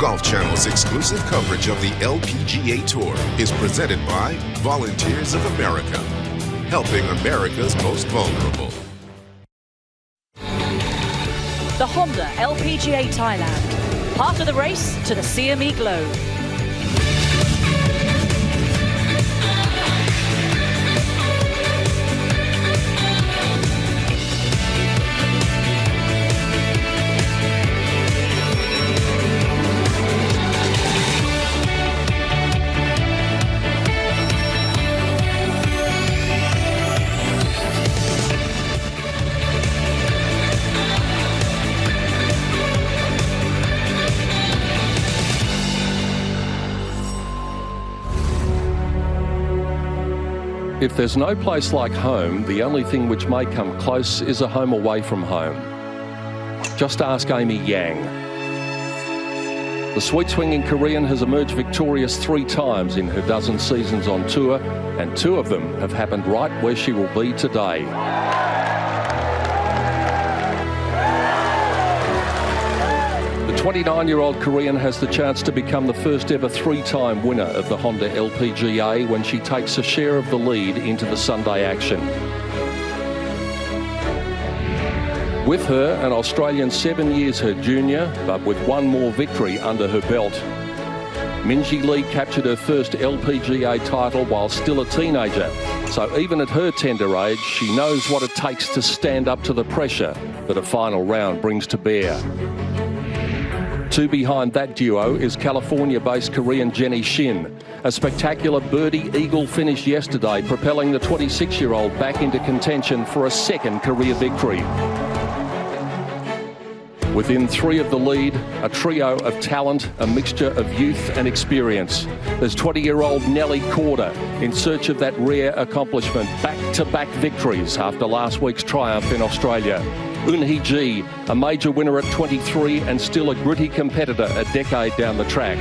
Golf Channel's exclusive coverage of the LPGA Tour is presented by Volunteers of America, helping America's most vulnerable. The Honda LPGA Thailand, part of the race to the CME Globe. If there's no place like home, the only thing which may come close is a home away from home. Just ask Amy Yang. The sweet-swinging Korean has emerged victorious 3 times in her dozen seasons on tour, and 2 of them have happened right where she will be today. The 29-year-old Korean has the chance to become the first ever 3-time winner of the Honda LPGA when she takes a share of the lead into the Sunday action. With her, an Australian 7 years her junior, but with 1 more victory under her belt. Minjee Lee captured her first LPGA title while still a teenager, so even at her tender age, she knows what it takes to stand up to the pressure that a final round brings to bear. 2 behind that duo is California-based Korean Jenny Shin. A spectacular birdie-eagle finish yesterday, propelling the 26-year-old back into contention for a 2nd career victory. Within 3 of the lead, a trio of talent, a mixture of youth and experience. There's 20-year-old Nelly Korda in search of that rare accomplishment, back-to-back victories after last week's triumph in Australia. Eun-hee Ji, a major winner at 23 and still a gritty competitor a decade down the track.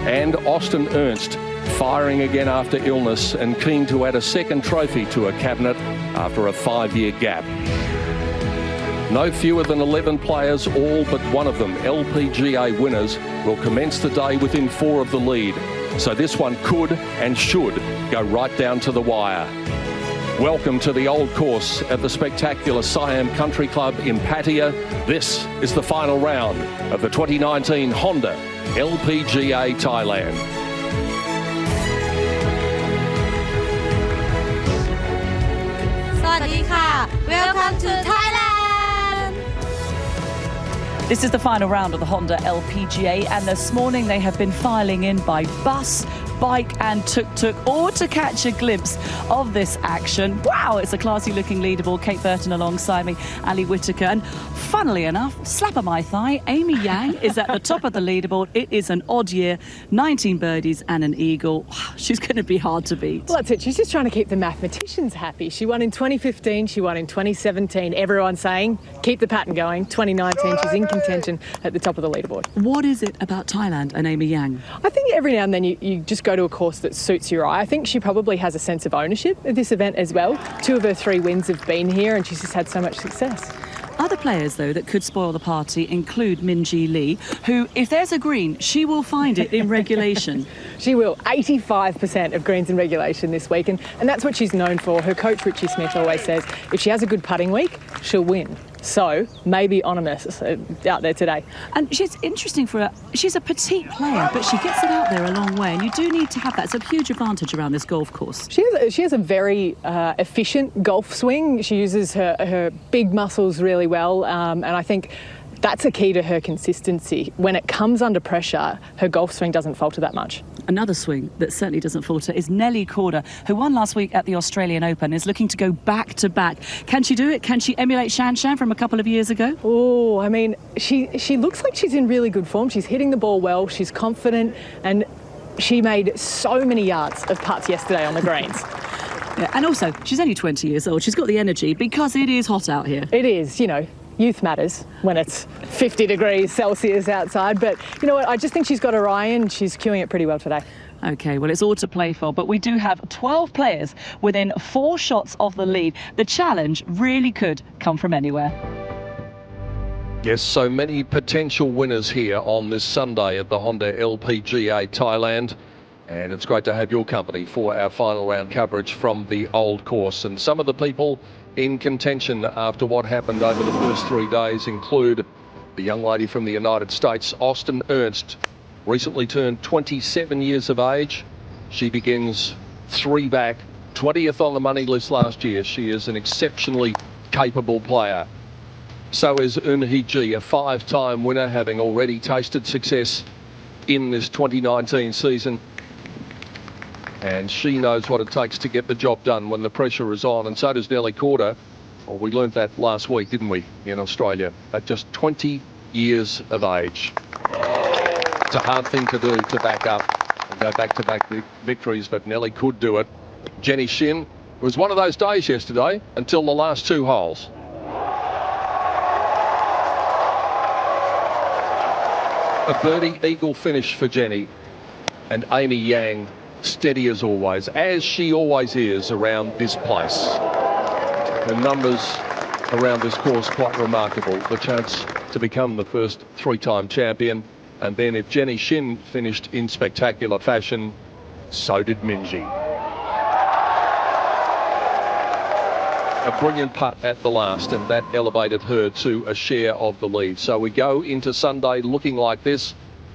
And Austin Ernst, firing again after illness and keen to add a 2nd trophy to her cabinet after a 5-year gap. No fewer than 11 players, all but one of them LPGA winners, will commence the day within 4 of the lead. So this one could and should go right down to the wire. Welcome to the old course at the spectacular Siam Country Club in Pattaya. This is the final round of the 2019 Honda LPGA Thailand. Welcome to Thailand! This is the final round of the Honda LPGA, and this morning they have been filing in by bus, bike and tuk-tuk, all to catch a glimpse of this action. Wow, it's a classy looking leaderboard. Kate Burton alongside me, Ali Whitaker, and funnily enough, slap of my thigh, Amy Yang is at the top of the leaderboard. It is an odd year, 19 birdies and an eagle. She's going to be hard to beat. Well, that's it. She's just trying to keep the mathematicians happy. She won in 2015, she won in 2017. Everyone's saying, keep the pattern going. 2019, she's in contention at the top of the leaderboard. What is it about Thailand and Amy Yang? I think every now and then you just go to a course that suits your eye. I think she probably has a sense of ownership of this event as well. 2 of her 3 wins have been here, and she's just had so much success. Other players, though, that could spoil the party include Minjee Lee, who, if there's a green, she will find it in regulation. She will. 85% of greens in regulation this week, and that's what she's known for. Her coach, Richie Smith, always says if she has a good putting week, she'll win. So maybe Onimus out there today. And she's interesting for her. She's a petite player, but she gets it out there a long way, and you do need to have that. It's a huge advantage around this golf course. She has a very efficient golf swing. She uses her big muscles really well, and I think that's a key to her consistency. When it comes under pressure, her golf swing doesn't falter that much. Another swing that certainly doesn't falter is Nelly Korda, who won last week at the Australian Open, is looking to go back-to-back. Can she do it? Can she emulate Shan Shan from a couple of years ago? Oh, I mean, she looks like she's in really good form. She's hitting the ball well, she's confident, and she made so many yards of putts yesterday on the greens. Yeah, and also, she's only 20 years old. She's got the energy because it is hot out here. It is, you know. Youth matters when it's 50 degrees Celsius outside, but you know what, I just think she's got her eye in. She's cueing it pretty well today. OK, well, it's all to play for, but we do have 12 players within 4 shots of the lead. The challenge really could come from anywhere. Yes, so many potential winners here on this Sunday at the Honda LPGA Thailand. And it's great to have your company for our final round coverage from the old course. And some of the people in contention after what happened over the first 3 days include the young lady from the United States, Austin Ernst, recently turned 27 years of age. She begins 3 back, 20th on the money list last year. She is an exceptionally capable player. So is Eun-hee-ji, a 5-time winner, having already tasted success in this 2019 season. And she knows what it takes to get the job done when the pressure is on. And so does Nelly Korda. Well, we learned that last week, didn't we, in Australia, at just 20 years of age. It's a hard thing to do, to back up and go back-to-back victories, but Nelly could do it. Jenny Shin, it was one of those days yesterday until the last 2 holes. A birdie eagle finish for Jenny, and Amy Yang steady as always, as she always is around this place. The numbers around this course quite remarkable. The chance to become the first 3-time champion, and then if Jenny Shin finished in spectacular fashion, so did Minjee. A brilliant putt at the last, and that elevated her to a share of the lead. So we go into Sunday looking like this.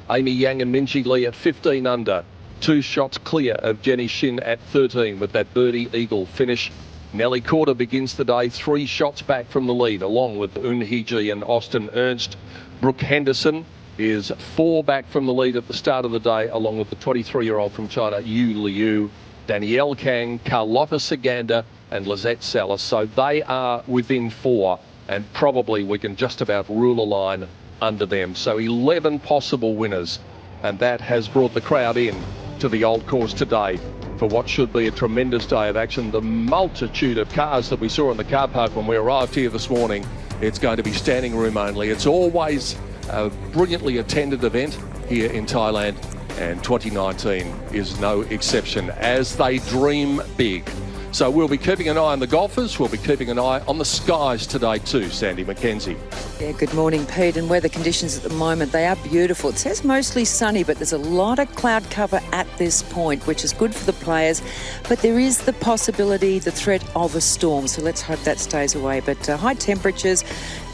Amy Yang and Minjee Lee at 15 under. 2 shots clear of Jenny Shin at 13 with that birdie eagle finish. Nelly Korda begins the day 3 shots back from the lead, along with Eun-hee-ji and Austin Ernst. Brooke Henderson is 4 back from the lead at the start of the day, along with the 23-year-old from China, Yu Liu, Danielle Kang, Carlotta Saganda, and Lizette Salas. So they are within 4, and probably we can just about rule a line under them. So 11 possible winners, and that has brought the crowd in to the old course today for what should be a tremendous day of action. The multitude of cars that we saw in the car park when we arrived here this morning, it's going to be standing room only. It's always a brilliantly attended event here in Thailand, and 2019 is no exception as they dream big. So we'll be keeping an eye on the golfers. We'll be keeping an eye on the skies today too, Sandy McKenzie. Yeah, good morning, Pete. And weather conditions at the moment, they are beautiful. It says mostly sunny, but there's a lot of cloud cover at this point, which is good for the players. But there is the possibility, the threat of a storm. So let's hope that stays away. But high temperatures,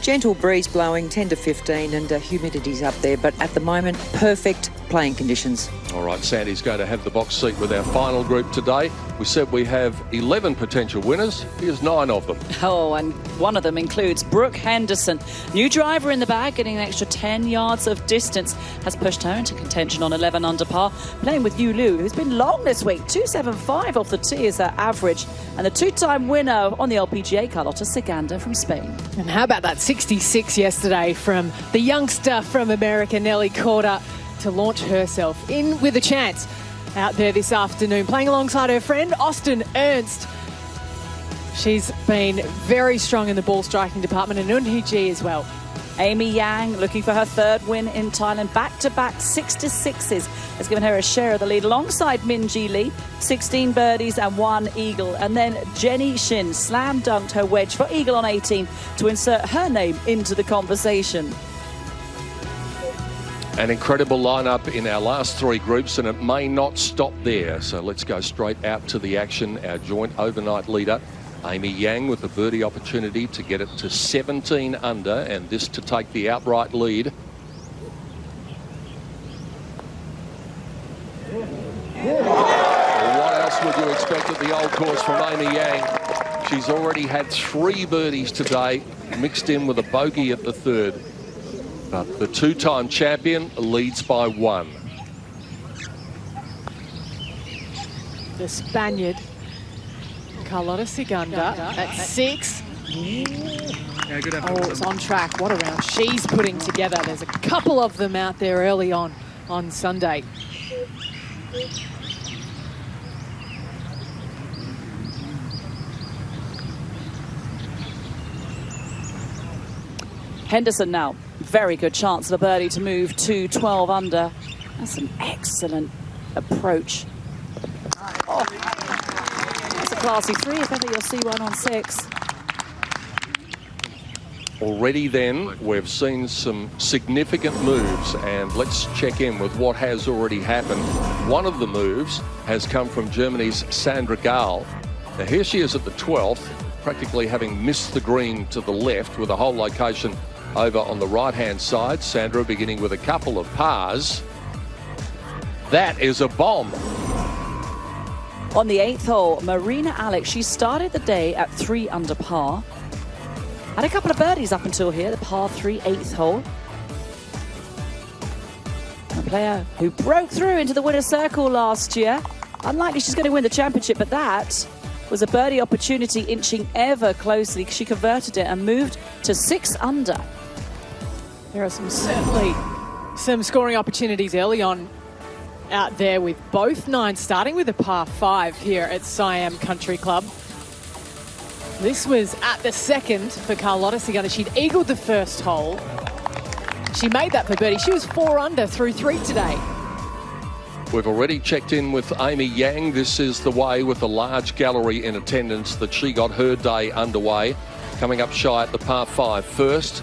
gentle breeze blowing 10 to 15, and humidity's up there. But at the moment, perfect playing conditions. All right, Sandy's going to have the box seat with our final group today. We said we have 11 potential winners. Here's 9 of them. Oh, and one of them includes Brooke Henderson. New driver in the bag, getting an extra 10 yards of distance, has pushed her into contention on 11 under par, playing with Yu Liu, who's been long this week. 275 off the tee is her average. And the 2-time winner on the LPGA, Carlotta Saganda from Spain. And how about that 66 yesterday from the youngster from America, Nelly Korda, to launch herself in with a chance out there this afternoon, playing alongside her friend Austin Ernst. She's been very strong in the ball striking department, and Eun-hee-ji as well. Amy Yang looking for her 3rd win in Thailand. Back-to-back 66s has given her a share of the lead alongside Minjee Lee. 16 birdies and 1 eagle. And then Jenny Shin slam dunked her wedge for eagle on 18 to insert her name into the conversation. An incredible lineup in our last 3 groups, and it may not stop there. So let's go straight out to the action. Our joint overnight leader, Amy Yang, with the birdie opportunity to get it to 17 under, and this to take the outright lead. Well, what else would you expect at the old course from Amy Yang? She's already had 3 birdies today, mixed in with a bogey at the 3rd. But the 2-time champion leads by 1. The Spaniard, Carlotta Saganda, at 6. Oh, it's on track. What a round she's putting together. There's a couple of them out there early on Sunday. Henderson now. Very good chance of a birdie to move to 12 under. That's an excellent approach. Oh, that's a classy 3 if ever you'll see one on 6. Already then, we've seen some significant moves, and let's check in with what has already happened. One of the moves has come from Germany's Sandra Gahl. Now here she is at the 12th, practically having missed the green to the left with a hole location over on the right-hand side. Sandra beginning with a couple of pars. That is a bomb. On the 8th hole, Marina Alex, she started the day at 3 under par. Had a couple of birdies up until here, the par 3 8th hole. A player who broke through into the winner's circle last year. Unlikely she's going to win the championship, but that was a birdie opportunity inching ever closely. She converted it and moved to 6 under. There are certainly some scoring opportunities early on out there with both nines, starting with a par 5 here at Siam Country Club. This was at the second for Carlotta Ciganda. She'd eagled the first hole. She made that for birdie. She was 4 under through 3 today. We've already checked in with Amy Yang. This is the way, with a large gallery in attendance, that she got her day underway, coming up shy at the par 5 first.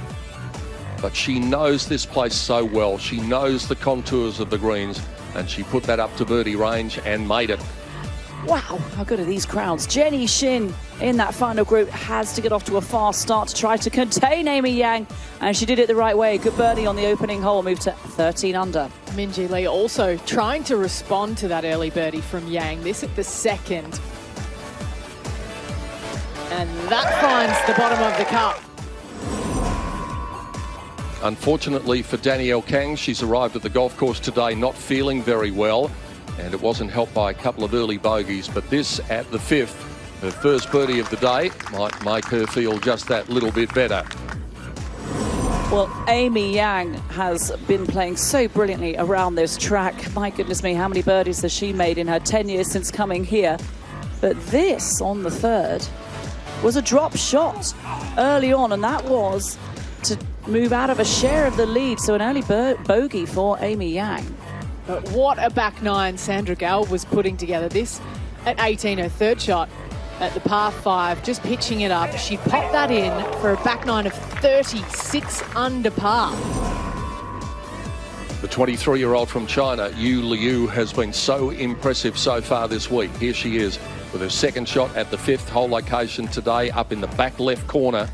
But she knows this place so well. She knows the contours of the greens, and she put that up to birdie range and made it. Wow, how good are these crowds? Jenny Shin in that final group has to get off to a fast start to try to contain Amy Yang, and she did it the right way. Good birdie on the opening hole, moved to 13 under. Minjee Lee also trying to respond to that early birdie from Yang. This at the second. And that finds the bottom of the cup. Unfortunately for Danielle Kang, she's arrived at the golf course today not feeling very well, and it wasn't helped by a couple of early bogeys. But this at the 5th, her first birdie of the day, might make her feel just that little bit better. Well, Amy Yang has been playing so brilliantly around this track. My goodness me, how many birdies has she made in her 10 years since coming here? But this, on the 3rd, was a drop shot early on, and that was to move out of a share of the lead. So an early bogey for Amy Yang. But what a back nine Sandra Gahl was putting together. This at 18, her 3rd shot at the par 5, just pitching it up. She popped that in for a back nine of 36 under par. The 23-year-old from China, Yu Liu, has been so impressive so far this week. Here she is with her 2nd shot at the 5th hole location today, up in the back left corner.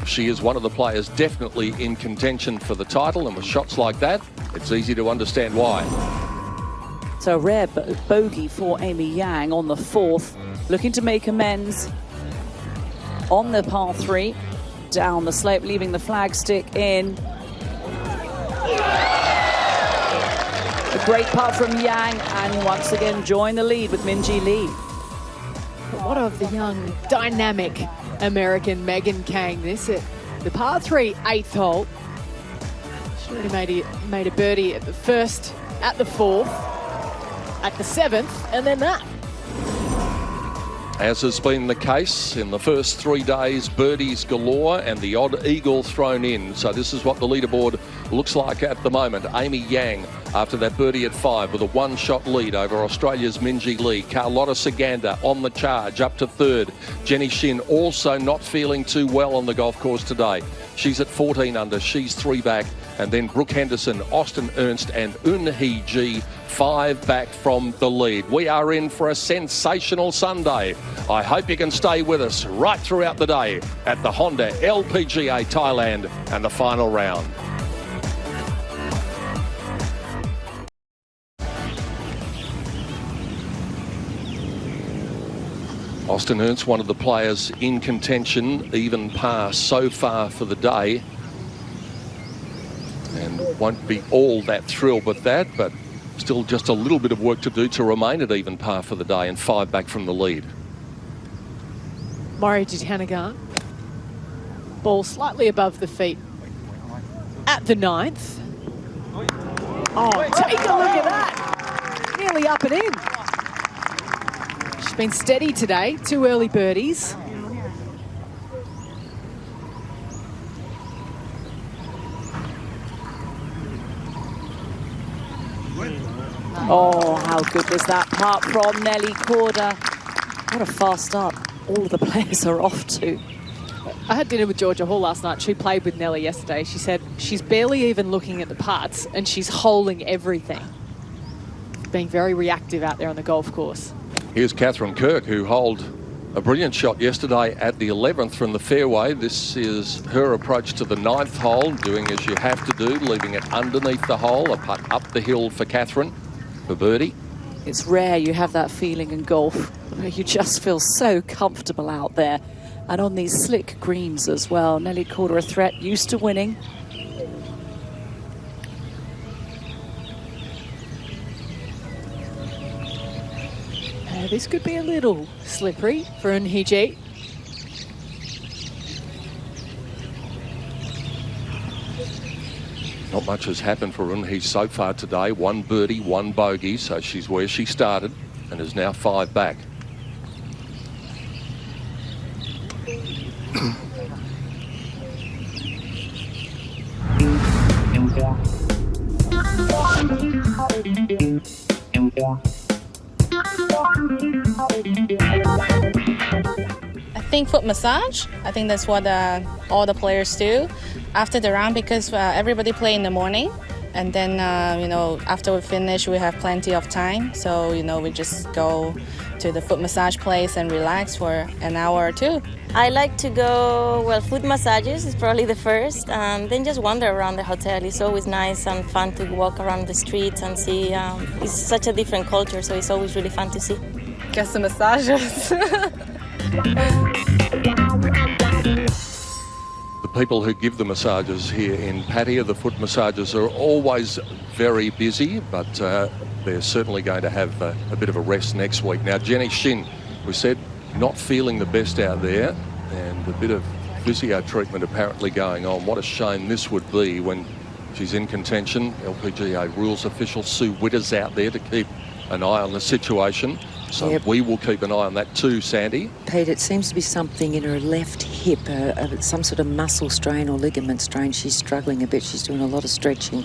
She is one of the players definitely in contention for the title, and with shots like that, it's easy to understand why. So a rare bogey for Amy Yang on the 4th, looking to make amends on the par 3, down the slope, leaving the flagstick in. A great putt from Yang, and once again join the lead with Minjee Lee. But what of the young, dynamic American Megan Kang? This at the par 3 8th hole. She already made a birdie at the 1st, at the 4th, at the 7th, and then that. As has been the case in the first 3 days, birdies galore and the odd eagle thrown in. So this is what the leaderboard looks like at the moment. Amy Yang, after that birdie at 5, with a 1-shot lead over Australia's Minjee Lee. Carlotta Ciganda on the charge, up to 3rd. Jenny Shin also not feeling too well on the golf course today. She's at 14 under, she's 3 back. And then Brooke Henderson, Austin Ernst and Eun Hee Ji, 5 back from the lead. We are in for a sensational Sunday. I hope you can stay with us right throughout the day at the Honda LPGA Thailand and the final round. Austin Ernst, one of the players in contention, even par so far for the day. And won't be all that thrilled with that, but still just a little bit of work to do to remain at even par for the day, and 5 back from the lead. Murray Jitanagan. Ball slightly above the feet at the 9th. Oh, take a look at that. Nearly up and in. She's been steady today. 2 early birdies. Oh, how good was that putt from Nelly Corda. What a fast start all the players are off to. I had dinner with Georgia Hall last night. She played with Nelly yesterday. She said she's barely even looking at the putts and she's holding everything. Being very reactive out there on the golf course. Here's Catherine Kirk, who holed a brilliant shot yesterday at the 11th from the fairway. This is her approach to the 9th hole, doing as you have to do, leaving it underneath the hole. A putt up the hill for Catherine for birdie. It's rare you have that feeling in golf where you just feel so comfortable out there. And on these slick greens as well. Nelly called her a threat, used to winning. This could be a little slippery for Unhiji. Not much has happened for Unhiji so far today. 1 birdie, 1 bogey, so she's where she started and is now 5 back. I think foot massage. I think that's what all the players do after the round, because everybody play in the morning, and then after we finish we have plenty of time, so we just go to the foot massage place and relax for an hour or two. I like to go, well, foot massages is probably the first, then just wander around the hotel. It's always nice and fun to walk around the streets and see. It's such a different culture, so it's always really fun to see. Get some massages. The people who give the massages here in Pattaya, the foot massages, are always very busy, but they're certainly going to have a bit of a rest next week. Now, Jenny Shin, we said, not feeling the best out there, and a bit of physio treatment apparently going on. What a shame this would be when she's in contention. LPGA rules official Sue Witter's out there to keep an eye on the situation. So Yep. we will keep an eye on that too, Sandy. Pete, it seems to be something in her left hip, some sort of muscle strain or ligament strain. She's struggling a bit. She's doing a lot of stretching.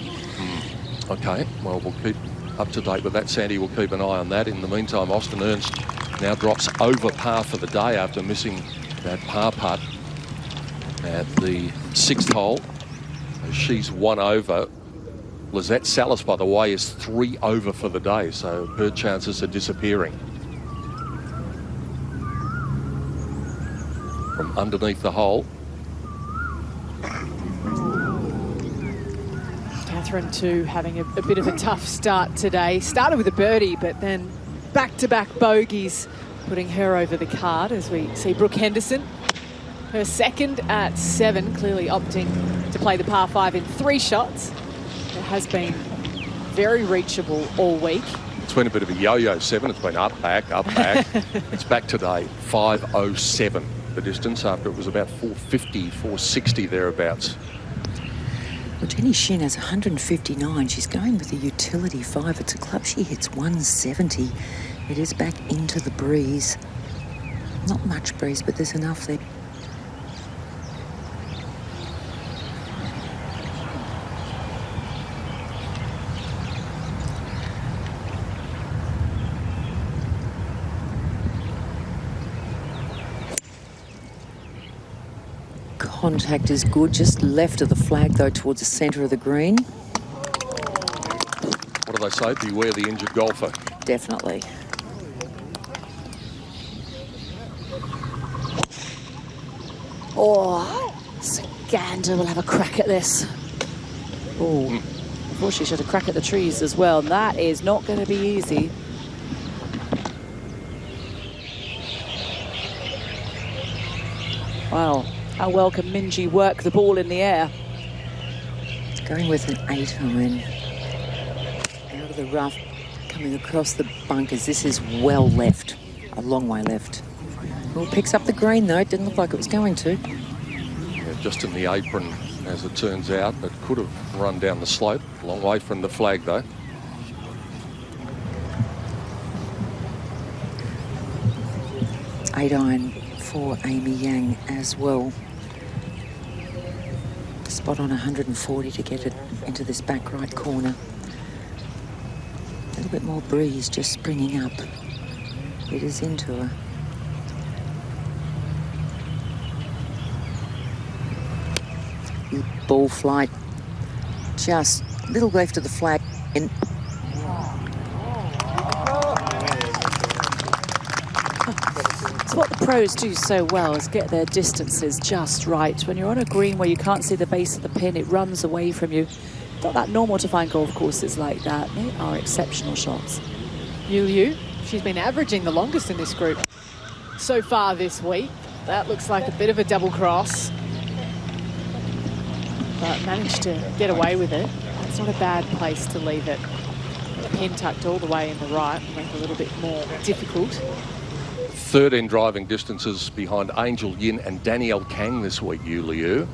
Okay, well, we'll keep up to date with that, Sandy. We'll keep an eye on that. In the meantime, Austin Ernst now drops over par for the day after missing that par putt at the 6th hole. She's 1 over. Lizette Salas, by the way, is 3 over for the day, so her chances are disappearing. From underneath the hole. Catherine too having a bit of a tough start today. Started with a birdie, but then back-to-back bogeys, putting her over the card as we see Brooke Henderson. Her second at 7, clearly opting to play the par 5 in 3 shots. It has been very reachable all week. It's been a bit of a yo-yo 7. It's been up, back, up, back. It's back today, 5.07 the distance after it was about 450, 460 thereabouts. Well, Jenny Shin has 159. She's going with a utility 5. It's a club she hits 170. It is back into the breeze. Not much breeze, but there's enough there. Contact is good, just left of the flag though, towards the centre of the green. What do they say? Beware the injured golfer. Definitely. Oh, Sagander will have a crack at this. Oh, thought she should have crack at the trees as well. That is not going to be easy. Wow, how well can Minjee work the ball in the air? Going with an 8 iron. Out of the rough, coming across the bunkers. This is well left, a long way left. Well, picks up the green though. It didn't look like it was going to. Yeah, just in the apron, as it turns out. It could have run down the slope. A long way from the flag though. Eight iron for Amy Yang as well. Spot on 140 to get it into this back right corner. A little bit more breeze just springing up. It is into her. ball flight. Just a little left of the flag. And It's what the pros do so well, is get their distances just right. When you're on a green where you can't see the base of the pin, it runs away from you. Not that normal to find golf courses like that. They are exceptional shots. Yu, she's been averaging the longest in this group so far this week. That looks like a bit of a double cross, but managed to get away with it. It's not a bad place to leave it. The pin tucked all the way in the right will make it a little bit more difficult. 13 driving distances behind Angel Yin and Danielle Kang this week, Yu Liu.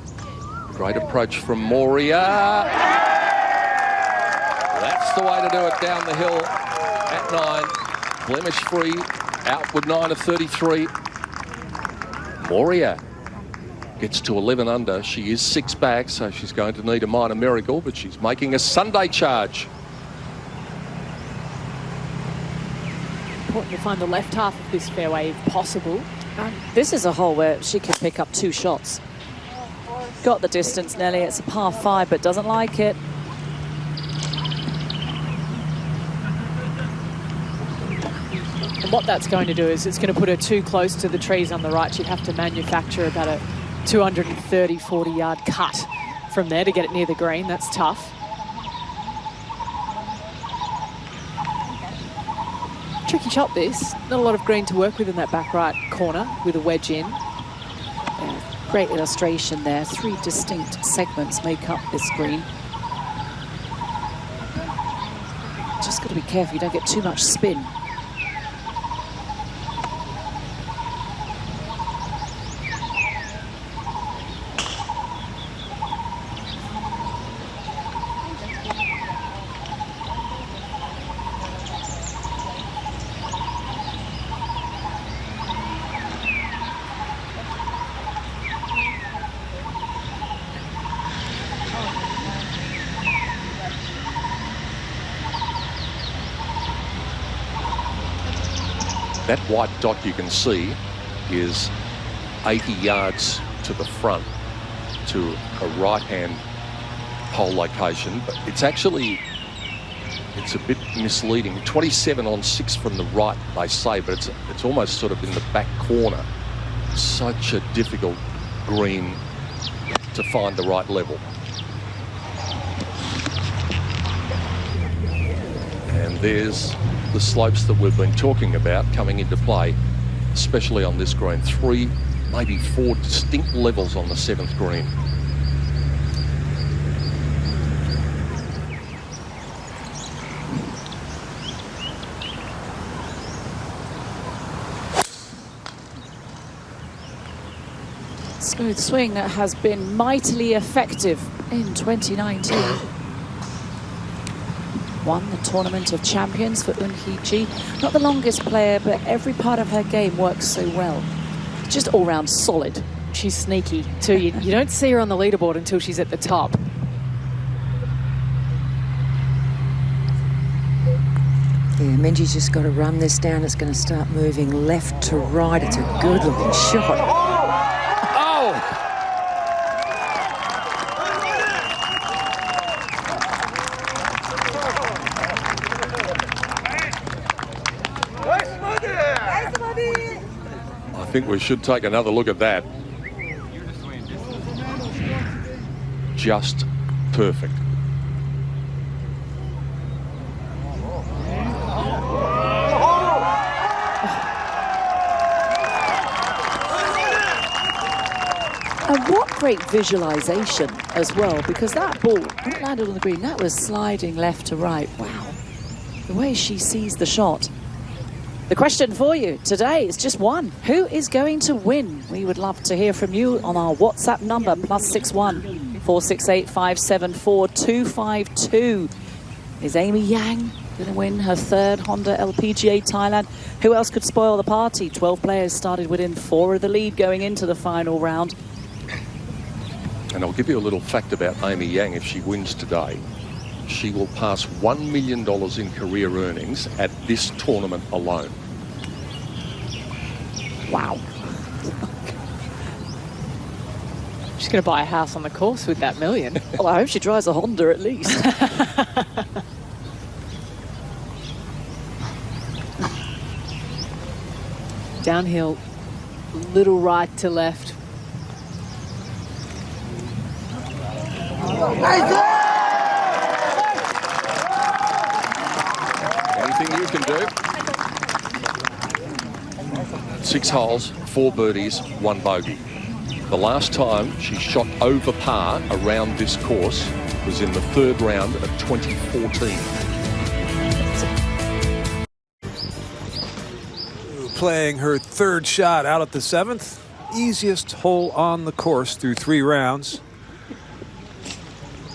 Great approach from Moria. That's the way to do it down the hill at 9. Blemish free, out with 9 of 33. Moria gets to 11 under. She is 6 back, so she's going to need a minor miracle, but she's making a Sunday charge. Important to find the left half of this fairway if possible. This is a hole where she could pick up 2 shots. Got the distance, Nelly. It's a par 5, but doesn't like it. And what that's going to do is it's going to put her too close to the trees on the right. She'd have to manufacture about a 230, 40-yard cut from there to get it near the green. That's tough. Tricky shot this. Not a lot of green to work with in that back right corner with a wedge in. Yeah, great illustration there. 3 distinct segments make up this green. Just got to be careful you don't get too much spin. That white dot you can see is 80 yards to the front to a right-hand hole location, but it's a bit misleading. 27 on 6 from the right, they say, but it's almost sort of in the back corner. Such a difficult green to find the right level. And there's the slopes that we've been talking about coming into play, especially on this green. 3, maybe 4 distinct levels on the 7th green. Smooth swing that has been mightily effective in 2019. Won the Tournament of Champions for Eun-hee-ji. Not the longest player, but every part of her game works so well. Just all-round solid. She's sneaky too. You don't see her on the leaderboard until she's at the top. yeah, Minji's just got to run this down. It's going to start moving left to right. It's a good-looking shot. I think we should take another look at that. Just perfect. And what great visualization as well, because that ball, when it landed on the green, that was sliding left to right. Wow. The way she sees the shot. The question for you today is just one. Who is going to win? We would love to hear from you on our WhatsApp number, +61 468 574 252. Is Amy Yang going to win her 3rd Honda LPGA Thailand? Who else could spoil the party? 12 players started within 4 of the lead going into the final round. And I'll give you a little fact about Amy Yang. If she wins today, she will pass $1 million in career earnings at this tournament alone. Wow. She's going to buy a house on the course with that $1 million. Well, I hope she drives a Honda at least. Downhill, little right to left. Anything you can do. 6 holes, 4 birdies, 1 bogey. The last time she shot over par around this course was in the 3rd round of 2014. Playing her 3rd shot out at the 7th. Easiest hole on the course through 3 rounds.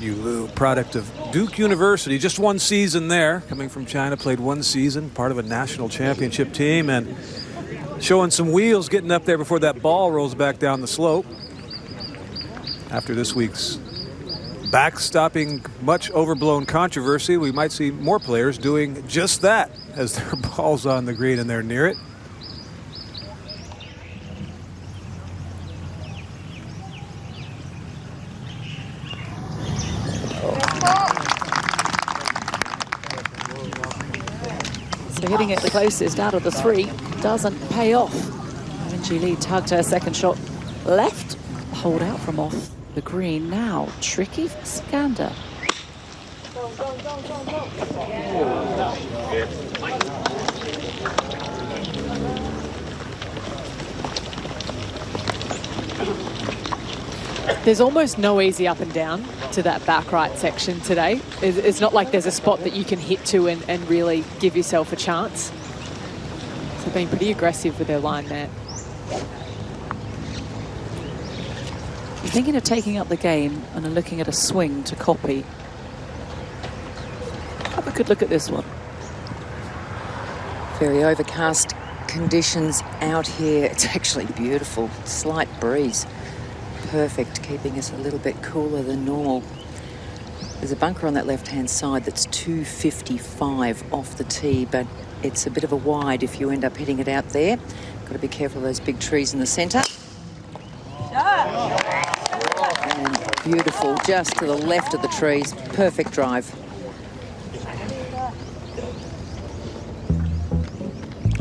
Yu, product of Duke University, just 1 season there. Coming from China, played 1 season, part of a national championship team, and showing some wheels getting up there before that ball rolls back down the slope. After this week's backstopping, much overblown controversy, we might see more players doing just that as their ball's on the green and they're near it. So hitting it the closest out of the 3 doesn't pay off. Minjee Lee tugged her 2nd shot left, hold out from off the green. Now tricky for Skander. There's almost no easy up and down to that back right section today. It's not like there's a spot that you can hit to and really give yourself a chance. So they've been pretty aggressive with their line there. You're thinking of taking up the game and are looking at a swing to copy. Have a good look at this one. Very overcast conditions out here. It's actually beautiful. Slight breeze. Perfect, keeping us a little bit cooler than normal. There's a bunker on that left-hand side that's 255 off the tee, but it's a bit of a wide if you end up hitting it out there. Got to be careful of those big trees in the centre. And beautiful, just to the left of the trees. Perfect drive.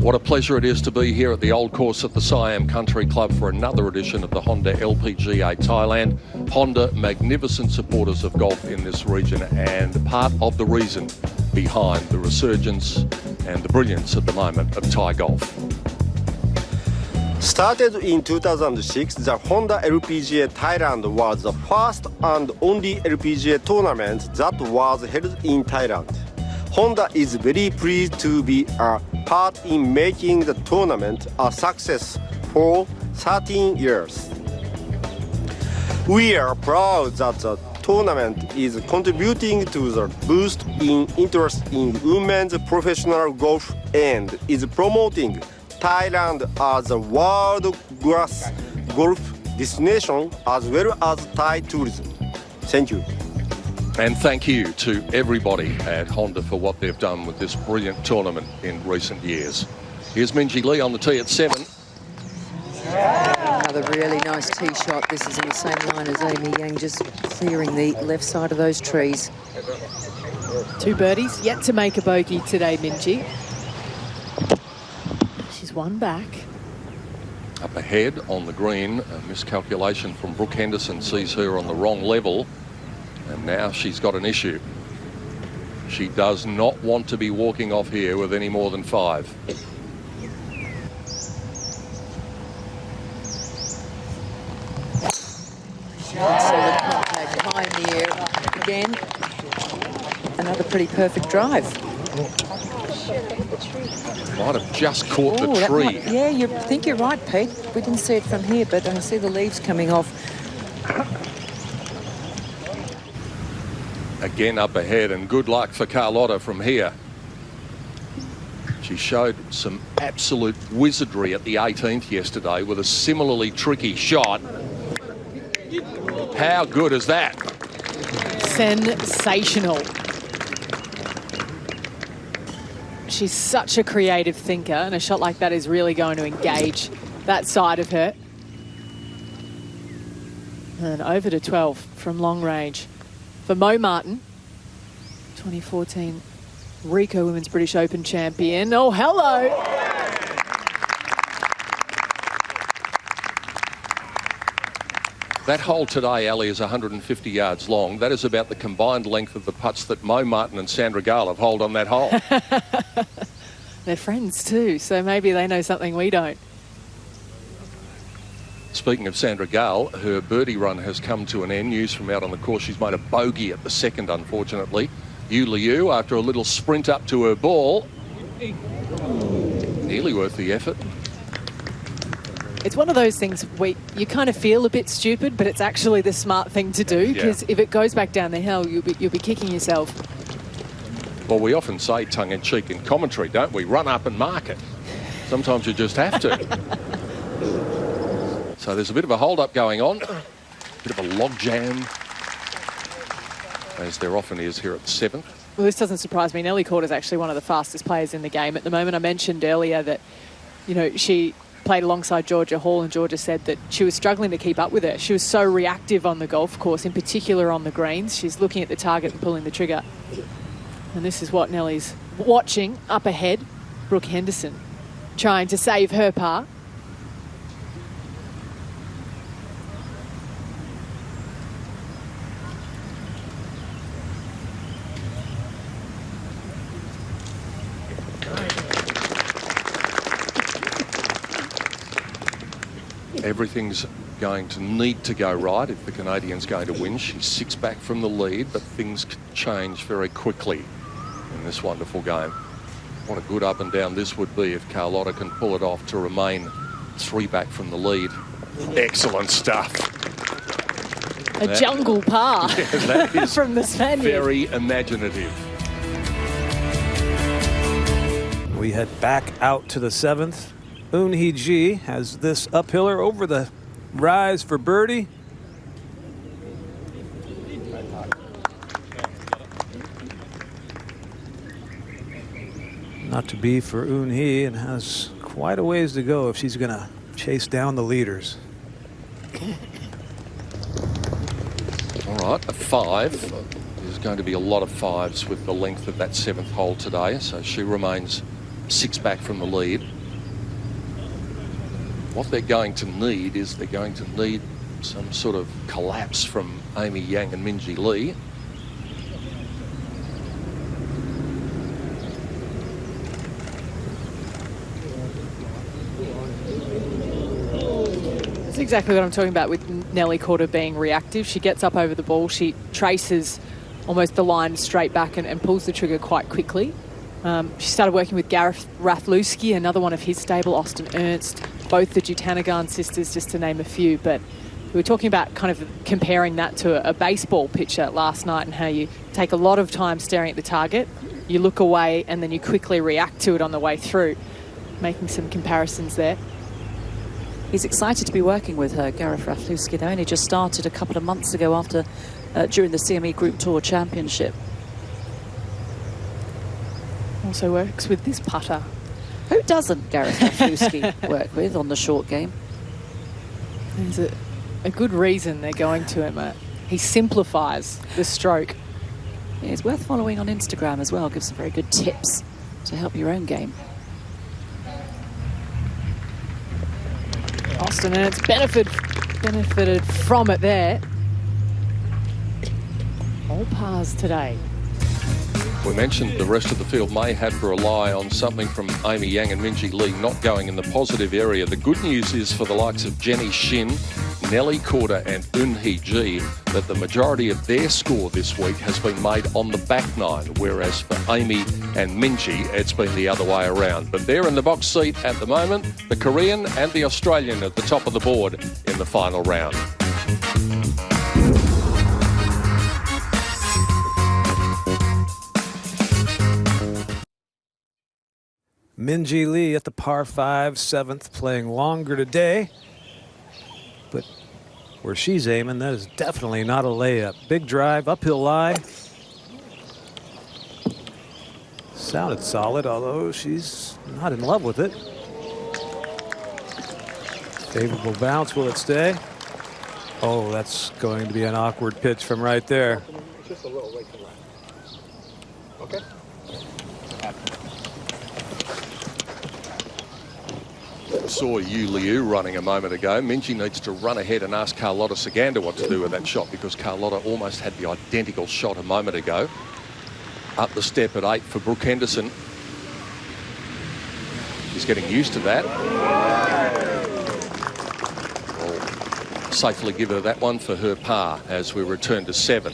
What a pleasure it is to be here at the Old Course at the Siam Country Club for another edition of the Honda LPGA Thailand. Honda, magnificent supporters of golf in this region and part of the reason behind the resurgence and the brilliance at the moment of Thai golf. Started in 2006, the Honda LPGA Thailand was the first and only LPGA tournament that was held in Thailand. Honda is very pleased to be a part in making the tournament a success for 13 years. We are proud that the tournament is contributing to the boost in interest in women's professional golf and is promoting Thailand as a world-class golf destination as well as Thai tourism. Thank you. And thank you to everybody at Honda for what they've done with this brilliant tournament in recent years. Here's Minjee Lee on the tee at 7. Another really nice tee shot. This is in the same line as Amy Yang, just clearing the left side of those trees. 2 birdies, yet to make a bogey today, Minjee. She's 1 back. Up ahead on the green, a miscalculation from Brooke Henderson sees her on the wrong level. And now she's got an issue. She does not want to be walking off here with any more than 5. Solid contact high in the air. Again, another pretty perfect drive. Might have just caught the tree. Yeah, I think you're right, Pete. We didn't see it from here, but I see the leaves coming off. Again up ahead, and good luck for Carlotta from here. She showed some absolute wizardry at the 18th yesterday with a similarly tricky shot. How good is that? Sensational. She's such a creative thinker, and a shot like that is really going to engage that side of her. And over to 12 from long range for Mo Martin, 2014 Rico Women's British Open champion. Oh, hello. That hole today, Ali, is 150 yards long. That is about the combined length of the putts that Mo Martin and Sandra Gale have holed on that hole. They're friends too, so maybe they know something we don't. Speaking of Sandra Gale, her birdie run has come to an end. News from out on the course, she's made a bogey at the second, unfortunately. Yu Liu, after a little sprint up to her ball, nearly worth the effort. It's one of those things where you kind of feel a bit stupid, but it's actually the smart thing to do, because if it goes back down the hill, you'll be kicking yourself. Well, we often say tongue-in-cheek in commentary, don't we? Run up and mark it. Sometimes you just have to. So there's a bit of a hold-up going on, a bit of a logjam, as there often is here at the 7th. Well, this doesn't surprise me. Nelly Korda is actually one of the fastest players in the game at the moment. I mentioned earlier that, you know, she played alongside Georgia Hall, and Georgia said that she was struggling to keep up with her. She was so reactive on the golf course, in particular on the greens. She's looking at the target and pulling the trigger. And this is what Nelly's watching up ahead. Brooke Henderson trying to save her par. Everything's going to need to go right if the Canadian's going to win. She's 6 back from the lead, but things can change very quickly in this wonderful game. What a good up and down this would be if Carlotta can pull it off to remain 3 back from the lead. Excellent stuff. A jungle par that is from the Spaniard. Very imaginative. We head back out to the 7th. Eun Hee Ji has this uphiller over the rise for birdie. Not to be for Eun Hee, and has quite a ways to go if she's going to chase down the leaders. All right, a 5. There's going to be a lot of 5s with the length of that 7th hole today, so she remains 6 back from the lead. What they're going to need is they're going to need some sort of collapse from Amy Yang and Minjee Lee. That's exactly what I'm talking about with Nelly Korda being reactive. She gets up over the ball, she traces almost the line straight back and pulls the trigger quite quickly. She started working with Gareth Raflewski, another one of his stable, Austin Ernst, both the Jutanagan sisters, just to name a few. But we were talking about kind of comparing that to a baseball pitcher last night, and how you take a lot of time staring at the target, you look away, and then you quickly react to it on the way through. Making some comparisons there. He's excited to be working with her, Gareth Raflewski. They only just started a couple of months ago after during the CME Group Tour Championship. Also works with this putter. Who doesn't Gareth Raflewski work with on the short game? There's a good reason they're going to him. He simplifies the stroke. Yeah, it's worth following on Instagram as well. Gives some very good tips to help your own game. Austin Ernst benefited from it there. All pars today. We mentioned the rest of the field may have to rely on something from Amy Yang and Minjee Lee not going in the positive area. The good news is for the likes of Jenny Shin, Nelly Korda and Eun Hee Ji that the majority of their score this week has been made on the back nine, whereas for Amy and Minjee it's been the other way around. But they're in the box seat at the moment, the Korean and the Australian at the top of the board in the final round. Minjee Lee at the par 5, 7th, playing longer today. But where she's aiming, that is definitely not a layup. Big drive, uphill lie. Sounded solid, although she's not in love with it. Favorable bounce, will it stay? Oh, that's going to be an awkward pitch from right there. Just a little right to left. Okay. Saw Yu Liu running a moment ago. Minji needs to run ahead and ask Carlotta Saganda what to do with that shot, because Carlotta almost had the identical shot a moment ago. Up the step at 8 for Brooke Henderson. She's getting used to that. We'll safely give her that one for her par as we return to 7.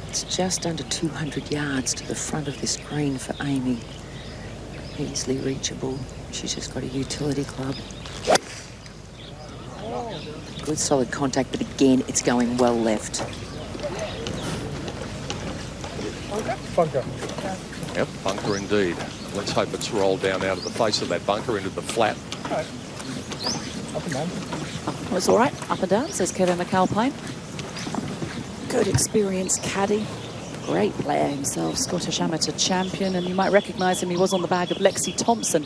It's just under 200 yards to the front of this green for Amy. Easily reachable. She's just got a utility club. Good solid contact, but again, it's going well left. Bunker. Yep, bunker indeed. Let's hope it's rolled down out of the face of that bunker into the flat. Right. Up and down. Oh, it's all right. Up and down, says Kevin McAlpine. Good experienced caddy. Great player himself, Scottish amateur champion, and you might recognise him. He was on the bag of Lexi Thompson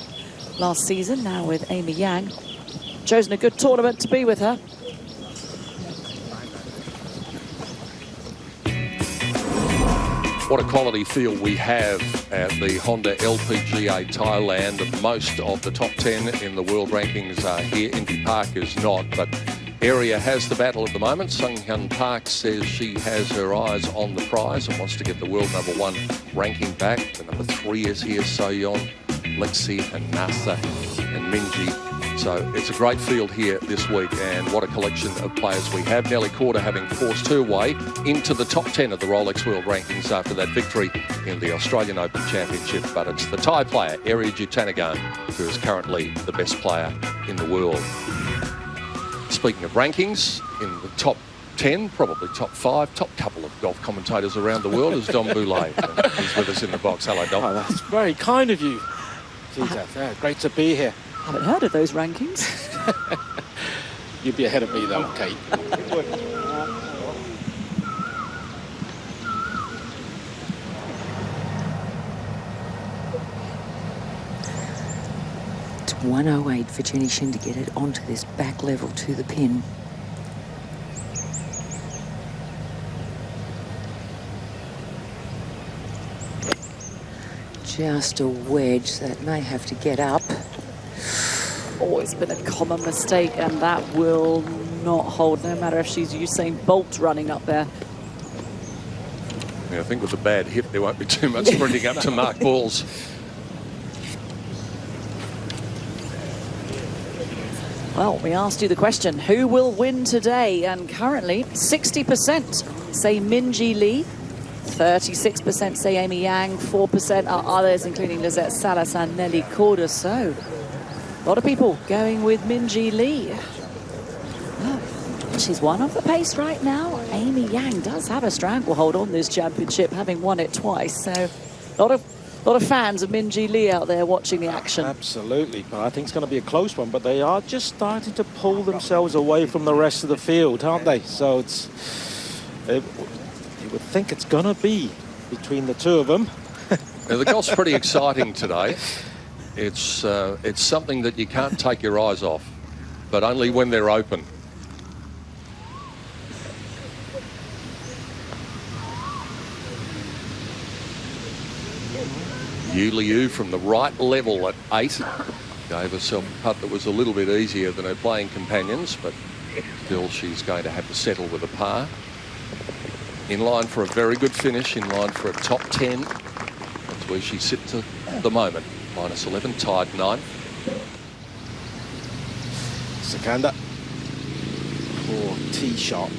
last season, now with Amy Yang. Chosen a good tournament to be with her. What a quality field we have at the Honda LPGA Thailand. Most of the top 10 in the world rankings are here. Indy Park is not, but Area has the battle at the moment. Sung Hyun Park says she has her eyes on the prize and wants to get the world #1 ranking back. The number 3 is here, So-yeon, Lexi and Nasa and Minji. So it's a great field here this week, and what a collection of players we have. Nelly Korda having forced her way into the top 10 of the Rolex World Rankings after that victory in the Australian Open Championship. But it's the Thai player, Area Jutanagon, who is currently the best player in the world. Speaking of rankings, in the top 10, probably top 5, top couple of golf commentators around the world is Dom Boulay. He's with us in the box. Hello, Dom. Oh, that's very kind of you, Peter. Yeah, great to be here. I haven't heard of those rankings. You'd be ahead of me, though, Kate. It's 108 for Jenny Shin to get it onto this back level to the pin. Just a wedge that may have to get up. Oh, it's been a common mistake, and that will not hold, no matter if she's Usain Bolt running up there. Yeah, I think with a bad hip, there won't be too much sprinting up to mark balls. Well, we asked you the question, who will win today? And currently, 60% say Minji Lee, 36% say Amy Yang, 4% are others, including Lizette Salas and Nelly Korda. So, a lot of people going with Minji Lee. Oh, she's one off the pace right now. Amy Yang does have a stranglehold on this championship, having won it twice. So, a lot of fans of Minji Lee out there watching the action. Absolutely. Well, I think it's going to be a close one, but they are just starting to pull themselves away from the rest of the field, aren't they? So it's... you would think it's going to be between the two of them. Now, the golf's pretty exciting today. It's something that you can't take your eyes off, but only when they're open. Yu Liu from the right level at 8. Gave herself a putt that was a little bit easier than her playing companions, but still she's going to have to settle with a par. In line for a very good finish, in line for a top 10. That's where she sits at the moment. -11, tied 9. Saganda. Poor tee shot.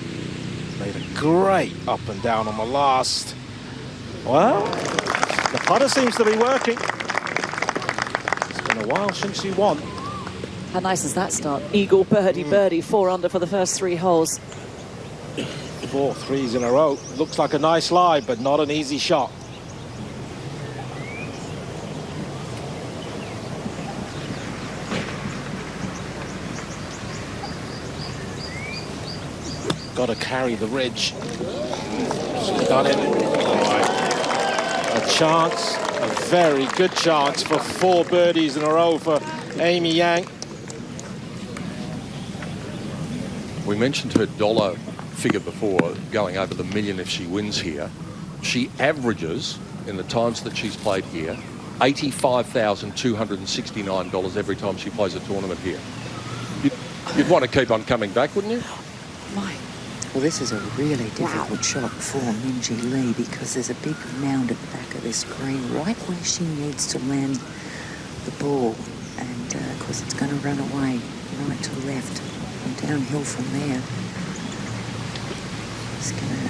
Made a great up and down on the last. Well, the putter seems to be working. It's been a while since she won. How nice is that start? Eagle, birdie, birdie, 4 under for the first 3 holes. 4 threes in a row. Looks like a nice lie, but not an easy shot. Got to carry the ridge. She's done it. A chance, a very good chance for 4 birdies in a row for Amy Yang. We mentioned her dollar figure before, going over the million if she wins here. She averages, in the times that she's played here, $85,269 every time she plays a tournament here. You'd want to keep on coming back, wouldn't you? Well, this is a really difficult shot for Minjee Lee because there's a big mound at the back of this green, right where she needs to land the ball. And, of course, it's going to run away right to left and downhill from there. It's going to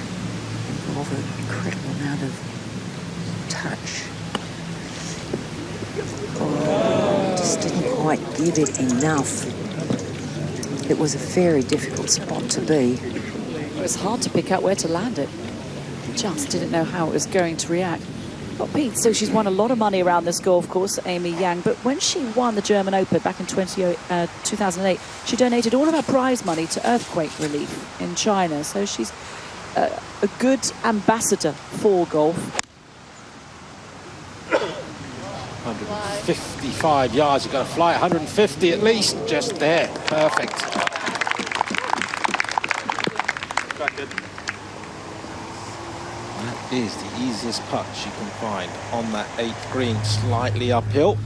involve an incredible amount of touch. Oh, just didn't quite give it enough. It was a very difficult spot to be. It was hard to pick out where to land it. Just didn't know how it was going to react. Got Pete, so she's won a lot of money around this golf course, Amy Yang. But when she won the German Open back in 2008, she donated all of her prize money to earthquake relief in China. So she's a good ambassador for golf. 155 yards, you've got to fly 150 at least, just there, perfect. That is the easiest putt she can find on that 8th green, slightly uphill.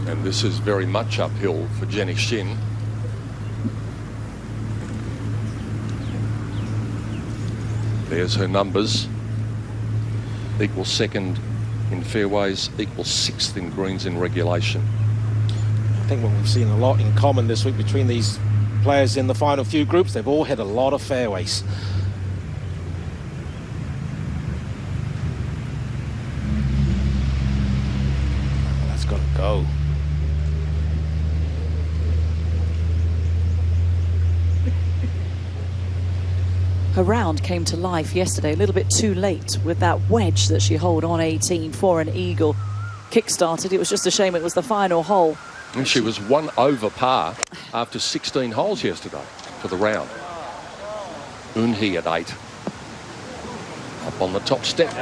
And this is very much uphill for Jenny Shin. There's her numbers. Equals second in fairways, equals 6th in greens in regulation. I think what we've seen a lot in common this week between these players in the final few groups, they've all hit a lot of fairways. That's got to go. Her round came to life yesterday, a little bit too late with that wedge that she holed on 18 for an eagle. Kick-started, it was just a shame it was the final hole. And she was 1 over par after 16 holes yesterday for the round. Eunhee at 8. Up on the top step.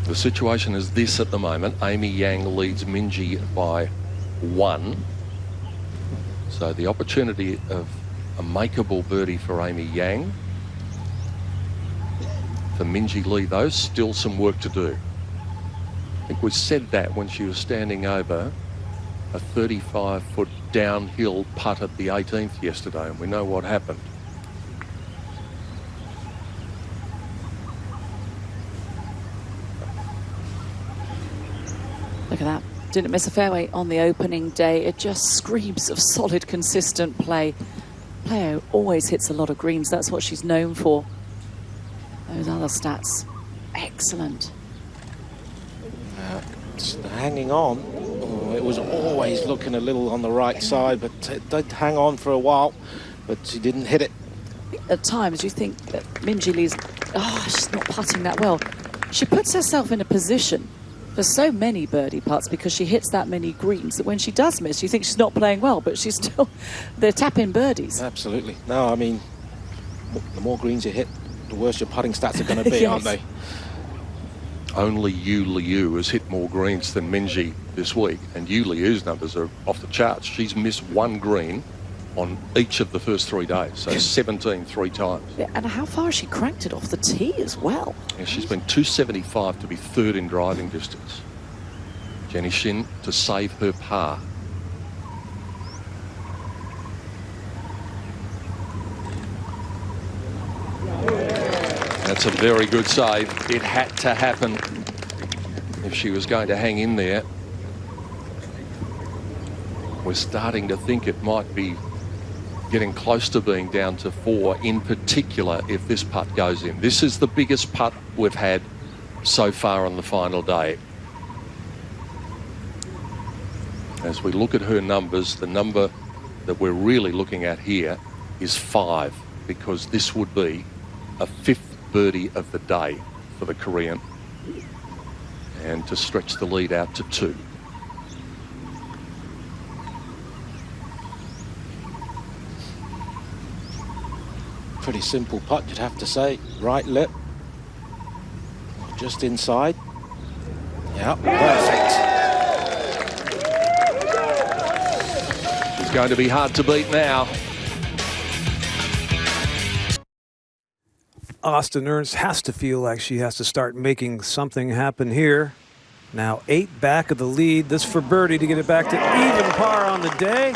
The situation is this at the moment. Amy Yang leads Minjee by 1. So the opportunity of a makeable birdie for Amy Yang. For Minjee Lee, though, still some work to do. I think we said that when she was standing over a 35-foot downhill putt at the 18th yesterday, and we know what happened. Look at that. Didn't miss a fairway on the opening day. It just screams of solid, consistent play. Player always hits a lot of greens. That's what she's known for. Those other stats, excellent. Hanging on. Oh, it was always looking a little on the right side, but it did hang on for a while, but she didn't hit it. At times you think that Minjee Lee's, she's not putting that well. She puts herself in a position for so many birdie putts because she hits that many greens that when she does miss, you think she's not playing well, but she's still, they're tapping birdies. Absolutely. No, I mean, the more greens you hit, the worse your putting stats are going to be, Yes. aren't they? Only Yu Liu has hit more greens than Minjee this week, and Yu Liu's numbers are off the charts. She's missed 1 green on each of the first 3 days, so 17 3 times. Yeah, and how far has she cranked it off the tee as well? Yeah, she's been 275 to be 3rd in driving distance. Jenny Shin to save her par. That's a very good save. It had to happen if she was going to hang in there. We're starting to think it might be getting close to being down to 4, in particular if this putt goes in. This is the biggest putt we've had so far on the final day. As we look at her numbers, the number that we're really looking at here is 5, because this would be a 5th birdie of the day for the Korean, and to stretch the lead out to 2. Pretty simple putt, you'd have to say. Right lip. Just inside. Yeah, perfect. She's going to be hard to beat now. Austin Ernst has to feel like she has to start making something happen here. Now 8 back of the lead. This for birdie to get it back to even par on the day.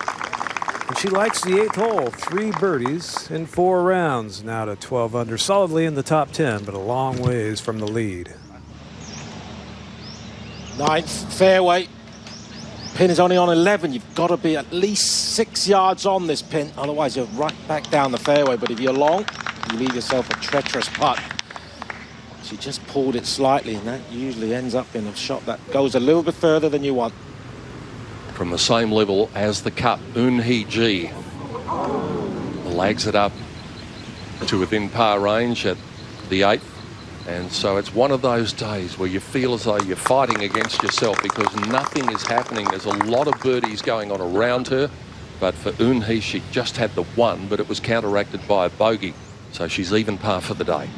And she likes the 8th hole. 3 birdies in 4 rounds. Now to 12 under. Solidly in the top 10, but a long ways from the lead. 9th, fairway. Pin is only on 11. You've got to be at least 6 yards on this pin. Otherwise, you're right back down the fairway. But if you're long, you leave yourself a treacherous putt. She just pulled it slightly, and that usually ends up in a shot that goes a little bit further than you want. From the same level as the cup, Eun-hee Ji lags it up to within par range at the 8th. And so it's one of those days where you feel as though you're fighting against yourself because nothing is happening. There's a lot of birdies going on around her. But for Eun-hee, she just had the 1, but it was counteracted by a bogey. So she's even par for the day.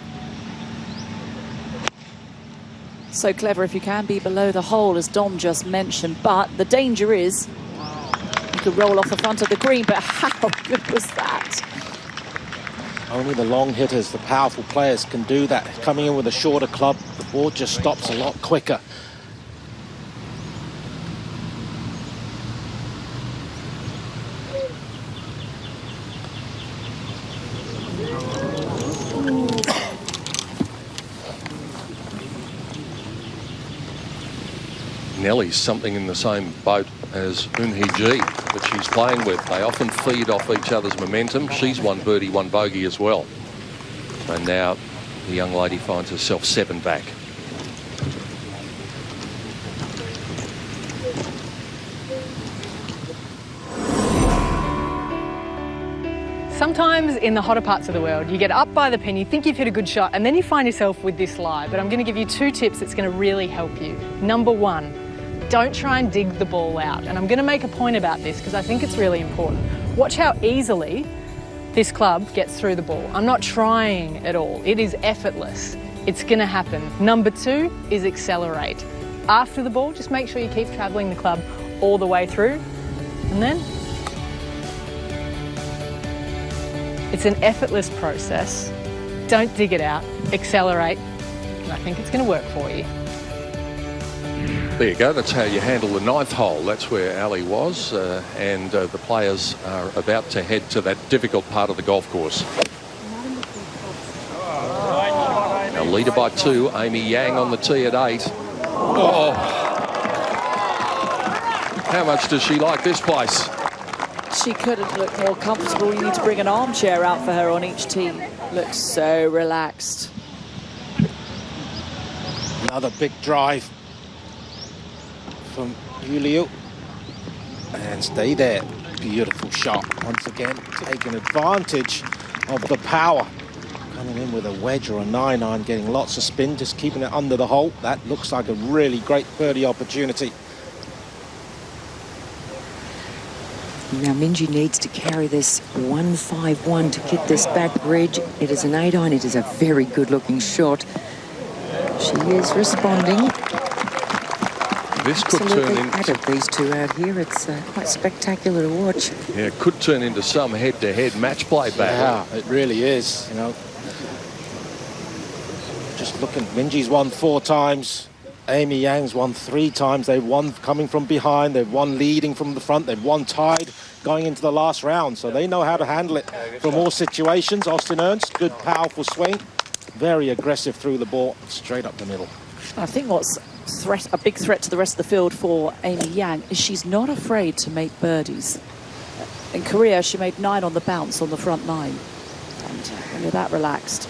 So clever if you can be below the hole, as Dom just mentioned. But the danger is you could roll off the front of the green. But how good was that? Only the long hitters, the powerful players can do that. Coming in with a shorter club, the ball just stops a lot quicker. Nellie's something in the same boat as Eun-hee Ji that she's playing with. They often feed off each other's momentum. She's 1 birdie, 1 bogey as well. And now the young lady finds herself 7 back. Sometimes in the hotter parts of the world, you get up by the pin, you think you've hit a good shot, and then you find yourself with this lie. But I'm going to give you 2 tips that's going to really help you. Number 1, don't try and dig the ball out. And I'm going to make a point about this because I think it's really important. Watch how easily this club gets through the ball. I'm not trying at all. It is effortless. It's going to happen. Number 2 is accelerate. After the ball, just make sure you keep travelling the club all the way through. And then it's an effortless process. Don't dig it out, accelerate, and I think it's going to work for you. There you go, that's how you handle the 9th hole. That's where Ali was, and the players are about to head to that difficult part of the golf course. Now leader by 2, Amy Yang on the tee at 8. Oh! How much does she like this place? She couldn't look more comfortable. You need to bring an armchair out for her on each tee. Looks so relaxed. Another big drive from Yuliu. And stay there. Beautiful shot. Once again, taking advantage of the power. Coming in with a wedge or a 9-iron, getting lots of spin, just keeping it under the hole. That looks like a really great birdie opportunity. Now Minjee needs to carry this 151 to get this back bridge. It is an 8-iron. It is a very good-looking shot. She is responding. This could turn into these 2 out here. It's quite spectacular to watch. Yeah, it could turn into some head-to-head match play battle. Yeah, it really is. You know, just looking. Minjee's won 4 times. Amy Yang's won 3 times. They've won coming from behind. They've won leading from the front. They've won tied going into the last round. So they know how to handle it from all situations. Austin Ernst, good, powerful swing. Very aggressive through the ball, straight up the middle. I think what's a big threat to the rest of the field for Amy Yang is she's not afraid to make birdies. In Korea, she made 9 on the bounce on the front 9. And when you're that relaxed.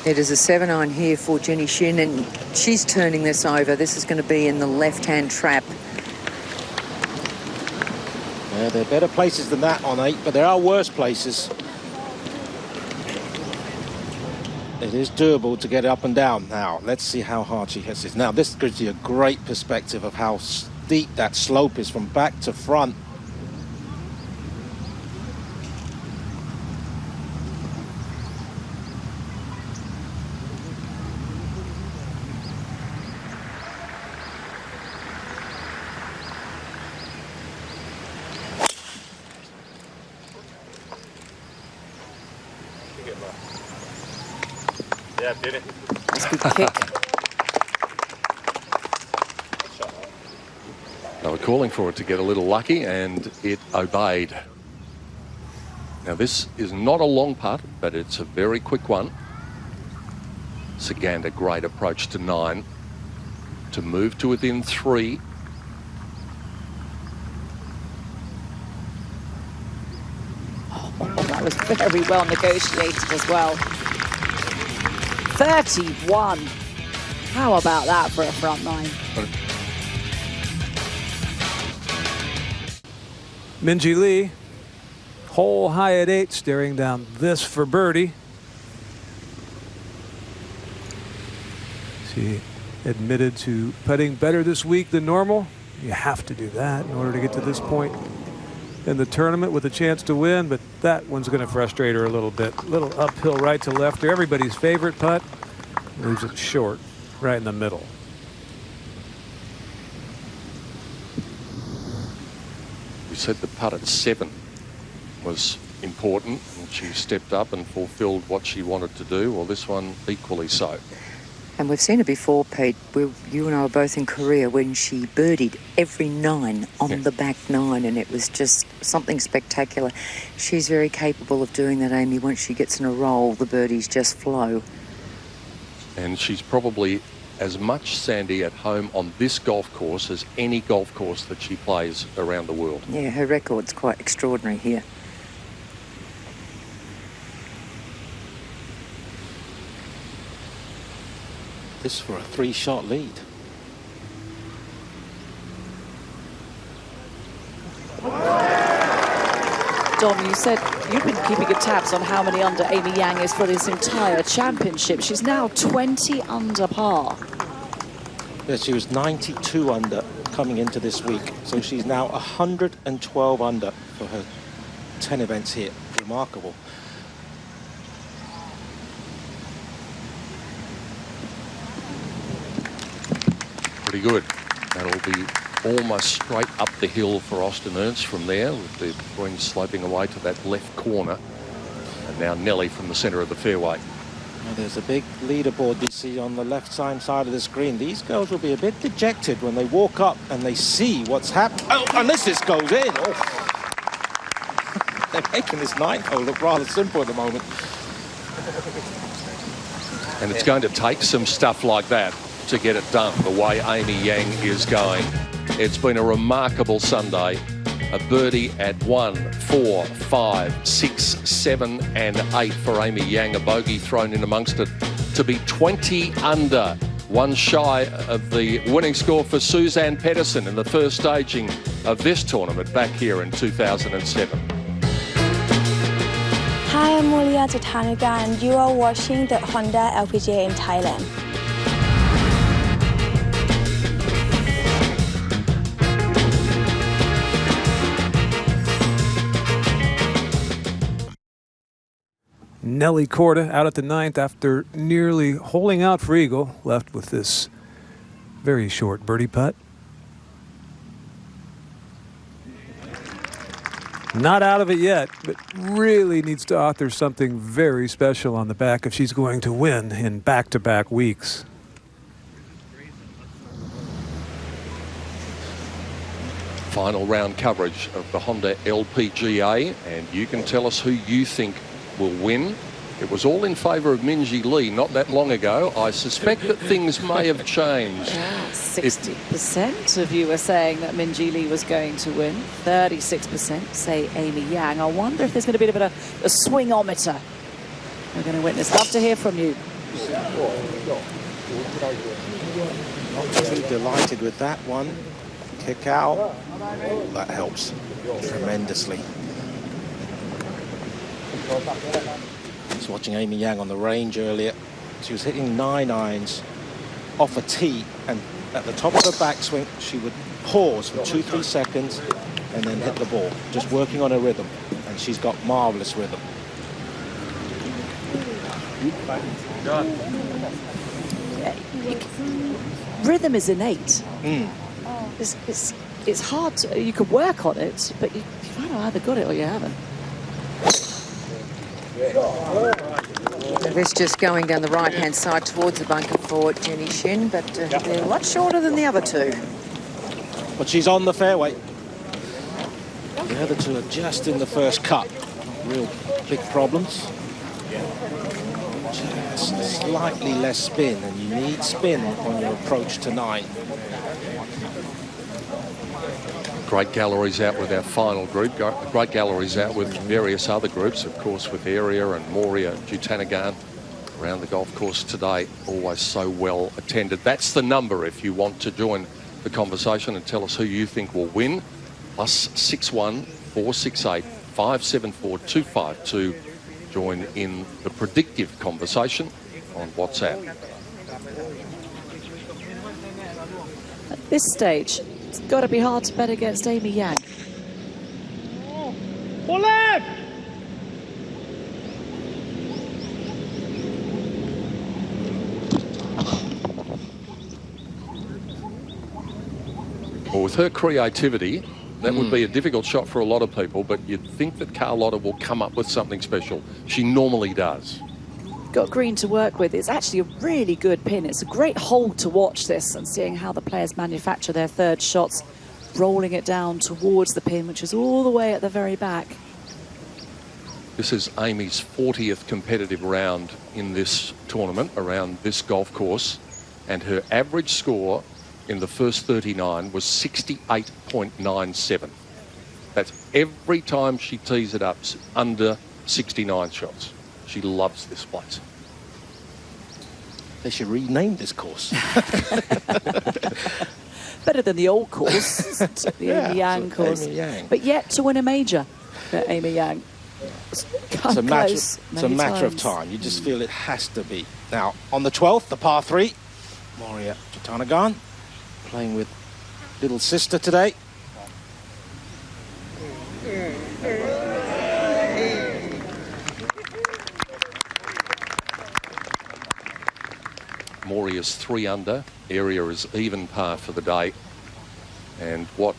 It is a 7-iron here for Jenny Shin, and she's turning this over. This is going to be in the left-hand trap. Yeah, there are better places than that on 8, but there are worse places. It is doable to get up and down. Now, let's see how hard she hits this. Now, this gives you a great perspective of how steep that slope is from back to front. That's a good kick. They were calling for it to get a little lucky, and it obeyed. Now, this is not a long putt, but it's a very quick one. Saganda, great approach to 9 to move to within 3. Oh, that was very well negotiated as well. 31. How about that for a front 9? Minjee Lee, hole high at 8, staring down this for birdie. She admitted to putting better this week than normal. You have to do that in order to get to this point in the tournament with a chance to win, but that one's going to frustrate her a little bit. A little uphill right to left there. Everybody's favorite putt. Leaves it short, right in the middle. We said the putt at 7 was important, and she stepped up and fulfilled what she wanted to do. Well, this one equally so. And we've seen it before, Pete. You and I were both in Korea when she birdied every 9 on the back 9, and it was just something spectacular. She's very capable of doing that, Amy. Once she gets in a roll, the birdies just flow. And she's probably as much Sandy at home on this golf course as any golf course that she plays around the world. Yeah, her record's quite extraordinary here. This for a 3-shot lead. Dom, you said you've been keeping a tabs on how many under Amy Yang is for this entire championship. She's now 20 under par. Yeah, she was 92 under coming into this week, so she's now 112 under for her 10 events here. Remarkable. Pretty good. That'll be almost straight up the hill for Austin Ernst from there, with the green sloping away to that left corner. And now Nelly from the centre of the fairway. Now there's a big leaderboard you see on the left-hand side of the screen. These girls will be a bit dejected when they walk up and they see what's happening. Oh, unless this goes in. Oh. They're making this 9th hole look rather simple at the moment. And it's going to take some stuff like that to get it done the way Amy Yang is going. It's been a remarkable Sunday. A birdie at 1, 4, 5, 6, 7 and 8 for Amy Yang. A bogey thrown in amongst it to be 20 under. One shy of the winning score for Suzanne Pedersen in the first staging of this tournament back here in 2007. Hi, I'm Mulia Jatanuga and you are watching the Honda LPGA in Thailand. Nelly Korda out at the 9th after nearly holing out for eagle, left with this very short birdie putt. Not out of it yet, but really needs to author something very special on the back if she's going to win in back-to-back weeks. Final round coverage of the Honda LPGA, and you can tell us who you think will win. It was all in favour of Minjee Lee not that long ago. I suspect that things may have changed. Yeah, 60% of you were saying that Minjee Lee was going to win. 36% say Amy Yang. I wonder if there's going to be a bit of a swingometer. We're going to witness. Love to hear from you. Not too delighted with that one. Kick out. That helps tremendously. I was watching Amy Yang on the range earlier. She was hitting 9 irons off a tee, and at the top of the backswing, she would pause for 2-3 seconds and then hit the ball, just working on her rhythm. And she's got marvellous rhythm. Rhythm is innate. It's hard to, you could work on it, but you've either got it or you haven't. This just going down the right-hand side towards the bunker for Jenny Shin, but they're a lot shorter than the other two. But she's on the fairway. The other two are just in the first cut. Real big problems. Just slightly less spin, and you need spin on your approach tonight. Great galleries out with our final group. Great galleries out with various other groups, of course, with Aria and Moria Jutanagan around the golf course today. Always so well attended. That's the number if you want to join the conversation and tell us who you think will win. +61 468 574 252. Join in the predictive conversation on WhatsApp. At this stage, it's got to be hard to bet against Amy Yang. For left! Well, with her creativity, that would be a difficult shot for a lot of people, but you'd think that Carlotta will come up with something special. She normally does. Got green to work with. It's actually a really good pin. It's a great hole to watch this and seeing how the players manufacture their third shots, rolling it down towards the pin, which is all the way at the very back. This is Amy's 40th competitive round in this tournament around this golf course, and her average score in the first 39 was 68.97. That's every time she tees it up, under 69 shots. She loves this place. They should rename this course. Better than the old course, the Amy Yang course. Amy Yang. But yet to win a major for Amy Yang. It's a matter of time. You just feel it has to be. Now, on the 12th, the par 3, Moria Jutanagan playing with little sister today. Moria's 3 under. Area is even par for the day. And what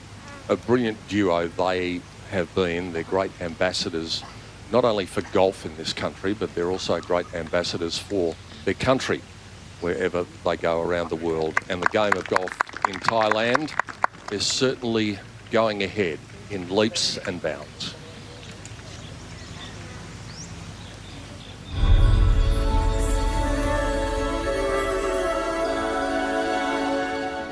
a brilliant duo they have been. They're great ambassadors, not only for golf in this country, but they're also great ambassadors for their country wherever they go around the world. And the game of golf in Thailand is certainly going ahead in leaps and bounds.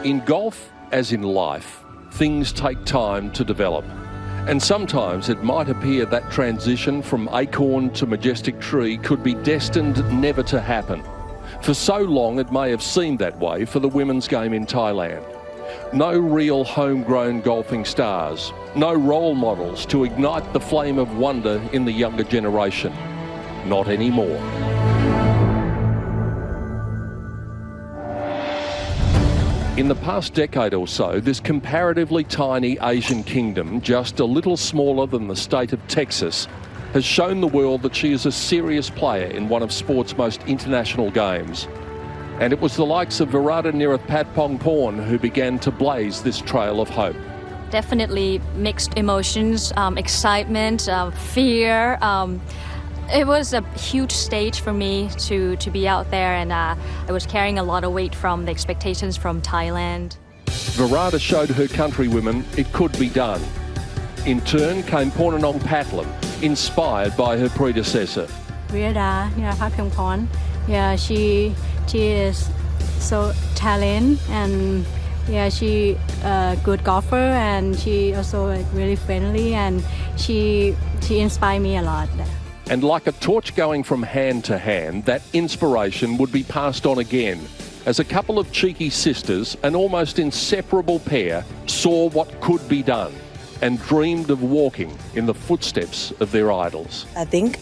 In golf, as in life, things take time to develop. And sometimes it might appear that transition from acorn to majestic tree could be destined never to happen. For so long, it may have seemed that way for the women's game in Thailand. No real homegrown golfing stars, no role models to ignite the flame of wonder in the younger generation. Not anymore. In the past decade or so, this comparatively tiny Asian kingdom, just a little smaller than the state of Texas, has shown the world that she is a serious player in one of sport's most international games. And it was the likes of Virata Nirathpatpongporn who began to blaze this trail of hope. Definitely mixed emotions, excitement, fear. It was a huge stage for me to be out there, and I was carrying a lot of weight from the expectations from Thailand. Virata showed her countrywomen it could be done. In turn came Pornanong Patlam, inspired by her predecessor. Virata Nirathpatpongporn, yeah, she is so talented, and yeah, she a good golfer, and she also like really friendly, and she inspired me a lot. And like a torch going from hand to hand, that inspiration would be passed on again as a couple of cheeky sisters, an almost inseparable pair, saw what could be done and dreamed of walking in the footsteps of their idols. I think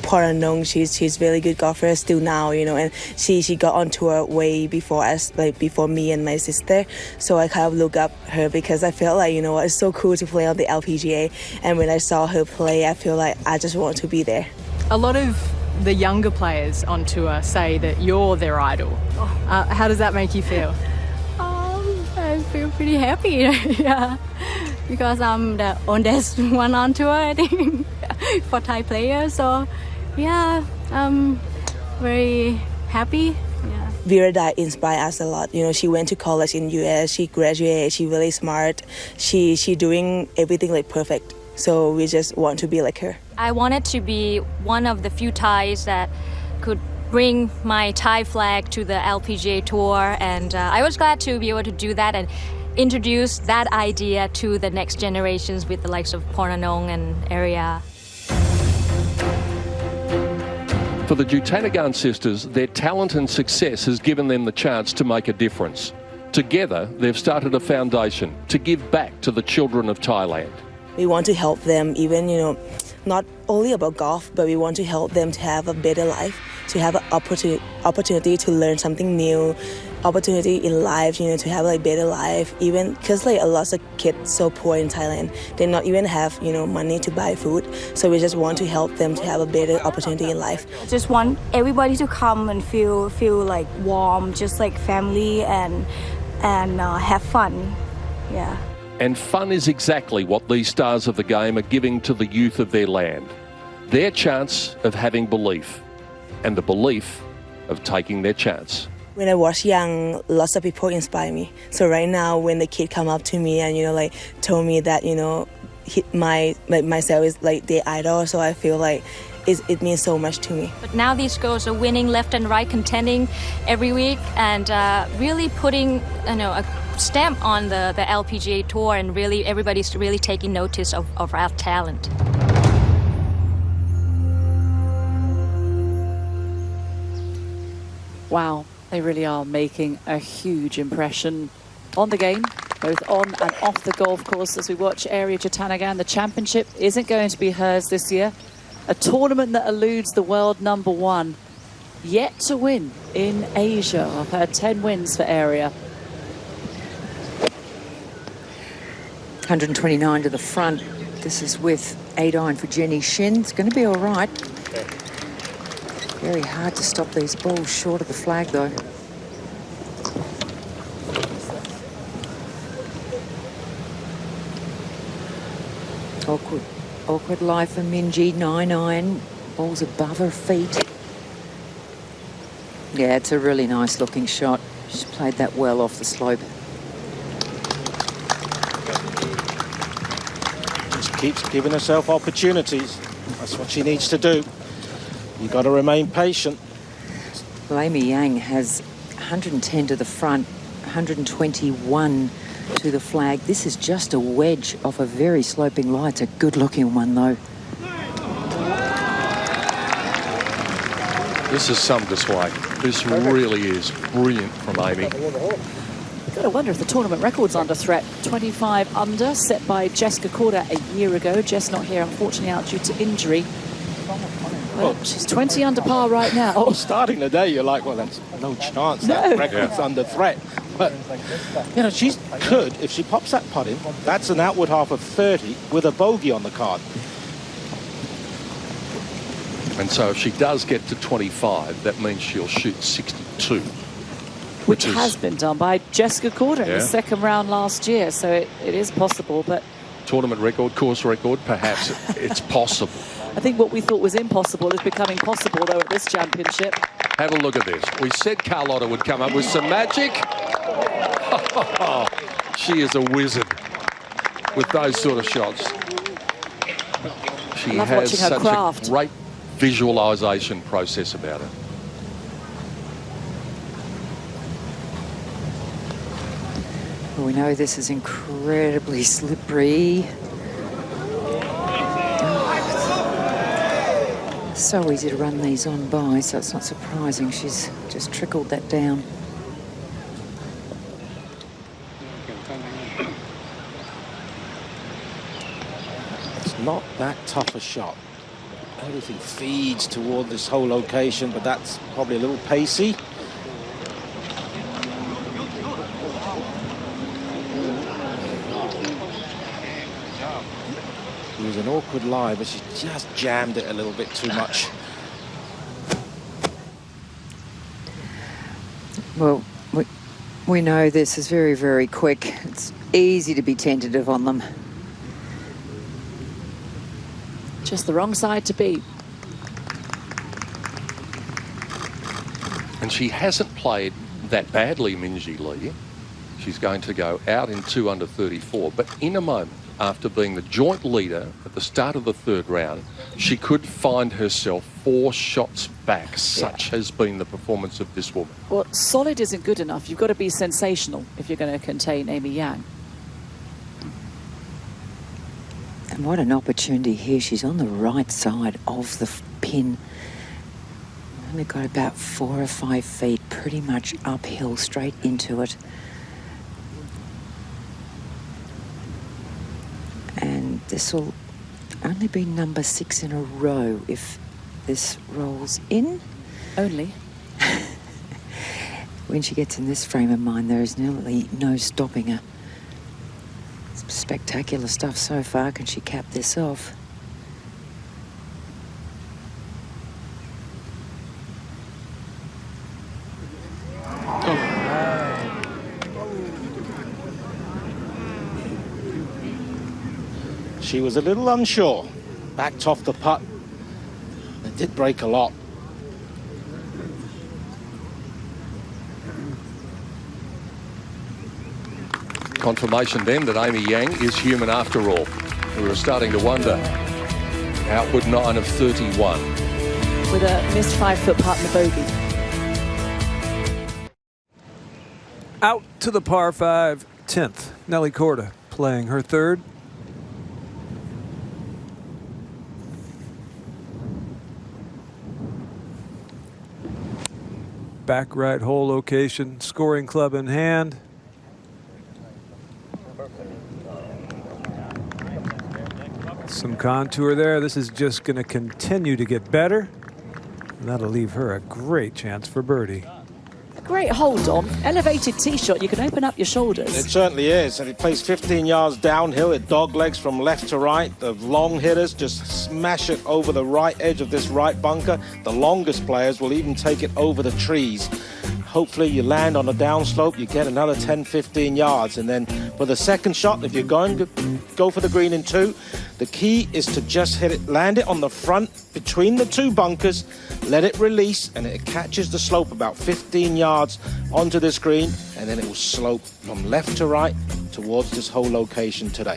Pornanong, she's really good golfer still now, you know, and she got on tour way before us, like before me and my sister. So I kind of look up her because I felt like, you know, it's so cool to play on the LPGA. And when I saw her play, I feel like I just want to be there. A lot of the younger players on tour say that you're their idol. How does that make you feel? I feel pretty happy, yeah, because I'm the oldest one on tour, I think, for Thai players. So, yeah, very happy. Yeah. Virada inspired us a lot. You know, she went to college in US, she graduated, she really smart. She doing everything like perfect. So we just want to be like her. I wanted to be one of the few Thais that could bring my Thai flag to the LPGA Tour, and I was glad to be able to do that and introduce that idea to the next generations with the likes of Pornanong and area. For the Jutanagan sisters, their talent and success has given them the chance to make a difference. Together, they've started a foundation to give back to the children of Thailand. We want to help them even, you know, not only about golf, but we want to help them to have a better life, to have an opportunity to learn something new, opportunity in life, you know, to have like better life. Even because like a lot of kids so poor in Thailand, they not even have, you know, money to buy food. So we just want to help them to have a better opportunity in life. Just want everybody to come and feel like warm, just like family and have fun. Yeah. And fun is exactly what these stars of the game are giving to the youth of their land. Their chance of having belief, and the belief of taking their chance. When I was young, lots of people inspire me. So right now, when the kid come up to me and, you know, like told me that, you know, myself is like their idol, so I feel like it means so much to me. But now these girls are winning left and right, contending every week, and really putting, you know, a stamp on the LPGA Tour, and really everybody's really taking notice of our talent. Wow, they really are making a huge impression on the game, both on and off the golf course. As we watch Area Jutanagan, the championship isn't going to be hers this year. A tournament that eludes the world number one, yet to win in Asia. I've heard 10 wins for Area. 129 to the front. This is with 8-iron for Jenny Shin. It's going to be all right. Very hard to stop these balls short of the flag, though. Awkward life for Minji, 9-iron. Ball's above her feet. Yeah, it's a really nice looking shot. She's played that well off the slope. Just keeps giving herself opportunities. That's what she needs to do. You've got to remain patient. Amy Yang has 110 to the front, 121 to the flag. This is just a wedge off a very sloping lie. It's a good-looking one, though. This is some display. This really is brilliant from Amy. You've got to wonder if the tournament record's under threat. 25 under, set by Jessica Corder a year ago. Jess not here, unfortunately, out due to injury. Well, she's 20 under par right now. Oh, starting the day, you're like, well, that's no chance that record's under threat. But, you know, she could, if she pops that putt in, that's an outward half of 30 with a bogey on the card. And so if she does get to 25, that means she'll shoot 62. Which has been done by Jessica Corder in the second round last year. So it is possible, but... Tournament record, course record, perhaps it's possible. I think what we thought was impossible is becoming possible, though, at this championship. Have a look at this. We said Carlotta would come up with some magic. She is a wizard with those sort of shots. She has such a great visualization process about her. Well, we know this is incredibly slippery. So easy to run these on by, so it's not surprising she's just trickled that down. It's not that tough a shot. Everything feeds toward this whole location, but that's probably a little pacey. It was an awkward lie, but she just jammed it a little bit too much. Well, we know this is very, very quick. It's easy to be tentative on them. Just the wrong side to beat. And she hasn't played that badly, Minjee Lee. She's going to go out in 2 under 34. But in a moment, after being the joint leader at the start of the third round, she could find herself 4 shots back. Such has been the performance of this woman. Well, solid isn't good enough. You've got to be sensational if you're going to contain Amy Yang. And what an opportunity here. She's on the right side of the pin. Only got about 4 or 5 feet, pretty much uphill, straight into it. And this will only be number 6 in a row if this rolls in. Only. When she gets in this frame of mind, there is nearly no stopping her. Spectacular stuff so far. Can she cap this off? She was a little unsure. Backed off the putt. It did break a lot. Confirmation then that Amy Yang is human after all. We were starting to wonder. Outward 9 of 31. With a missed 5-foot putt and a bogey. Out to the par 5, 10th. Nelly Korda playing her third. Back right hole location, scoring club in hand. Some contour there. This is just going to continue to get better. And that'll leave her a great chance for birdie. Great hold on. Elevated tee shot. You can open up your shoulders. It certainly is. And it plays 15 yards downhill. It dog legs from left to right. The long hitters just smash it over the right edge of this right bunker. The longest players will even take it over the trees. Hopefully you land on a downslope, you get another 10, 15 yards. And then for the second shot, if you're going to go for the green in 2, the key is to just hit it, land it on the front between the 2 bunkers, let it release, and it catches the slope about 15 yards onto this green, and then it will slope from left to right towards this whole location today.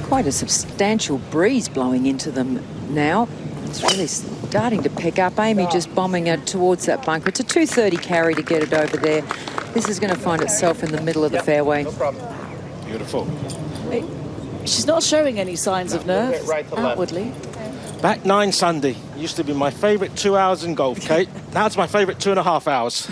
Quite a substantial breeze blowing into them now. It's really starting to pick up. Amy just bombing it towards that bunker. It's a 230 carry to get it over there. This is going to find itself in the middle of the fairway. No problem. Beautiful. She's not showing any signs of nerve outwardly. Back 9 Sunday. Used to be my favourite 2 hours in golf, Kate. Now it's my favourite 2.5 hours.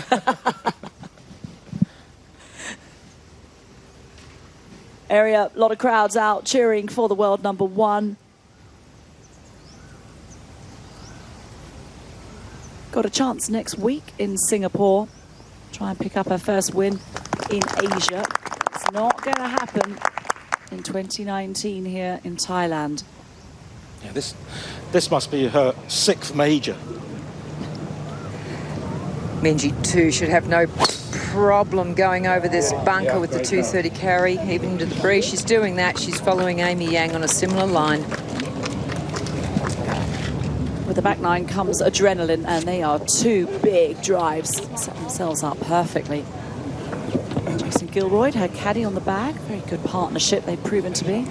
Area, a lot of crowds out cheering for the world number 1. Got a chance next week in Singapore. Try and pick up her first win in Asia. It's not going to happen in 2019 here in Thailand. Yeah, this must be her 6th major. Minjee too should have no problem going over this bunker with the 230 carry, even into the breeze. She's doing that. She's following Amy Yang on a similar line. With the back 9 comes adrenaline, and they are 2 big drives. Set themselves up perfectly. Jason Gilroy, her caddy on the bag. Very good partnership they've proven to be.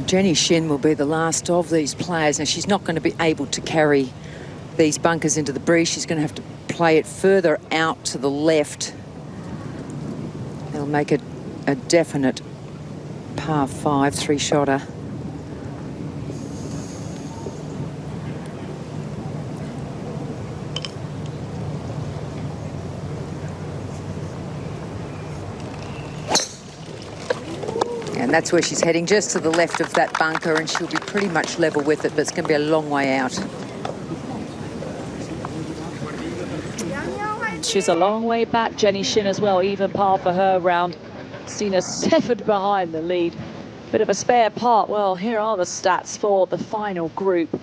Jenny Shin will be the last of these players. Now, she's not going to be able to carry these bunkers into the breeze. She's going to have to play it further out to the left. It'll make it a definite par 5 3-shotter. And that's where she's heading, just to the left of that bunker, and she'll be pretty much level with it, but it's going to be a long way out. She's a long way back, Jenny Shin as well, even par for her round. Seen her 7 behind the lead. Bit of a spare part. Well, here are the stats for the final group.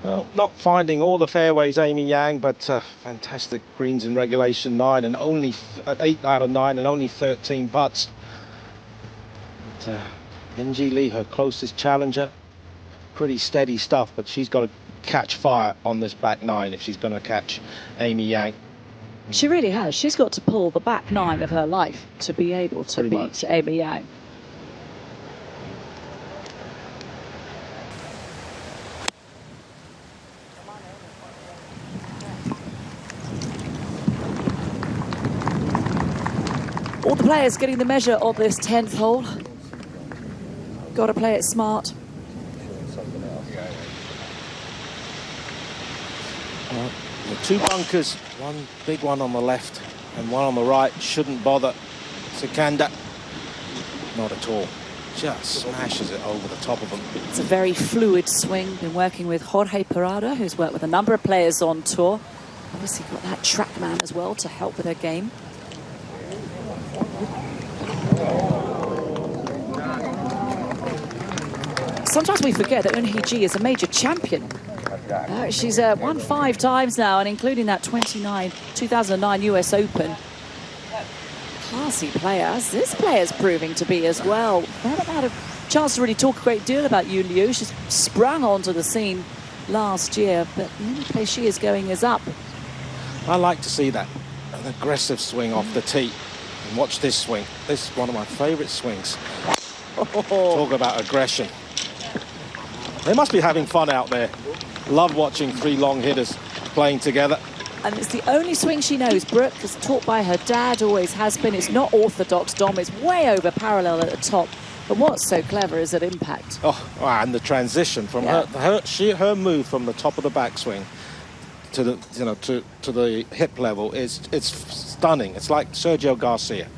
Well, not finding all the fairways, Amy Yang, but fantastic greens in regulation 9 and only 8 out of 9 and only 13 putts. But, Minjee Lee, her closest challenger, pretty steady stuff, but she's got to catch fire on this back 9 if she's going to catch Amy Yang. She really has. She's got to pull the back 9 of her life to be able to beat Amy Yang. All the players getting the measure of this 10th hole. Got to play it smart. The 2 bunkers, one big one on the left and one on the right, shouldn't bother Sikandar. Not at all. Just smashes it over the top of them. It's a very fluid swing. Been working with Jorge Parada, who's worked with a number of players on tour. Obviously got that TrackMan as well to help with her game. Sometimes we forget that Eun-hee Ji is a major champion. She's won 5 times now, and including that 2009 US Open. Classy player, as this player's proving to be as well. We haven't had a chance to really talk a great deal about Yoon Liu. She's sprung onto the scene last year, but the only place she is going is up. I like to see that. An aggressive swing off the tee. And watch this swing. This is one of my favourite swings. Talk about aggression. They must be having fun out there. Love watching 3 long hitters playing together. And it's the only swing she knows. Brooke is taught by her dad, always has been. It's not orthodox, Dom. It's way over parallel at the top. But what's so clever is at impact. Oh, and the transition from her move from the top of the backswing to the to the hip level it's stunning. It's like Sergio Garcia.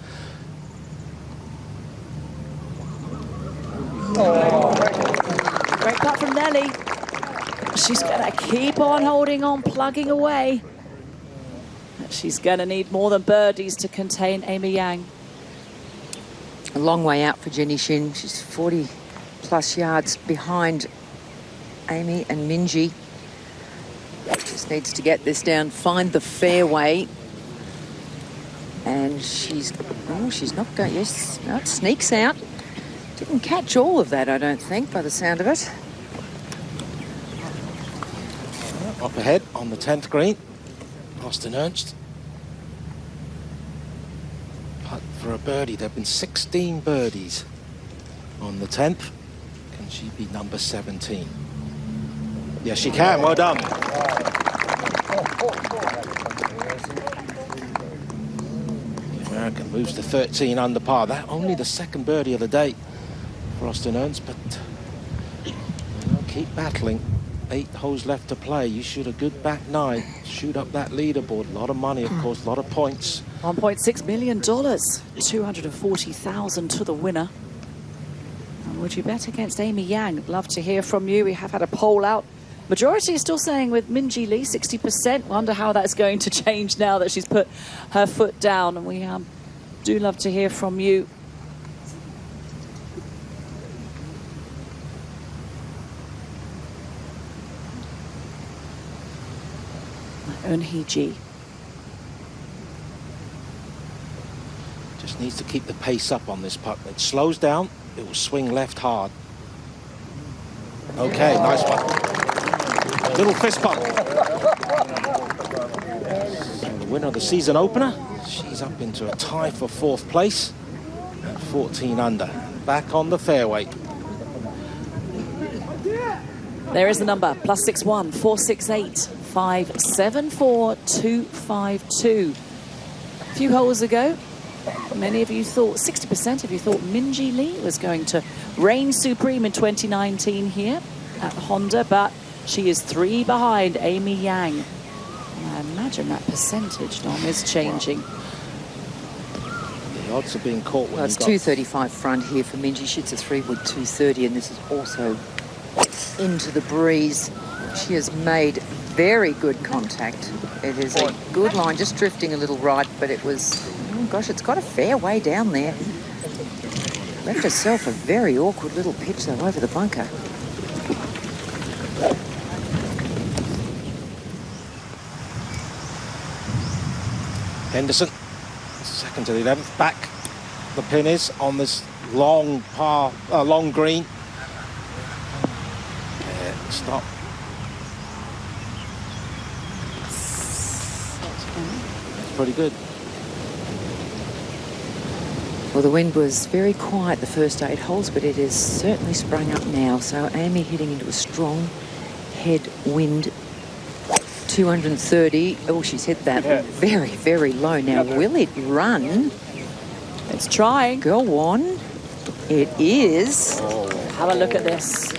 Great putt from Nelly. She's going to keep on holding on, plugging away. She's going to need more than birdies to contain Amy Yang. A long way out for Jenny Shin. She's 40 plus yards behind Amy and Minjee. Just needs to get this down, find the fairway. And she's not going, yes, no, it sneaks out. Didn't catch all of that, I don't think, by the sound of it. Up ahead on the 10th green, Austin Ernst. Putt for a birdie. There have been 16 birdies on the 10th. Can she be number 17? Yes, she can. Well done. The American moves to 13 under par. That only the 2nd birdie of the day for Austin Ernst, but keep battling. 8 holes left to play. You shoot a good back 9. Shoot up that leaderboard. A lot of money, of course, a lot of points. $1.6 million. 240,000 to the winner. And would you bet against Amy Yang? Love to hear from you. We have had a poll out. Majority is still saying with Minjee Lee, 60%. Wonder how that's going to change now that she's put her foot down. And we do love to hear from you. Eun-hee Ji. Just needs to keep the pace up on this putt. It slows down, it will swing left hard. Okay, nice one. Little fist pump. So the winner of the season opener, she's up into a tie for 4th place at 14 under. Back on the fairway. There is the number, +61 468 574 252. A few holes ago, many of you thought, 60% of you thought Minjee Lee was going to reign supreme in 2019 here at Honda, but she is 3 behind Amy Yang. I imagine that percentage, Dom, is changing. The odds are being caught when it's 235 front here for Minjee. She's a 3-wood 230, and this is also into the breeze. She has made very good contact. It is a good line, just drifting a little right, but it was, oh gosh, it's got a fair way down there. Left herself a very awkward little pitch though over the bunker. Henderson, second to the 11th. Back the pin is on this long green. Yeah, stop. That's pretty good. Well, the wind was very quiet the first 8 holes, but it has certainly sprung up now. So Amy heading into a strong headwind. 230. Oh, she's hit that very, very low. Now, will it run? It's trying. Go on. It is. Have a look at this.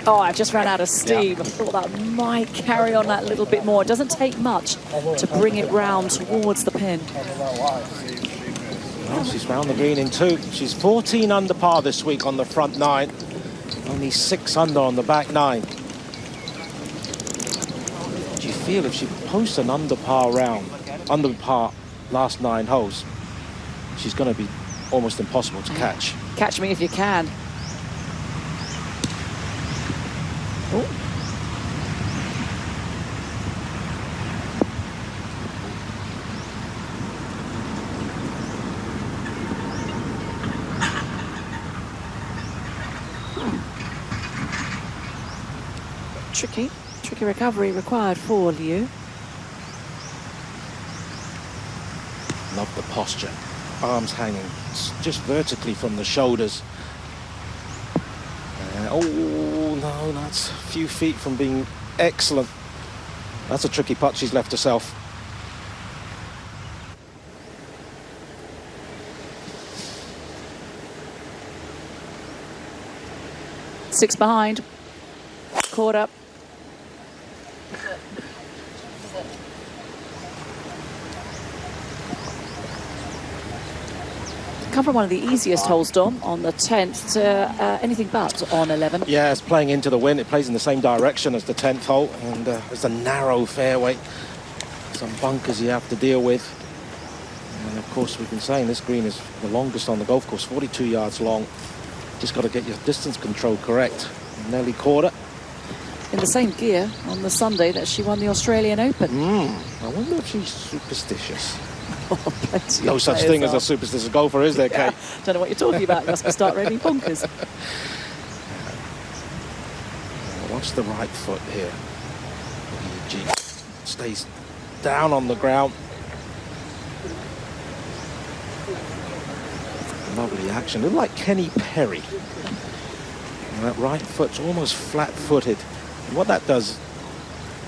Oh, I've just ran out of steam. I thought that might carry on that little bit more. It doesn't take much to bring it round towards the pin. Well, she's found the green in 2. She's 14 under par this week on the front 9. Only 6 under on the back 9. Do you feel if she posts an under par last 9 holes, she's going to be almost impossible to catch? Catch me if you can. Oh. Tricky recovery required for Liu. Love the posture. Arms hanging just vertically from the shoulders. Oh, no, that's a few feet from being excellent. That's a tricky putt she's left herself. Six behind. Caught up. Come from one of the easiest holes, Dom, on the 10th to anything but on 11. Yeah, it's playing into the wind. It plays in the same direction as the 10th hole, and it's a narrow fairway. Some bunkers you have to deal with. And of course, we've been saying this green is the longest on the golf course, 42 yards long. Just got to get your distance control correct. Nearly caught it. In the same gear on the Sunday that she won the Australian Open. I wonder if she's superstitious. Oh, no such thing as a superstitious golfer, is there, Kate? Don't know what you're talking about. You must start raining bonkers. Watch the right foot here. Stays down on the ground. Lovely action. Look like Kenny Perry. And that right foot's almost flat-footed. And what that does,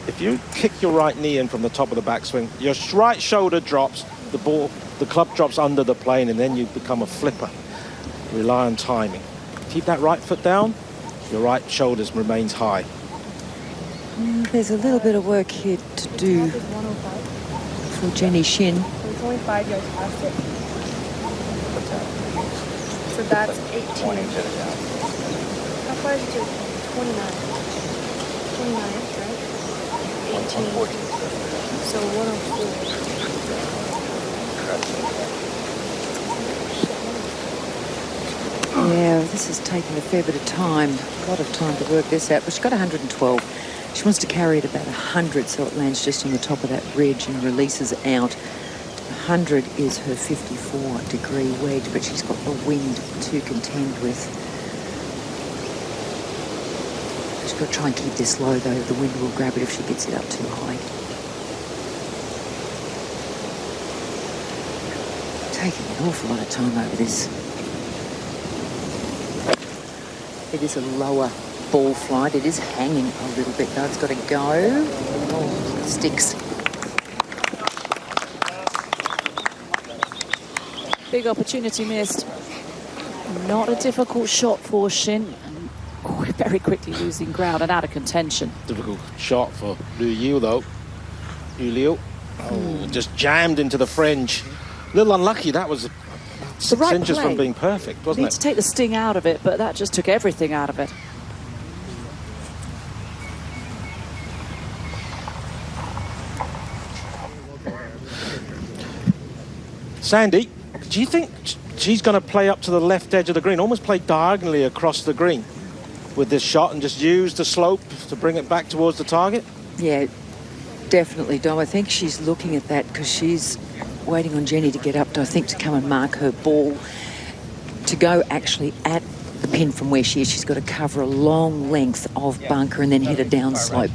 if you kick your right knee in from the top of the backswing, your right shoulder drops, the club drops under the plane, and then you become a flipper. Rely on timing. Keep that right foot down, your right shoulder remains high. There's a little bit of work here to do for Jenny Shin. It's only 5 yards past it. So that's 18. How far is it to 29? 29, right? 18. So 104. Yeah, this is taking a fair bit of time. A lot of time to work this out. But she's got 112. She wants to carry it about 100 so it lands just on the top of that ridge and releases out. 100 is her 54-degree wedge, but she's got the wind to contend with. She's got to try and keep this low, though. The wind will grab it if she gets it up too high. Taking an awful lot of time over this. It is a lower ball flight. It is hanging a little bit, though. It's got to go. Oh, it sticks. Big opportunity missed. Not a difficult shot for Shin. Very quickly losing ground and out of contention. Difficult shot for Liu Yu, though. Liu. Oh, just jammed into the fringe. A little unlucky. That was 6 inches from being perfect, wasn't it? Need to take the sting out of it, but that just took everything out of it. Sandy, do you think she's going to play up to the left edge of the green, almost play diagonally across the green with this shot and just use the slope to bring it back towards the target? Yeah, Definitely, Dom. I think she's looking at that because she's waiting on Jenny to get up to, I think, to come and mark her ball to go actually at the pin from where she is. She's got to cover a long length of bunker and then hit a downslope.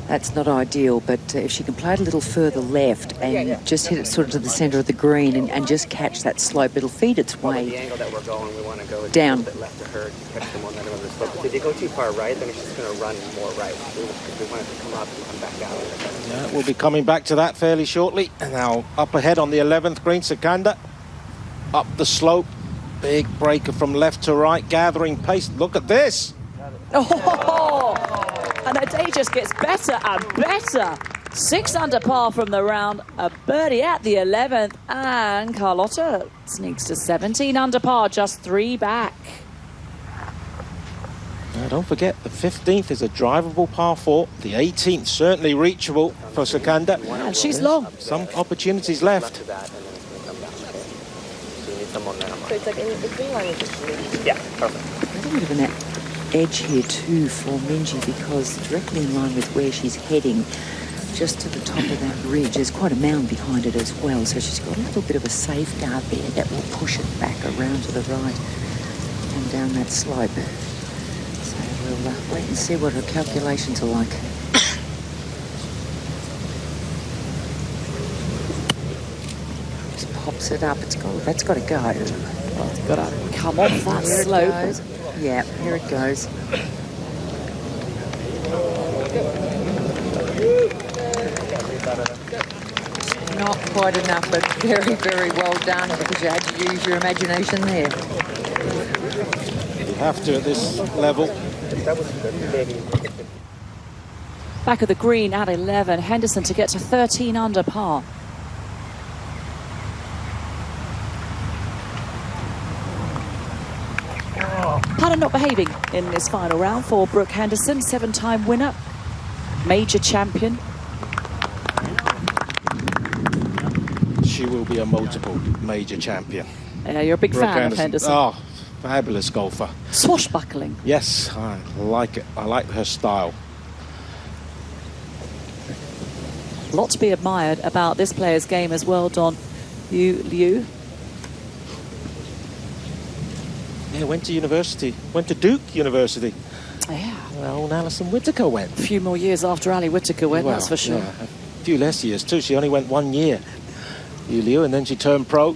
That's not ideal, but if she can play it a little further left and just hit it sort of to the centre of the green and just catch that slope, it'll feed its way the angle that we're going, we want to go down. a little bit left to her to catch the momentum of the slope. If you go too far right, then it's just going to run more right. We want it to come up and come back down. Yeah, we'll be coming back to that fairly shortly. And now up ahead on the 11th green, Sikandar. Up the slope. Big breaker from left to right, gathering pace. Look at this. Oh, and her day just gets better and better. 6 under par from the round, a birdie at the 11th, and Carlotta sneaks to 17 under par, just 3 back. Now, don't forget, the 15th is a drivable par 4. The 18th certainly reachable for Sikandar. And she's long. Some opportunities left. So it's like it's in line with the sleeve. Yeah, perfect. A little bit of an edge here too for Minjee because directly in line with where she's heading, just to the top of that ridge, there's quite a mound behind it as well, so she's got a little bit of a safeguard there that will push it back around to the right and down that slope. So we'll wait and see what her calculations are like. Just pops it up. That's got to go. Well, it's got to come off that slope. Yeah, here it goes. Not quite enough, but very, very well done because you had to use your imagination there. You have to at this level. Back of the green at 11, Henderson to get to 13 under par. Pattern not behaving in this final round for Brooke Henderson, 7-time winner, major champion. She will be a multiple major champion. Yeah, you're a big Brooke fan of Henderson. Oh, fabulous golfer. Swashbuckling. Yes, I like it. I like her style. A lot to be admired about this player's game as well, Don. Liu. Yeah, went to university. Went to Duke University. Yeah. Well, Alison Whittaker went. A few more years after Ali Whittaker went, Well, that's for sure. Yeah, a few less years too. She only went 1 year, Liu, and then she turned pro.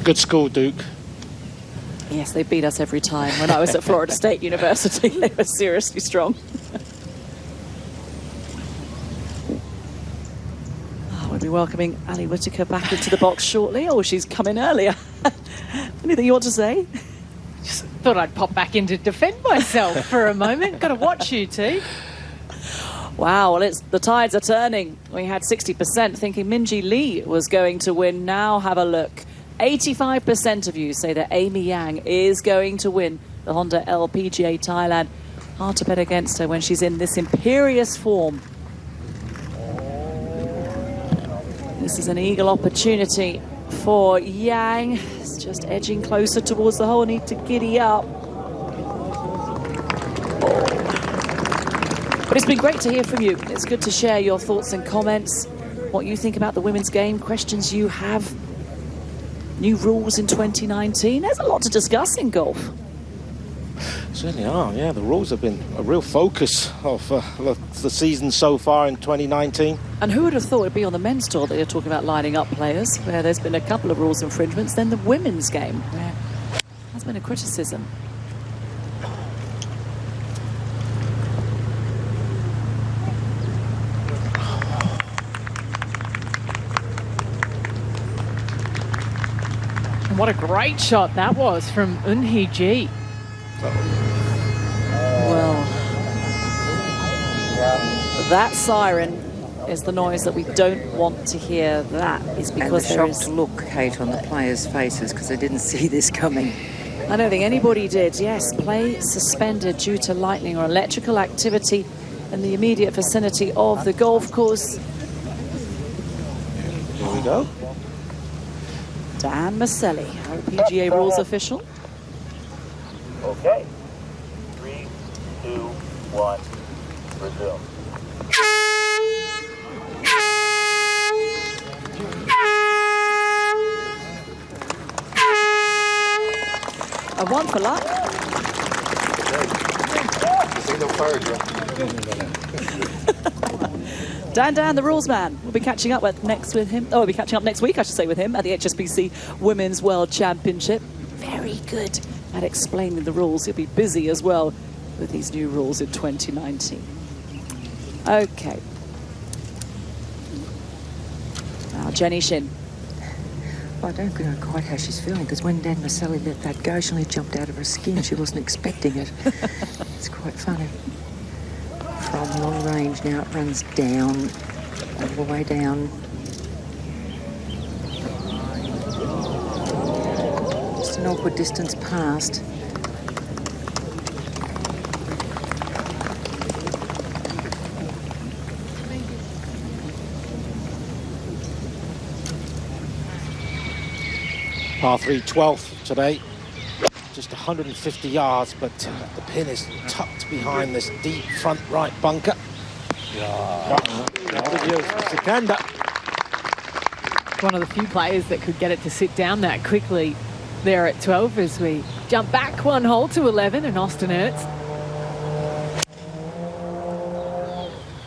Good school, Duke. Yes, they beat us every time. When I was at Florida State University, they were seriously strong. We'll be welcoming Ali Whittaker back into the box shortly. Oh, she's come in earlier. Anything you want to say? Just thought I'd pop back in to defend myself for a moment. Got to watch you two. Wow, well, the tides are turning. We had 60% thinking Minjee Lee was going to win. Now have a look. 85% of you say that Amy Yang is going to win the Honda LPGA Thailand. Hard to bet against her when she's in this imperious form. This is an eagle opportunity for Yang. It's just edging closer towards the hole. Need to giddy up. But it's been great to hear from you. It's good to share your thoughts and comments, what you think about the women's game, questions you have. New rules in 2019. There's a lot to discuss in golf. Certainly are, yeah. The rules have been a real focus of the season so far in 2019. And who would have thought it'd be on the men's tour that you're talking about lining up players, where there's been a couple of rules infringements, then the women's game, where there's been a criticism. And what a great shot that was from Eun-hee Ji. Well, that siren is the noise that we don't want to hear. That is because and the shocked look, Kate, on the players' faces because they didn't see this coming. I don't think anybody did. Yes, play suspended due to lightning or electrical activity in the immediate vicinity of the golf course. Here we go. Dan Maselli, LPGA rules official. Okay. 3, 2, 1, resume. A 1 for luck. Dan, the rules man. We'll be catching up next with him. Oh, we'll be catching up next week, I should say, with him at the HSBC Women's World Championship. Very good at explaining the rules. He'll be busy as well with these new rules in 2019. Okay. Now, Jenny Shin. I don't know quite how she's feeling, because when Dan Maselli let that go, she only jumped out of her skin. She wasn't expecting it. It's quite funny. From long range, now it runs down, all the way down. Just an awkward distance past. Par 3, 12th today. Just 150 yards, but the pin is tucked behind this deep front right bunker. Sikanda. One of the few players that could get it to sit down that quickly there at 12 as we jump back 1 hole to 11 and Austin Ertz.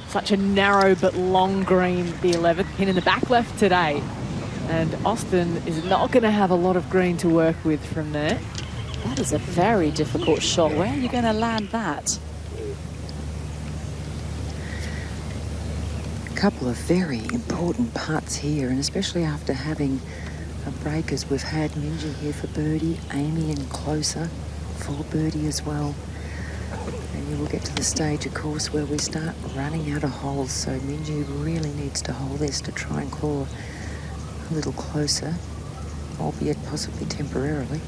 Such a narrow but long green, the 11th pin in the back left today. And Austin is not going to have a lot of green to work with from there. That is a very difficult shot. Where are you going to land that? A couple of very important putts here, and especially after having a break as we've had Minjee here for birdie, Amy in closer for birdie as well. And you will get to the stage, of course, where we start running out of holes. So Minjee really needs to hold this to try and claw a little closer, albeit possibly temporarily.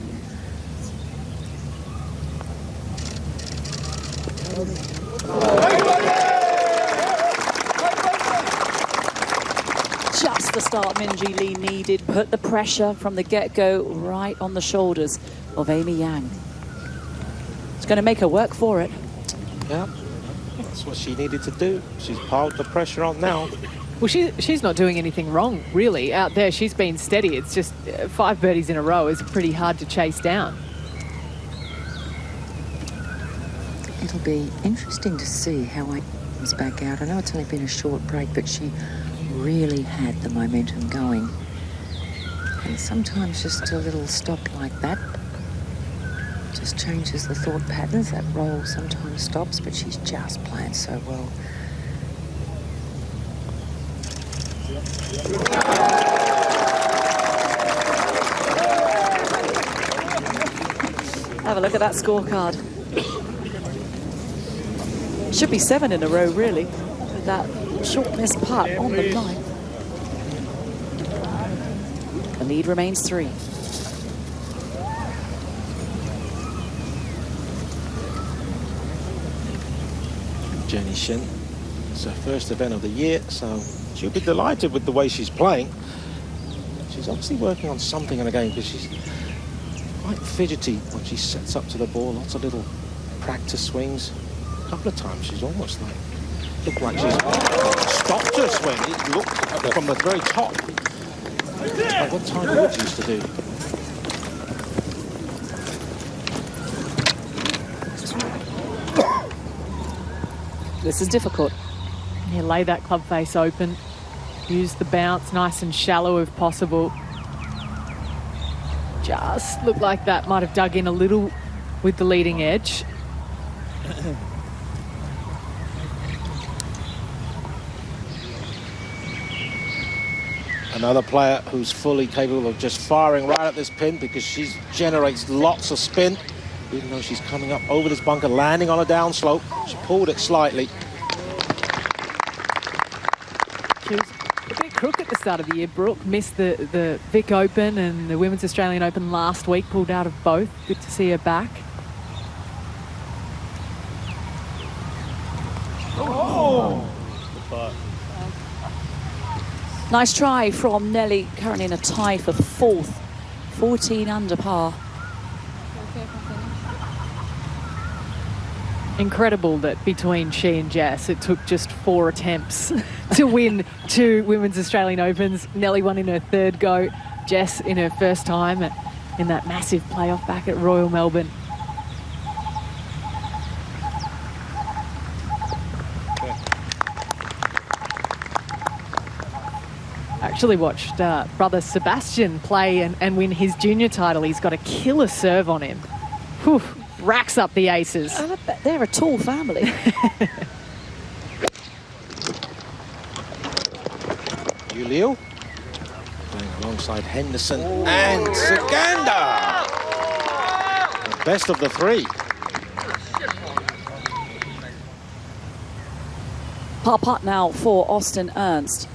Just the start Minjee Lee needed. Put the pressure from the get-go right on the shoulders of Amy Yang. It's going to make her work for it. Yeah, that's what she needed to do. She's piled the pressure on now. Well, she's not doing anything wrong, really. Out there, she's been steady. It's just 5 birdies in a row is pretty hard to chase down. It'll be interesting to see how I comes back out. I know it's only been a short break, but she really had the momentum going. And sometimes just a little stop like that just changes the thought patterns. That roll sometimes stops, but she's just playing so well. Have a look at that scorecard. Should be 7 in a row, really. With that short missed putt on the 9th. The lead remains 3. Jenny Shin. It's her first event of the year, so she'll be delighted with the way she's playing. She's obviously working on something in the game, because she's quite fidgety when she sets up to the ball. Lots of little practice swings. A couple of times she's almost looked like she's stopped her swing. It looked from the very top like what Tiger Woods used to do. This is difficult. Yeah, lay that club face open. Use the bounce nice and shallow if possible. Just looked like that might have dug in a little with the leading edge. Another player who's fully capable of just firing right at this pin, because she generates lots of spin. Even though she's coming up over this bunker, landing on a downslope. She pulled it slightly. She was a bit crook at the start of the year. Brooke missed the Vic Open and the Women's Australian Open last week, pulled out of both. Good to see her back. Oh! Nice try from Nelly, currently in a tie for 4th 14 under par. Incredible that between she and Jess, it took just 4 attempts to win 2 Women's Australian Opens. Nelly won in her 3rd go, Jess in her first time in that massive playoff back at Royal Melbourne. Actually watched brother Sebastian play and win his junior title. He's got a killer serve on him. Whew. Racks up the aces. I bet they're a tall family. Julio playing alongside Henderson and Saganda. The best of the 3. Par putt now for Austin Ernst.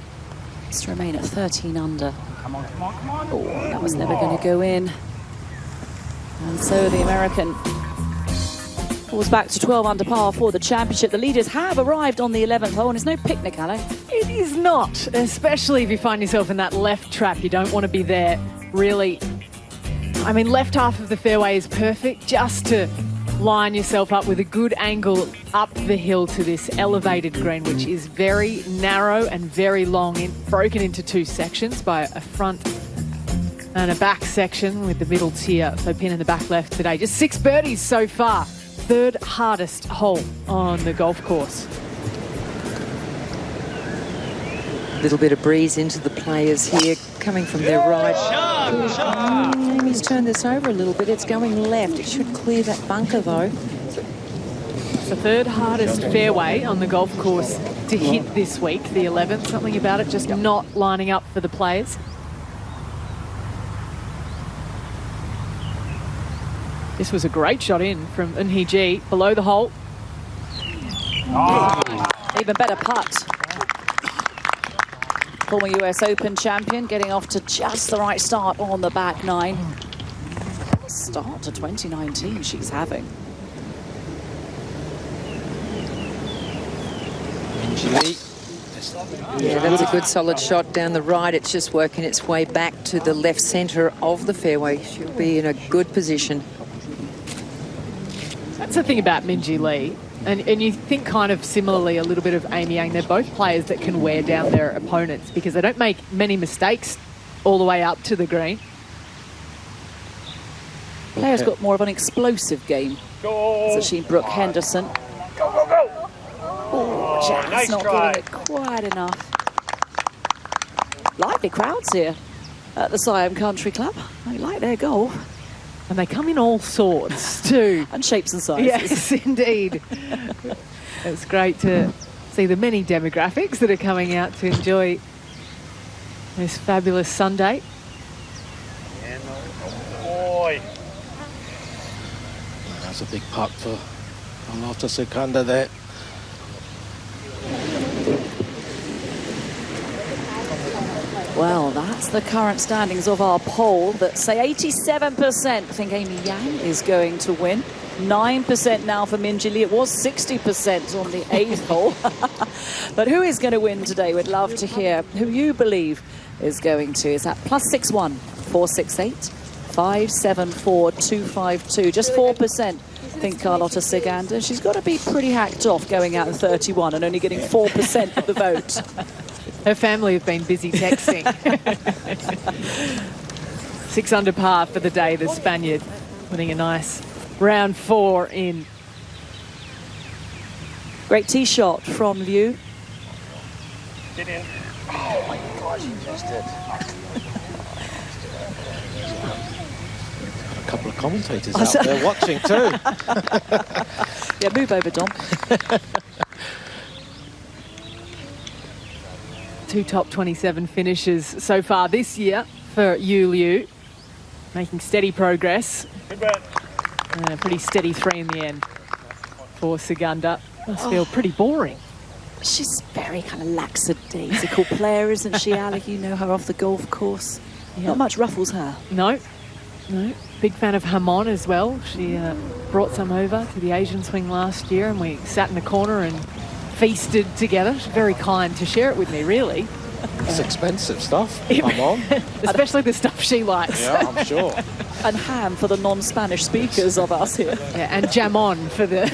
It's to remain at 13 under. Come on, come on, come on. Oh, that was never going to go in. And so the American falls back to 12 under par for the championship. The leaders have arrived on the 11th hole, and it's no picnic, Ale. It is not, especially if you find yourself in that left trap. You don't want to be there, really. I mean, left half of the fairway is perfect just to line yourself up with a good angle up the hill to this elevated green, which is very narrow and very long, broken into 2 sections by a front and a back section with the middle tier. So pin in the back left today. Just 6 birdies so far. 3rd hardest hole on the golf course. Little bit of breeze into the players here, coming from their right. Amy's turned this over a little bit. It's going left. It should clear that bunker, though. It's the 3rd hardest fairway on the golf course to hit this week, the 11th. Something about it just not lining up for the players. This was a great shot in from Eunhee below the hole. Even better putt. Former US Open champion getting off to just the right start on the back 9. Start to 2019 she's having. Yeah, that's a good solid shot down the right. It's just working its way back to the left centre of the fairway. She'll be in a good position. That's the thing about Minjee Lee. And you think kind of similarly a little bit of Amy Yang. They're both players that can wear down their opponents because they don't make many mistakes all the way up to the green. Players got more of an explosive game. Sasheen Brooke Henderson. Oh, Jack's nice not try. giving it quite enough. Lively crowds here at the Siam Country Club. They like their golf. And they come in all sorts too. And shapes and sizes. Yes, indeed. It's great to see the many demographics that are coming out to enjoy this fabulous Sunday. Boy. That's a big putt for Lotte Sekunda there. Well, that's the current standings of our poll that say 87% think Amy Yang is going to win. 9% now for Minjee Lee. It was 60% on the 8th hole. But who is going to win today? We'd love to hear who you believe is going to. Is that +61 468 574 252? Just 4% think Carlotta Seganda. She's got to be pretty hacked off going out in 31 and only getting 4% of the vote. Her family have been busy texting. 6 under par for the day, the Spaniard winning a nice round 4 in. Great tee shot from Liu. Get in. Oh my gosh, he just did. A couple of commentators out there watching too. Yeah, move over, Dom. 2 top 27 finishes so far this year for Yu Liu, making steady progress. And a pretty steady 3 in the end for Segunda. Must feel pretty boring. She's very kind of lackadaisical player, isn't she, Alec? You know her off the golf course. Yep. Not much ruffles her. No. Big fan of Hamon as well. She brought some over to the Asian swing last year and we sat in the corner and feasted together. She's very kind to share it with me, really. It's expensive stuff. Come on. Especially the stuff she likes. Yeah, I'm sure. And ham for the non-Spanish speakers of us here. Yeah, and jamon for the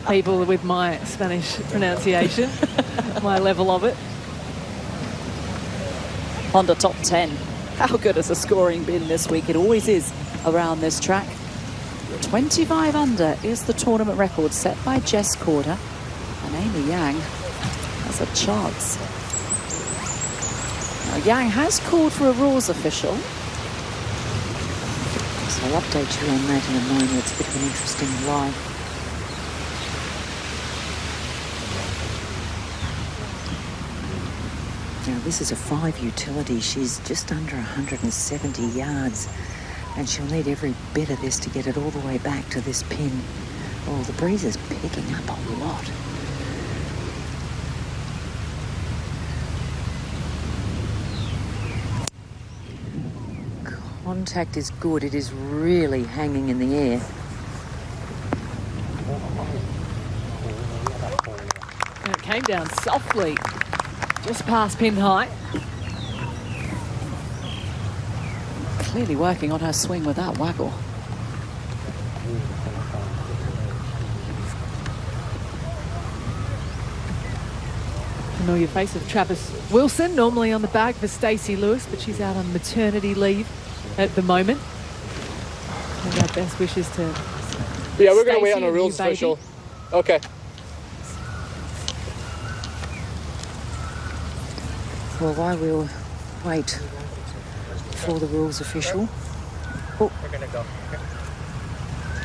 people with my Spanish pronunciation, my level of it. Honda top 10. How good has the scoring been this week? It always is around this track. 25 under is the tournament record set by Jess Corder. And Amy Yang has a chance. Now, Yang has called for a rules official. So I'll update you on that in a moment. It's a bit of an interesting lie. Now this is a 5 utility. She's just under 170 yards and she'll need every bit of this to get it all the way back to this pin. Oh, the breeze is picking up a lot. Contact is good. It is really hanging in the air. And it came down softly, just past pin height. Clearly working on her swing with that waggle. Familiar face of Travis Wilson, normally on the bag for Stacey Lewis, but she's out on maternity leave at the moment. And our best wishes to Yeah, we're going to wait Stacey on a rules official. Okay. Well, while we'll wait for the rules official,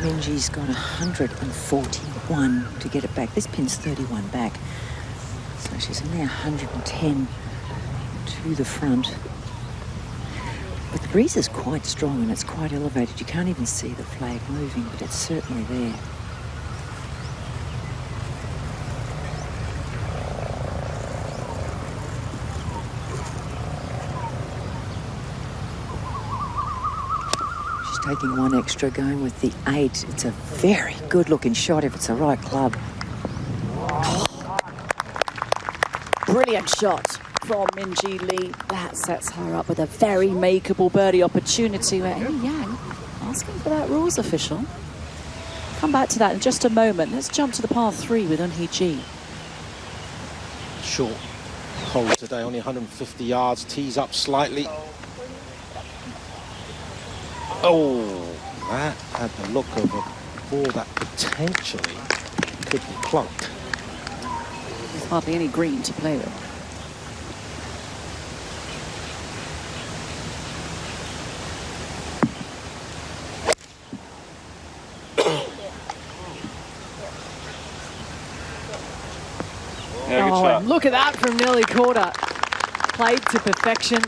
Minji's got 141 to get it back. This pin's 31 back, so she's only 110 to the front. But the breeze is quite strong and it's quite elevated. You can't even see the flag moving, but it's certainly there. Taking one extra, going with the 8. It's a very good looking shot if it's the right club. Brilliant shot from Minji Lee. That sets her up with a very makeable birdie opportunity where Amy Yang asking for that rules official. Come back to that in just a moment. Let's jump to the par 3 with Eunhee Ji. Short hole today, only 150 yards, tees up slightly. Oh, that had the look of a ball that potentially could be plunked. There's hardly any green to play with. Yeah, good Oh, shot. and look at that from Nelly Corder. Played to perfection.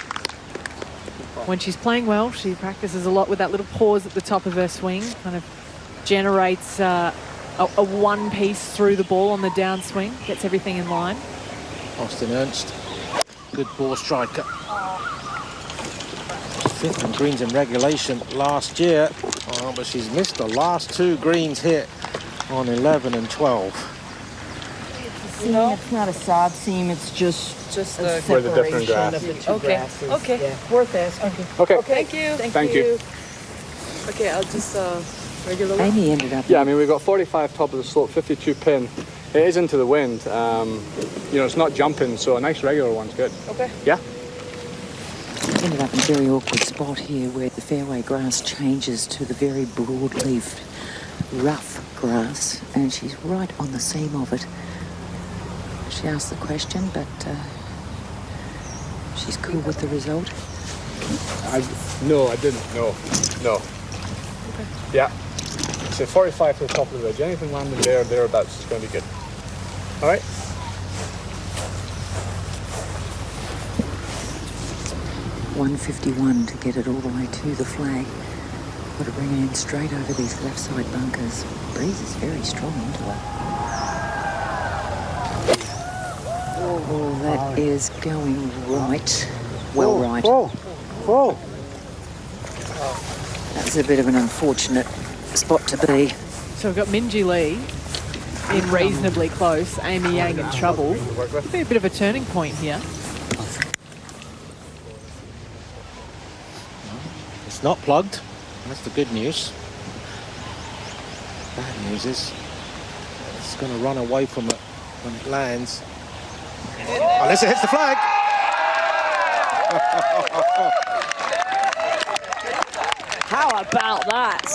When she's playing well, she practices a lot with that little pause at the top of her swing. Kind of generates a one piece through the ball on the downswing. Gets everything in line. Austin Ernst, good ball striker. 5th in greens in regulation last year. Oh, but she's missed the last 2 greens hit on 11 and 12. No, it's not a sod seam. It's just a Where the different separation grass. of the two Okay. grasses. Okay. Yeah. Worth asking. Okay. Thank you. Thank you. Okay, I'll just regular. Amy ended up. Yeah, I mean, we've got 45 top of the slope, 52 pin. It is into the wind. You know, it's not jumping, so a nice regular one's good. Okay. Yeah? Ended up in a very awkward spot here where the fairway grass changes to the very broad-leafed, rough grass, and she's right on the seam of it. She asked the question, but she's cool with the result. No, I didn't. No. Okay. Yeah. So 45 to the top of the ridge. Anything landing there, thereabouts is going to be good. All right. $151 to get it all the way to the flag. Got to bring it in straight over these left side bunkers. Breeze is very strong into it. Oh, that is going right. Well, right. Whoa. That's a bit of an unfortunate spot to be. So we've got Minji Lee in reasonably close. Amy Yang in trouble. Could be a bit of a turning point here. It's not plugged. That's the good news. Bad news is it's going to run away from it when it lands. Unless it hits the flag. How about that?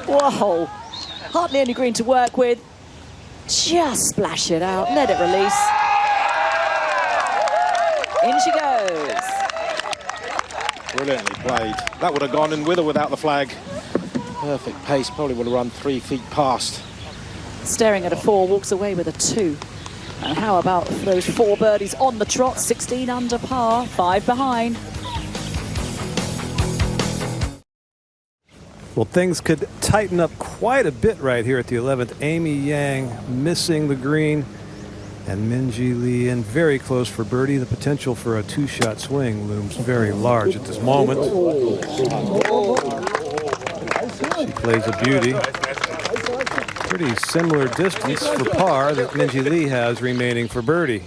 Whoa. Hardly any green to work with. Just splash it out, let it release. In she goes. Brilliantly played. That would have gone in with or without the flag. Perfect pace, probably would have run 3 feet past. Staring at a 4, walks away with a 2. And how about those 4 birdies on the trot? 16 under par, 5 behind. Well, things could tighten up quite a bit right here at the 11th. Amy Yang missing the green, and Minjee Lee in very close for birdie. The potential for a 2-shot swing looms very large at this moment. She plays a beauty. Pretty similar distance for par that Minjee Lee has remaining for birdie.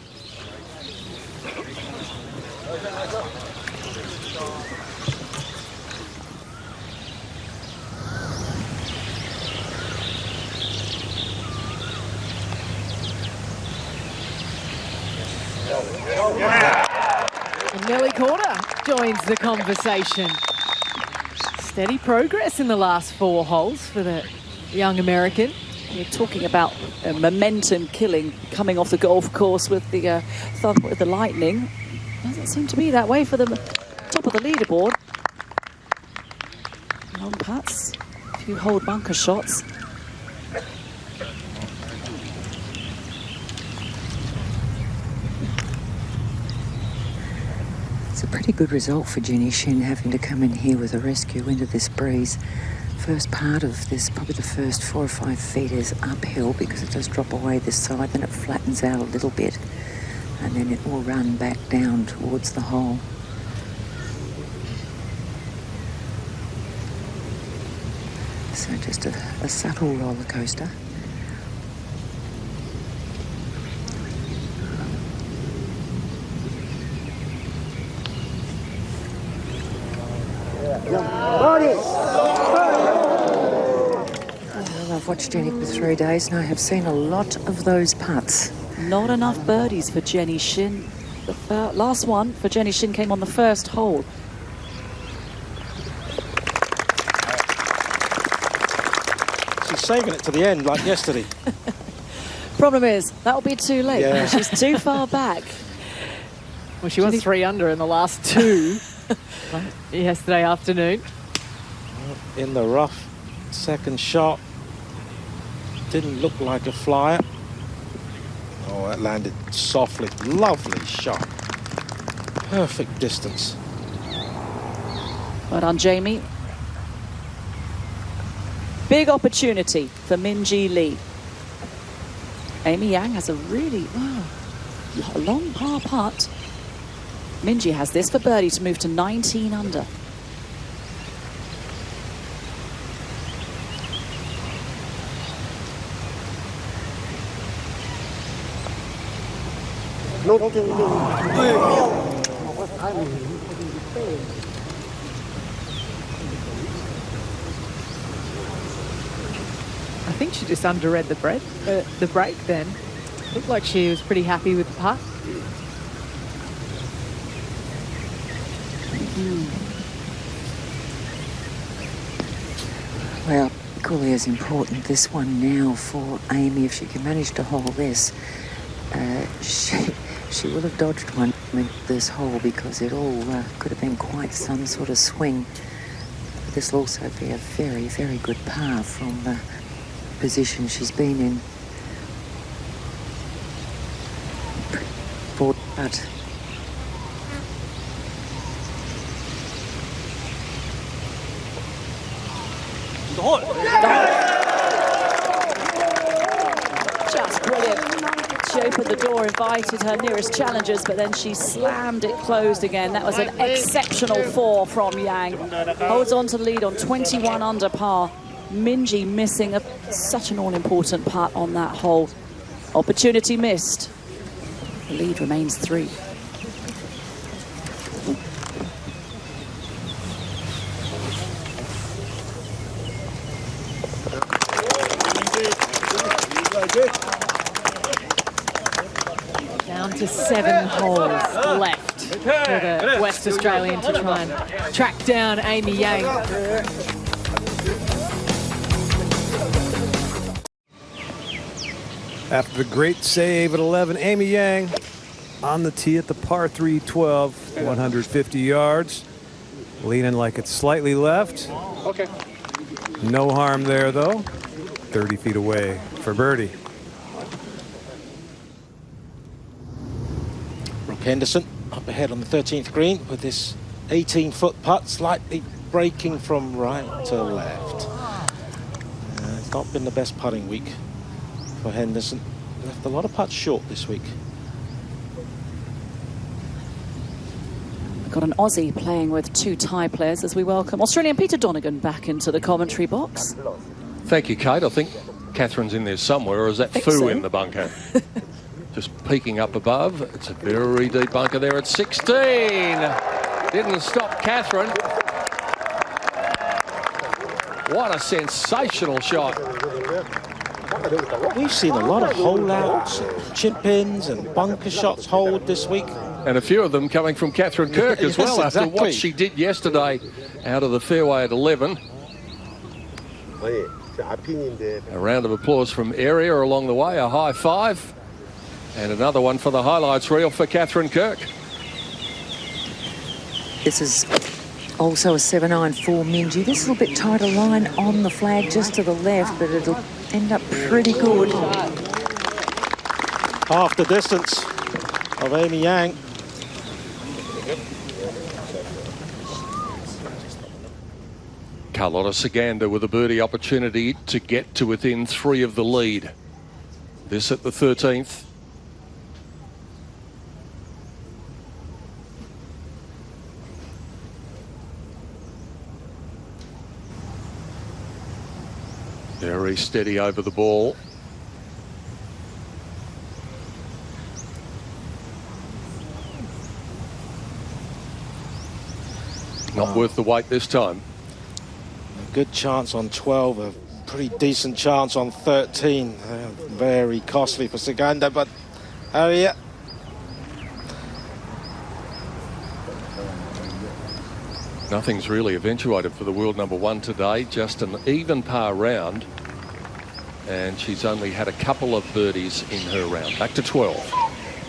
And Nelly Corder joins the conversation. Steady progress in the last 4 holes for the young American. You're talking about momentum killing coming off the golf course with the with the lightning. Doesn't seem to be that way for the top of the leaderboard. Long putts, a few hold bunker shots. It's a pretty good result for Jenny Shin, having to come in here with a rescue into this breeze. First part of this, probably the first 4 or 5 feet is uphill because it does drop away this side, then it flattens out a little bit, and then it will run back down towards the hole. So just a subtle roller coaster. Well, I've watched Jenny for 3 days and I have seen a lot of those putts. Not enough birdies for Jenny Shin. The last one for Jenny Shin came on the first hole. She's saving it to the end like yesterday. Problem is, that'll be too late. Yeah. She's too far back. Well, she was 3 under in the last 2 yesterday afternoon. In the rough, second shot. Didn't look like a flyer. Oh, that landed softly. Lovely shot. Perfect distance. Well done, Jamie. Big opportunity for Minjee Lee. Amy Yang has a really, a long par putt. Minjee has this for birdie to move to 19 under. I think she just underread the break then. Looked like she was pretty happy with the putt. Well, equally as important, this one now for Amy, if she can manage to hold this, she will have dodged one with this hole because it all could have been quite some sort of swing. This will also be a very, very good par from the position she's been in. For putt. Just brilliant. She opened the door, invited her nearest challengers, but then she slammed it closed again. That was an exceptional 4 from Yang. Holds on to the lead on 21 under par. Minjee missing such an all-important putt on that hole. Opportunity missed. The lead remains 3. left for the West Australian to try and track down Amy Yang. After the great save at 11, Amy Yang on the tee at the par 3 12, 150 yards. Leaning like it's slightly left. Okay. No harm there, though. 30 feet away for birdie. Brooke Henderson up ahead on the 13th green with this 18-foot putt, slightly breaking from right to left. It's not been the best putting week for Henderson. Left a lot of putts short this week. We've got an Aussie playing with 2 Thai players as we welcome Australian Peter Donegan back into the commentary box. Thank you, Kate. I think Catherine's in there somewhere, or is that Foo in the bunker? Just peeking up above. It's a very deep bunker there at 16. Didn't stop Catherine. What a sensational shot. We've seen a lot of hole-outs, chip-ins and bunker shots hold this week. And a few of them coming from Catherine Kirk as well, Yes, after what she did yesterday out of the fairway at 11. A round of applause from Area along the way, a high five. And another one for the highlights reel for Catherine Kirk. This is also a 7-iron for Minji. This is a little bit tighter line on the flag just to the left, but it'll end up pretty good. Half the distance of Amy Yang. Carlotta Saganda with a birdie opportunity to get to within 3 of the lead. This at the 13th. Very steady over the ball. Not worth the wait this time. A good chance on 12, a pretty decent chance on 13. Very costly for Saganda, but Harriet. Nothing's really eventuated for the world number 1 today, just an even par round. And she's only had a couple of birdies in her round. Back to 12.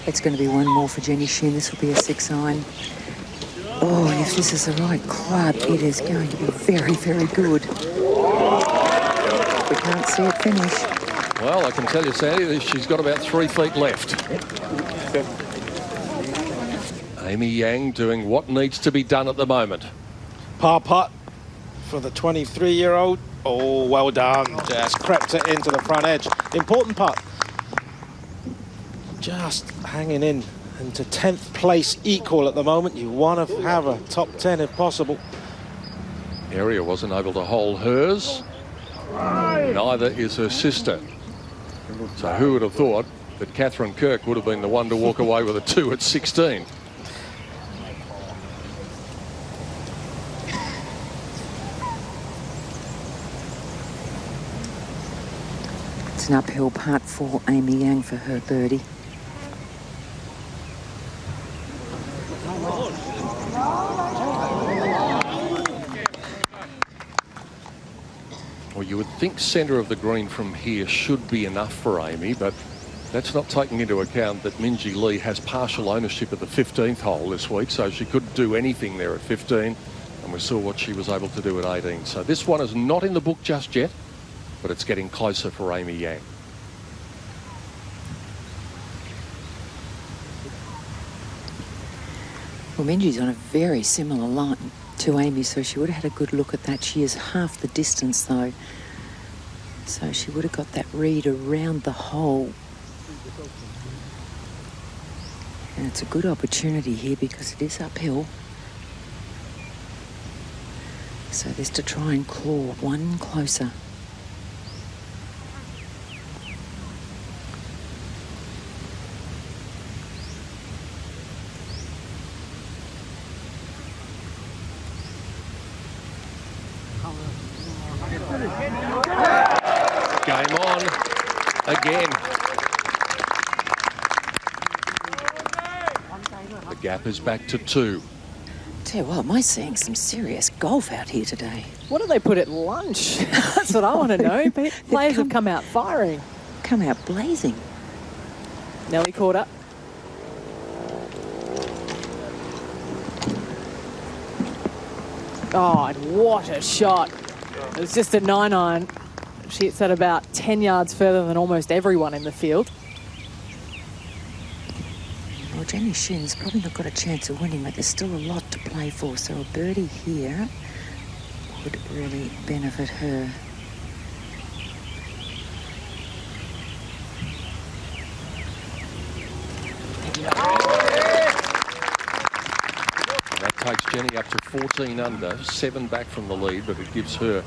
It's going to be one more for Jenny Shinn. This will be a 6-iron. Oh, if this is the right club, it is going to be very, very good. We can't see it finish. Well, I can tell you, Sandy, that she's got about 3 feet left. Amy Yang doing what needs to be done at the moment. Par putt for the 23-year-old. Oh, well done. Just crept it into the front edge. Important putt. Just hanging in into 10th place equal at the moment. You want to have a top 10 if possible. Area wasn't able to hold hers. Neither is her sister. So who would have thought that Catherine Kirk would have been the one to walk away with a 2 at 16? It's an uphill putt for Amy Yang for her birdie. Well, you would think centre of the green from here should be enough for Amy, but that's not taking into account that Minji Lee has partial ownership of the 15th hole this week, so she couldn't do anything there at 15, and we saw what she was able to do at 18. So this one is not in the book just yet, but it's getting closer for Amy Yang. Well, Minji's on a very similar line to Amy, so she would have had a good look at that. She is half the distance, though. So she would have got that read around the hole. And it's a good opportunity here because it is uphill. So this to try and claw one closer. Game on again. The gap is back to 2. Tell you what, am I seeing some serious golf out here today? What do they put at lunch? That's what I want to know. Players have come out firing. Come out blazing. Nelly caught up. Oh, what a shot. It was just a 9-iron. She hits that about 10 yards further than almost everyone in the field. Well, Jenny Shin's probably not got a chance of winning, but there's still a lot to play for, so a birdie here would really benefit her. That takes Jenny up to 14 under, 7 back from the lead, but it gives her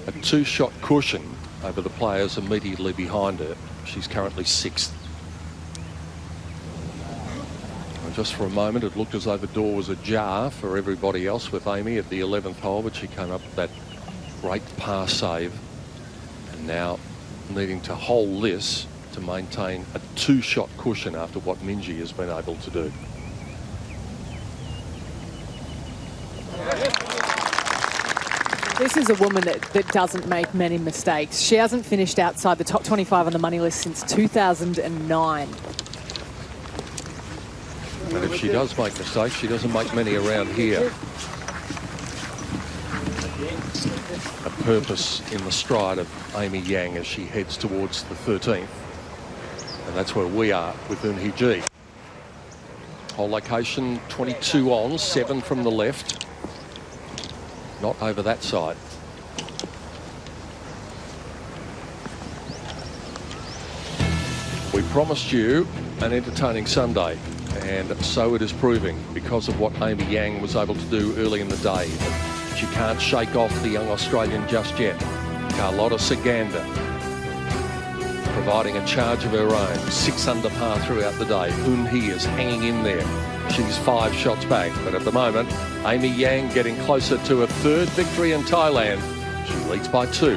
a 2-shot cushion over the players immediately behind her. She's currently 6th. And just for a moment, it looked as though the door was ajar for everybody else with Amy at the 11th hole, but she came up with that great par save. And now needing to hold this to maintain a 2-shot cushion after what Minjee has been able to do. This is a woman that doesn't make many mistakes. She hasn't finished outside the top 25 on the money list since 2009. And if she does make mistakes, she doesn't make many around here. A purpose in the stride of Amy Yang as she heads towards the 13th. And that's where we are with Eun-hee Ji. Hole location 22 on, 7 from the left. Not over that side. We promised you an entertaining Sunday, and so it is proving because of what Amy Yang was able to do early in the day. She can't shake off the young Australian just yet. Carlotta Saganda providing a charge of her own. 6 under par throughout the day. Eun-hee is hanging in there. She's 5 shots back, but at the moment, Amy Yang getting closer to a 3rd victory in Thailand. She leads by 2.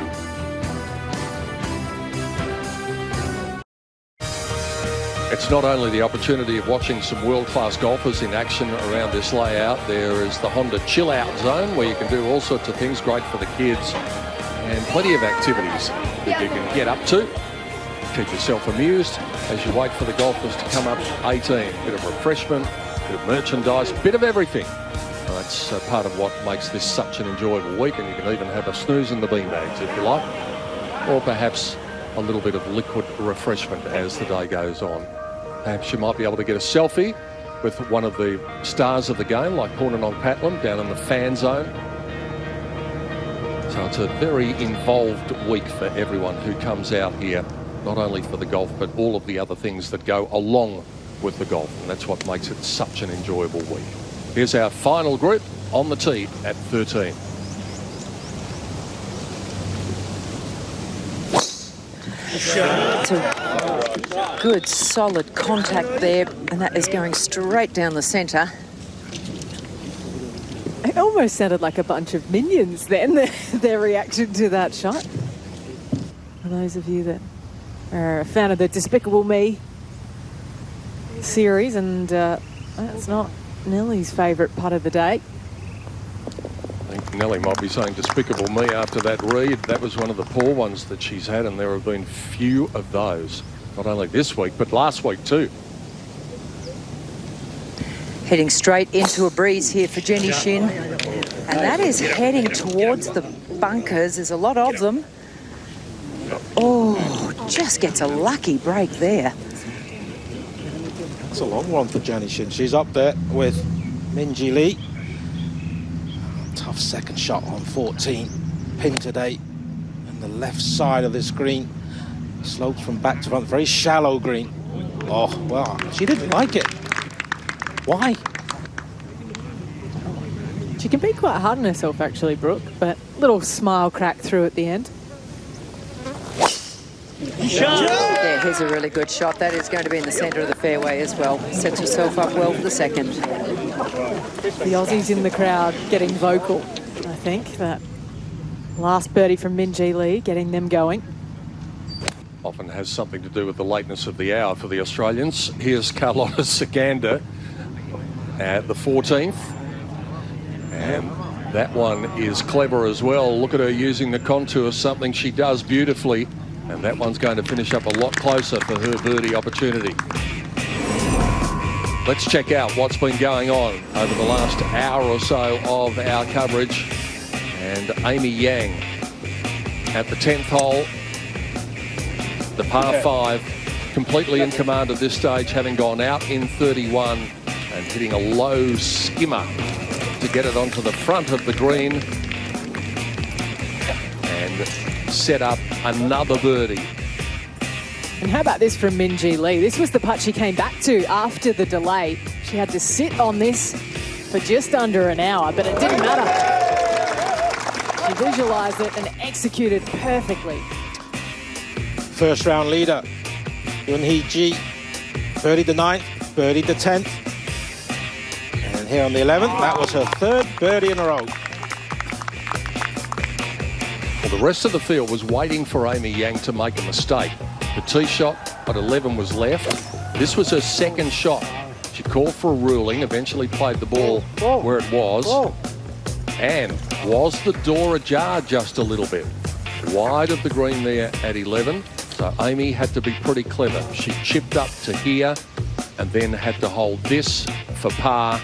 It's not only the opportunity of watching some world-class golfers in action around this layout. There is the Honda Chill Out Zone where you can do all sorts of things, great for the kids, and plenty of activities that you can get up to. Keep yourself amused as you wait for the golfers to come up 18. Bit of refreshment, bit of merchandise, bit of everything. That's part of what makes this such an enjoyable week, and you can even have a snooze in the beanbags if you like, or perhaps a little bit of liquid refreshment as the day goes on. Perhaps you might be able to get a selfie with one of the stars of the game, like Pornanong Patlam down in the fan zone. So it's a very involved week for everyone who comes out here, not only for the golf, but all of the other things that go along with the golf. And that's what makes it such an enjoyable week. Here's our final group on the tee at 13. It's a good, solid contact there, and that is going straight down the centre. It almost sounded like a bunch of minions then, their reaction to that shot. For those of you that are a fan of the Despicable Me series, and that's not Nellie's favourite putt of the day. I think Nellie might be saying Despicable Me after that read. That was one of the poor ones that she's had, and there have been few of those. Not only this week, but last week too. Heading straight into a breeze here for Jenny Shin. And that is heading towards the bunkers. There's a lot of them. Oh, just gets a lucky break there. It's a long one for Jenny Shin. She's up there with Minjee Lee. Tough second shot on 14. Pin today. And the left side of this green. Slopes from back to front. Very shallow green. Oh, well, she didn't like it. Why? She can be quite hard on herself, actually, Brooke, but little smile crack through at the end. There, here's a really good shot. That is going to be in the centre of the fairway as well. Sets herself up well for the second. The Aussies in the crowd getting vocal, I think. That last birdie from Minjee Lee, getting them going. Often has something to do with the lateness of the hour for the Australians. Here's Carlotta Saganda. at the 14th. And that one is clever as well. Look at her using the contour, something she does beautifully. And that one's going to finish up a lot closer for her birdie opportunity. Let's check out what's been going on over the last hour or so of our coverage. And Amy Yang at the 10th hole, the par 5, completely in command at this stage, having gone out in 31 and hitting a low skimmer to get it onto the front of the green and set up another birdie. And how about this from Minjee Lee? This was the putt she came back to after the delay. She had to sit on this for just under an hour, but it didn't matter. She visualised it and executed perfectly. First round leader, Yoon-hee Ji, birdied the 9th, birdied the 10th. And here on the 11th, that was her 3rd birdie in a row. Well, the rest of the field was waiting for Amy Yang to make a mistake. The tee shot at 11 was left. This was her 2nd shot. She called for a ruling, eventually played the ball where it was. And was the door ajar just a little bit? Wide of the green there at 11. So Amy had to be pretty clever. She chipped up to here and then had to hold this for par.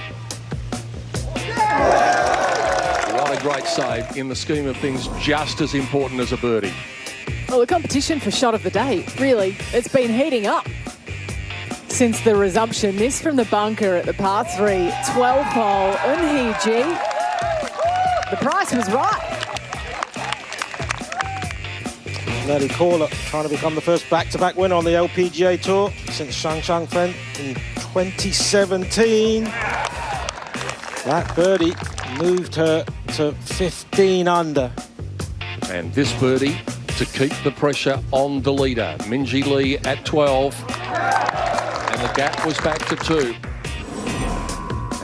What a great save. In the scheme of things, just as important as a birdie. Well, the competition for shot of the day, really, it's been heating up since the resumption. This from the bunker at the par 3, 12th hole, Yoon-hee Ji. The price was right. Nelly Corder trying to become the first back-to-back winner on the LPGA Tour since Shang Changfen in 2017. That birdie moved her to 15 under. And this birdie to keep the pressure on the leader. Minjee Lee at 12. And the gap was back to 2.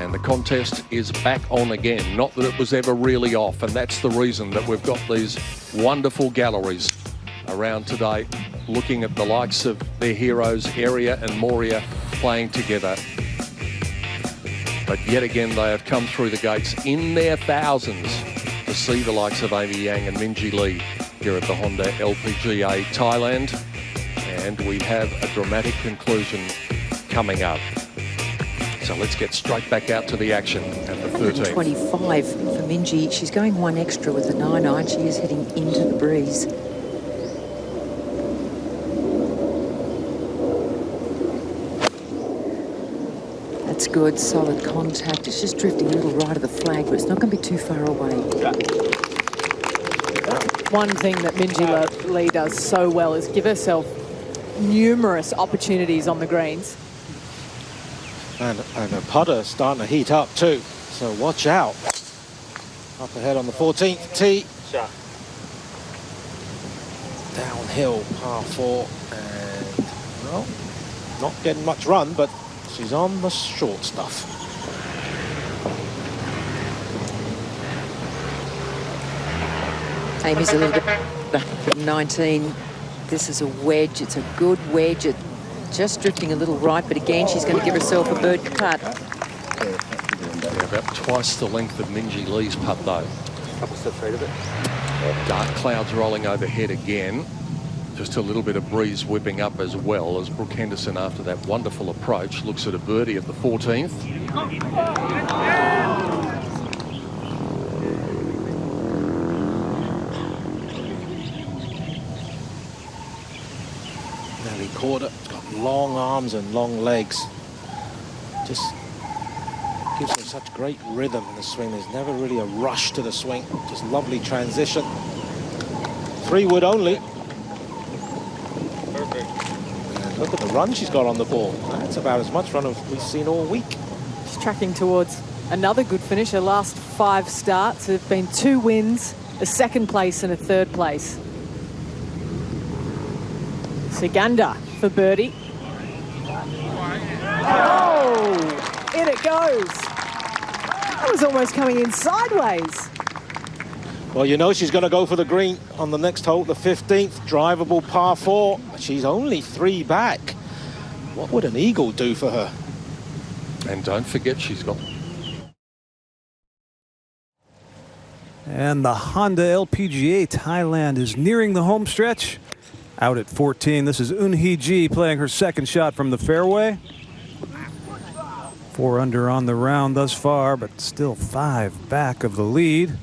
And the contest is back on again. Not that it was ever really off. And that's the reason that we've got these wonderful galleries around today, looking at the likes of their heroes, Aria and Moria, playing together. But yet again, they have come through the gates in their thousands to see the likes of Amy Yang and Minjee Lee here at the Honda LPGA Thailand. And we have a dramatic conclusion coming up. So let's get straight back out to the action at the 13th. 125 for Minjee. She's going 1 extra with the 9-iron. She is heading into the breeze. That's good, solid contact. It's just drifting a little right of the flag, but it's not going to be too far away. One thing that Minjee Lee does so well is give herself numerous opportunities on the greens. And her putter starting to heat up too, so watch out. Up ahead on the 14th tee. Downhill, par 4, and, well, not getting much run, but she's on the short stuff. Amy's a little bit back from 19. This is a wedge. It's a good wedge. It's just drifting a little right, but again, she's going to give herself a bird putt. Yeah, about twice the length of Minjee Lee's putt, though. Couple steps right of it. Dark clouds rolling overhead again. Just a little bit of breeze whipping up as well as Brooke Henderson, after that wonderful approach, looks at a birdie at the 14th. Nelly Corder got long arms and long legs. Just gives her such great rhythm in the swing. There's never really a rush to the swing. Just lovely transition. 3 wood only. And look at the run she's got on the ball. That's about as much run as we've seen all week. She's tracking towards another good finish. Her last 5 starts have been 2 wins, a 2nd place and a 3rd place. Siganda for birdie. Oh, in it goes. That was almost coming in sideways. Well, you know she's going to go for the green on the next hole, the 15th, drivable par 4. She's only 3 back. What would an eagle do for her? And don't forget, she's got... And the Honda LPGA Thailand is nearing the home stretch. Out at 14, this is Eun Hee Ji playing her second shot from the fairway. 4 under on the round thus far, but still 5 back of the lead.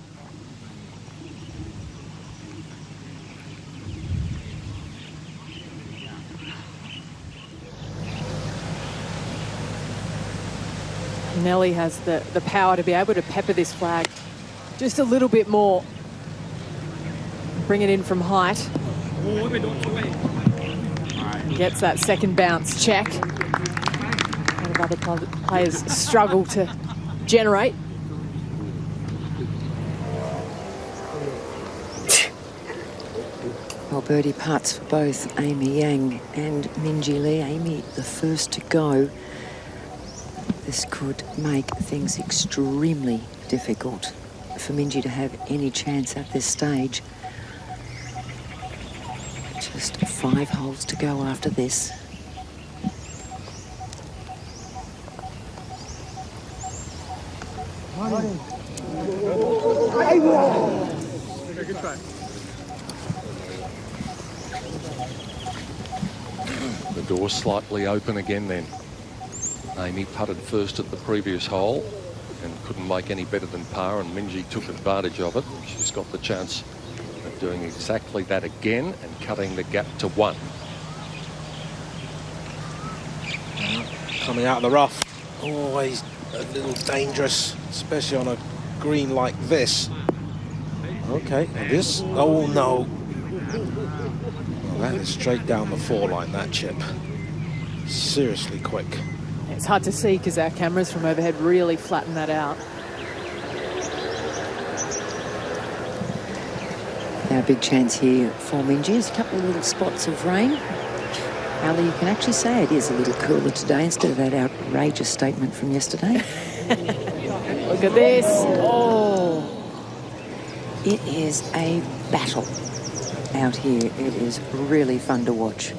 Nelly has the power to be able to pepper this flag just a little bit more. Bring it in from height. Gets that second bounce check. A lot of other players struggle to generate. Well, birdie putts for both Amy Yang and Minjee Lee. Amy, the first to go. This could make things extremely difficult for Minjee to have any chance at this stage. Just 5 holes to go after this. The door slightly open again then. Amy putted first at the previous hole and couldn't make any better than par, and Minjee took advantage of it. She's got the chance of doing exactly that again and cutting the gap to 1. Coming out of the rough, always a little dangerous, especially on a green like this. Okay, and this, oh no. Well, that is straight down the 4 line, that chip. Seriously quick. It's hard to see because our cameras from overhead really flatten that out. Now, a big chance here for Minjee. There's a couple of little spots of rain. Ali, you can actually say it is a little cooler today instead of that outrageous statement from yesterday. Look at this. Oh. It is a battle out here. It is really fun to watch.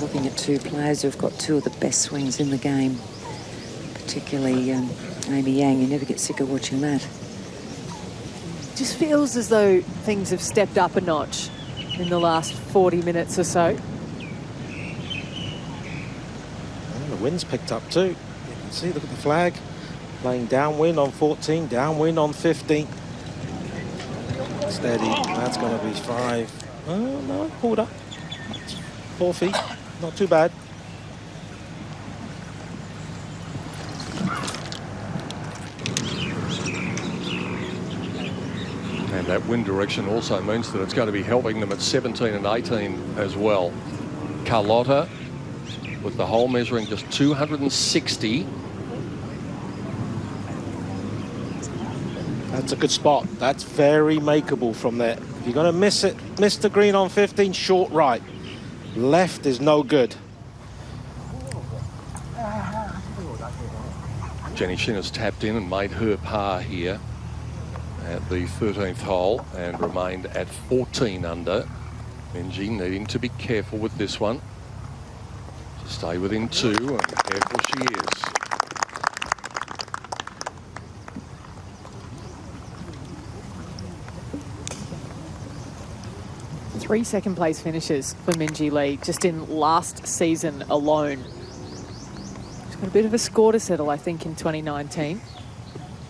Looking at 2 players who've got 2 of the best swings in the game, particularly Amy Yang. You never get sick of watching that. Just feels as though things have stepped up a notch in the last 40 minutes or so. And the wind's picked up too. You can see, look at the flag. Playing downwind on 14, downwind on 15. Steady, that's going to be 5. Oh, no, pulled up. 4 feet, not too bad. And that wind direction also means that it's going to be helping them at 17 and 18 as well. Carlotta with the hole measuring just 260. That's a good spot. That's very makeable from there. If you're going to miss it, miss the green on 15, short right. Left is no good. Jenny Shin has tapped in and made her par here at the 13th hole and remained at 14 under. Minjee needing to be careful with this one. To stay within 2, and careful she is. Three second-place finishes for Minjee Lee just in last season alone. She's got a bit of a score to settle, I think, in 2019.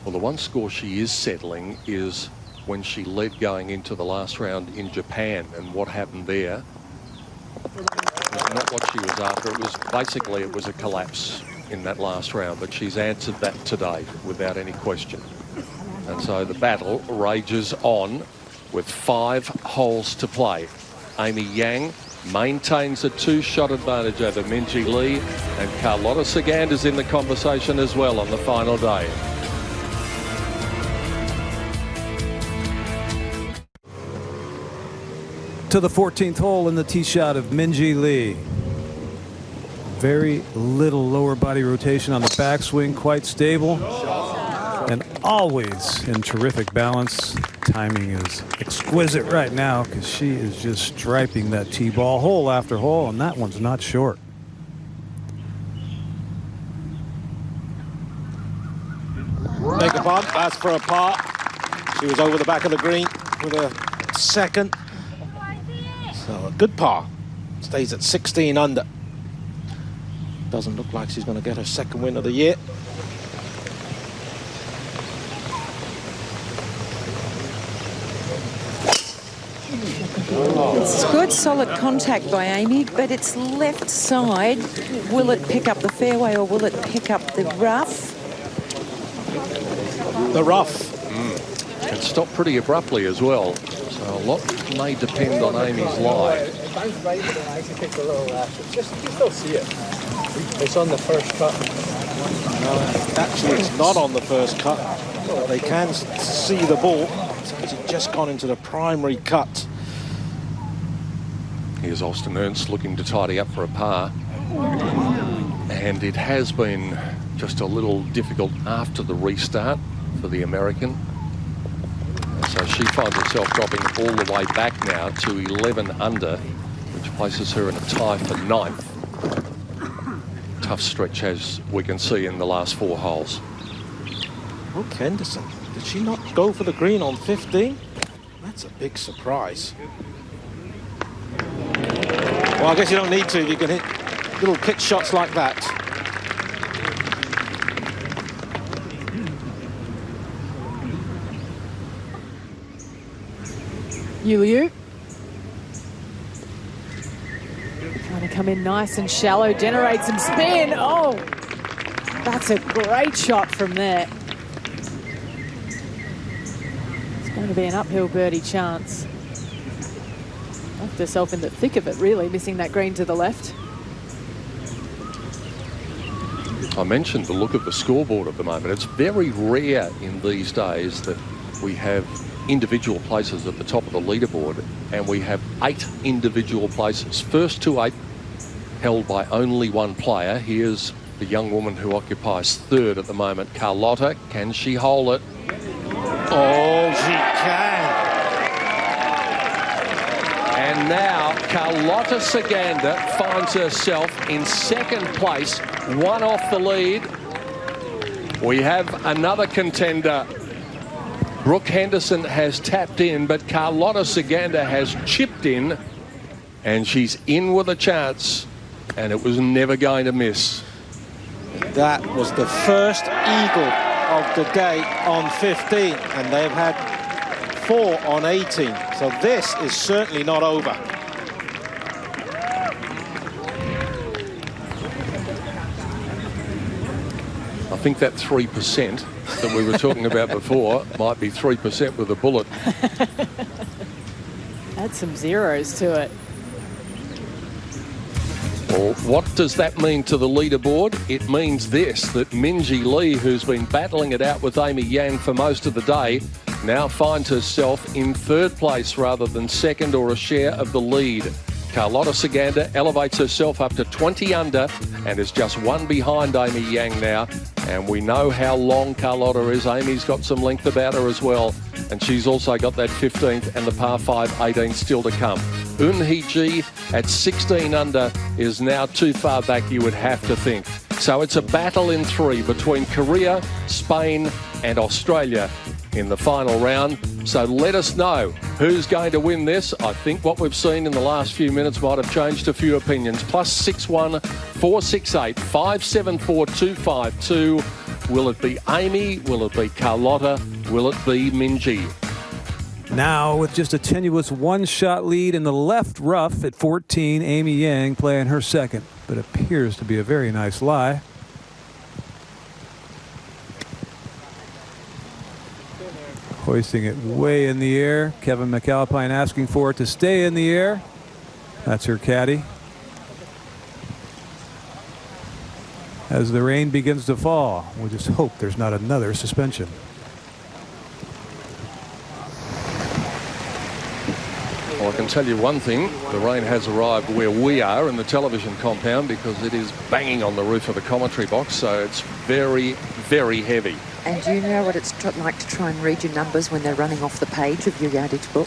Well, the one score she is settling is when she led going into the last round in Japan, and what happened there was not what she was after. It was basically, it was a collapse in that last round, but she's answered that today without any question. And so the battle rages on with 5 holes to play. Amy Yang maintains a 2-shot advantage over Minjee Lee, and Carlotta Sagand is in the conversation as well on the final day. To the 14th hole in the tee shot of Minjee Lee. Very little lower body rotation on the backswing, quite stable. And always in terrific balance. Timing is exquisite right now because she is just striping that tee ball hole after hole, and that one's not short. Beg your pardon, that's for a par. She was over the back of the green with a second. So a good par. Stays at 16 under. Doesn't look like she's going to get her second win of the year. It's good, solid contact by Amy, but it's left side. Will it pick up the fairway or will it pick up the rough? The rough. And stopped pretty abruptly as well. So a lot may depend on Amy's lie. It bounced right, but then I actually picked a little left. Just, you still see it. It's on the first cut. Actually, it's not on the first cut. They can see the ball. It's actually just gone into the primary cut. Here's Austin Ernst looking to tidy up for a par. And it has been just a little difficult after the restart for the American. So she finds herself dropping all the way back now to 11 under, which places her in a tie for 9th. Tough stretch, as we can see in the last 4 holes. Brooke Henderson, did she not go for the green on 15? That's a big surprise. Well, I guess you don't need to. You can hit little kick shots like that. Yuliu. Trying to come in nice and shallow, generate some spin. Oh, that's a great shot from there. It's going to be an uphill birdie chance. Left herself in the thick of it, really, missing that green to the left. I mentioned the look of the scoreboard at the moment. It's very rare in these days that we have individual places at the top of the leaderboard, and we have 8 individual places. First to 8 held by only one player. Here's the young woman who occupies 3rd at the moment, Carlotta. Can she hold it? Oh, she can. And now Carlotta Saganda finds herself in 2nd place, 1 off the lead. We have another contender. Brooke Henderson has tapped in, but Carlotta Saganda has chipped in, and she's in with a chance, and it was never going to miss. That was the first eagle of the day on 15, and they've had 4 on 18. So this is certainly not over. I think that 3% that we were talking about before might be 3% with a bullet. Add some zeros to it. Well, what does that mean to the leaderboard? It means this, that Minjee Lee, who's been battling it out with Amy Yang for most of the day, now finds herself in 3rd place rather than 2nd or a share of the lead. Carlotta Saganda elevates herself up to 20 under and is just 1 behind Amy Yang now. And we know how long Carlotta is. Amy's got some length about her as well. And she's also got that 15th and the par 5 18 still to come. Eun-hee Ji at 16 under is now too far back, you would have to think. So it's a battle in 3 between Korea, Spain and Australia in the final round. So let us know who's going to win this. I think what we've seen in the last few minutes might have changed a few opinions. +61 468 574 252. Will it be Amy? Will it be Carlotta? Will it be Minjee? Now, with just a tenuous 1-shot lead in the left rough at 14, Amy Yang playing her 2nd, but appears to be a very nice lie. Hoisting it way in the air. Kevin McAlpine asking for it to stay in the air. That's her caddy. As the rain begins to fall, we'll just hope there's not another suspension. Well, I can tell you one thing, the rain has arrived where we are in the television compound because it is banging on the roof of the commentary box, so it's very, very heavy. And do you know what it's like to try and read your numbers when they're running off the page of your yardage book?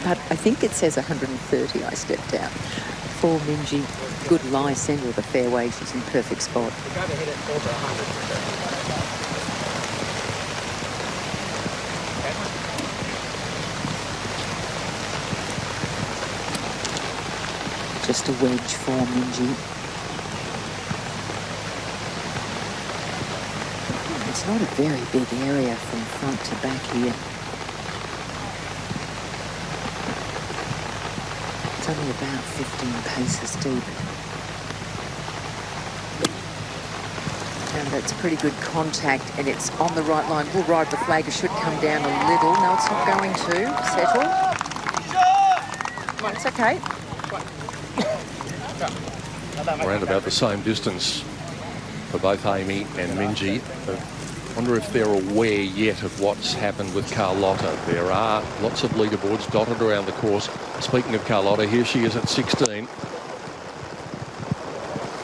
But I think it says 130 I stepped out. For Minjee, good lie, centre of the fairway, she's in perfect spot. You've got to hit it over 100. Just a wedge for Minji. It's not a very big area from front to back here. It's only about 15 paces deep. And that's pretty good contact, and it's on the right line. We'll ride the flag. It should come down a little. No, it's not going to. Settle. It's okay. Around about the same distance for both Amy and Minji. I wonder if they're aware yet of what's happened with Carlotta. There are lots of leaderboards dotted around the course. Speaking of Carlotta, here she is at 16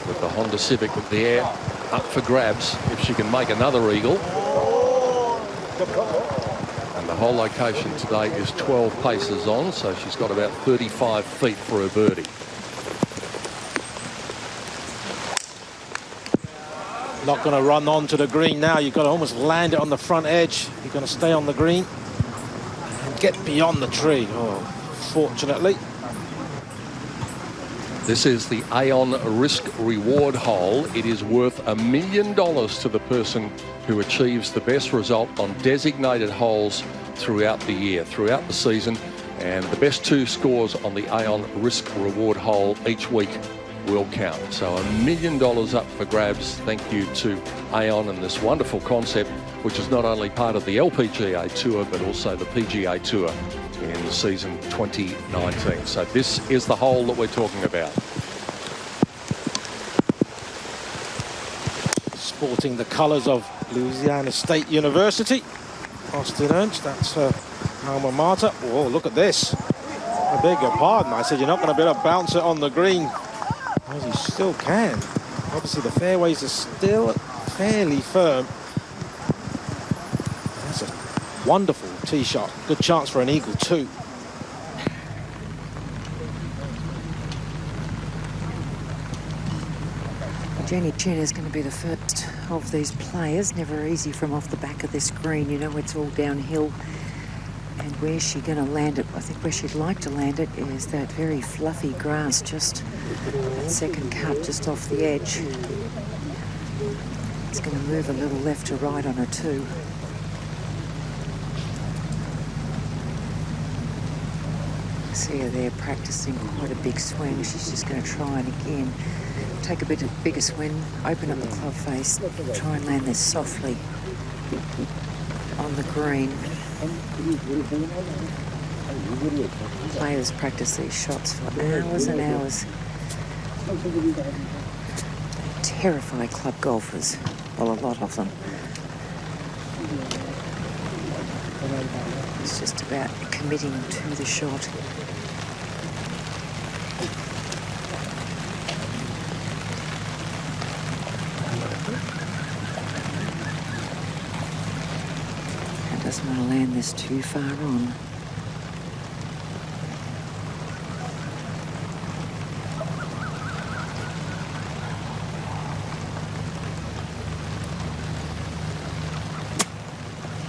with the Honda Civic there up for grabs if she can make another eagle. And the whole location today is 12 paces on, so she's got about 35 feet for her birdie. Not going to run onto the green now. You've got to almost land it on the front edge. You're going to stay on the green and get beyond the tree. Oh, fortunately. This is the Aon Risk Reward hole. It is worth $1 million to the person who achieves the best result on designated holes throughout the year, throughout the season. And the best 2 scores on the Aon Risk Reward hole each week will count. So $1 million up for grabs. Thank you to Aon and this wonderful concept, which is not only part of the LPGA Tour, but also the PGA Tour in season 2019. So this is the hole that we're talking about. Sporting the colours of Louisiana State University. Austin Ernst, that's her alma mater. Oh, look at this. I beg your pardon. I said you're not going to be able to bounce it on the green. Well, you still can. Obviously, the fairways are still fairly firm. That's a wonderful tee shot. Good chance for an eagle, too. Jenny Chin is going to be the first of these players. Never easy from off the back of this green. You know, it's all downhill. And where's she going to land it? I think where she'd like to land it is that very fluffy grass, just that second cut just off the edge. It's going to move a little left to right on her too. See her there practicing quite a big swing. She's just going to try and again take a bit of bigger swing, open up the club face, try and land this softly on the green. Players practice these shots for hours and hours. They terrify club golfers. Well, a lot of them. It's just about committing to the shot. Doesn't want to land this too far on.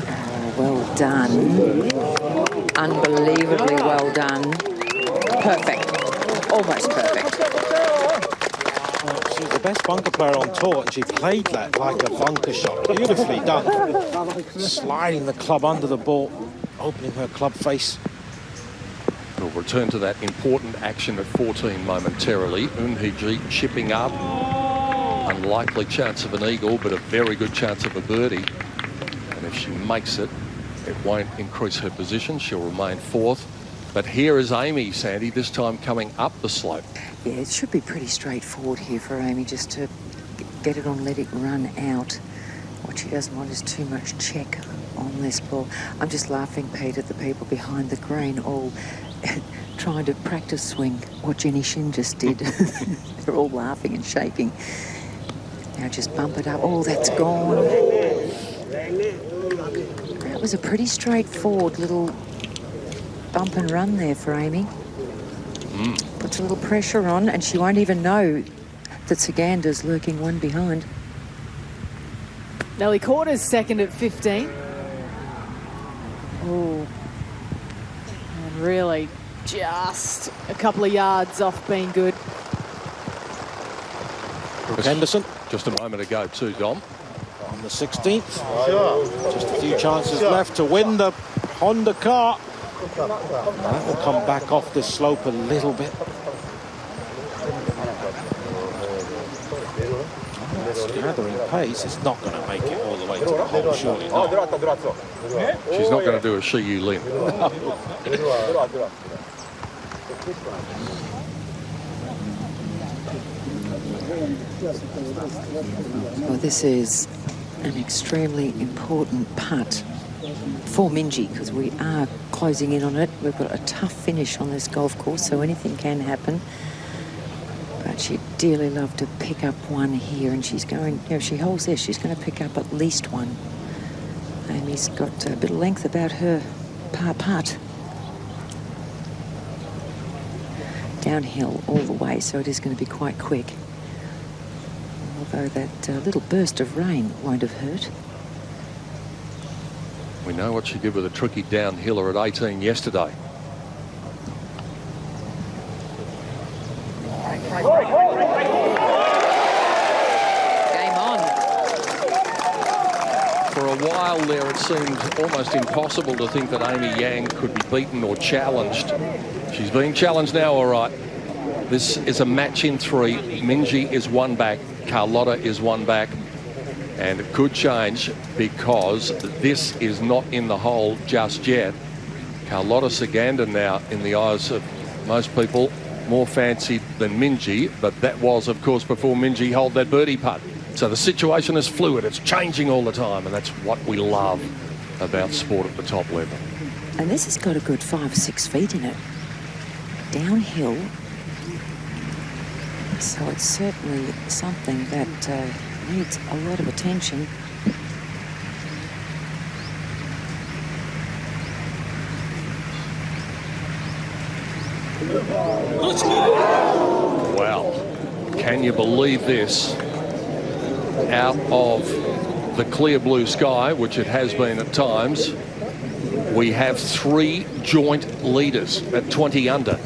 Oh, well done. Unbelievably well done. Perfect. Almost perfect. She's the best bunker player on tour, and she played that like a bunker shot. Beautifully done. Sliding the club under the ball, opening her club face. We'll return to that important action at 14 momentarily. Eunhee chipping up. Unlikely chance of an eagle, but a very good chance of a birdie. And if she makes it, it won't increase her position. She'll remain 4th. But here is Amy, Sandy, this time coming up the slope. Yeah, it should be pretty straightforward here for Amy, just to get it on, let it run out. What she doesn't want is too much check on this ball. I'm just laughing, Pete, at the people behind the green all trying to practice swing what Jenny Shin just did. They're all laughing and shaking. Now just bump it up. Oh, that's gone. That was a pretty straightforward little bump and run there for Amy. Puts a little pressure on, and she won't even know that Saganda's lurking one behind. Nelly Corder's second at 15. Oh, and really just a couple of yards off being good. Henderson. Just a moment ago too, Dom. On the 16th. Just a few chances left to win the Honda car. That will come back off this slope a little bit. It's gathering pace. It's not going to make it all the way to the hole, surely not. She's not going to do a Shiyu Lin. Well, this is an extremely important putt for Minjee because we are closing in on it. We've got a tough finish on this golf course, so anything can happen. But she'd dearly love to pick up one here, and she's going, if she holds this, she's going to pick up at least one. Amy's got a bit of length about her par putt. Downhill all the way, so it is going to be quite quick. Although that little burst of rain won't have hurt. We know what she did with a tricky downhiller at 18 yesterday. Game on. For a while there, it seemed almost impossible to think that Amy Yang could be beaten or challenged. She's being challenged now, all right. This is a match in 3. Minjee is 1 back. Carlotta is 1 back. And it could change because this is not in the hole just yet. Carlotta Saganda now, in the eyes of most people, more fancied than Minjee, but that was, of course, before Minjee held that birdie putt. So the situation is fluid. It's changing all the time, and that's what we love about sport at the top level. And this has got a good 5 or 6 feet in it. Downhill. So it's certainly something that needs a lot of attention. Wow. Can you believe this? Out of the clear blue sky, which it has been at times, we have 3 joint leaders at 20 under.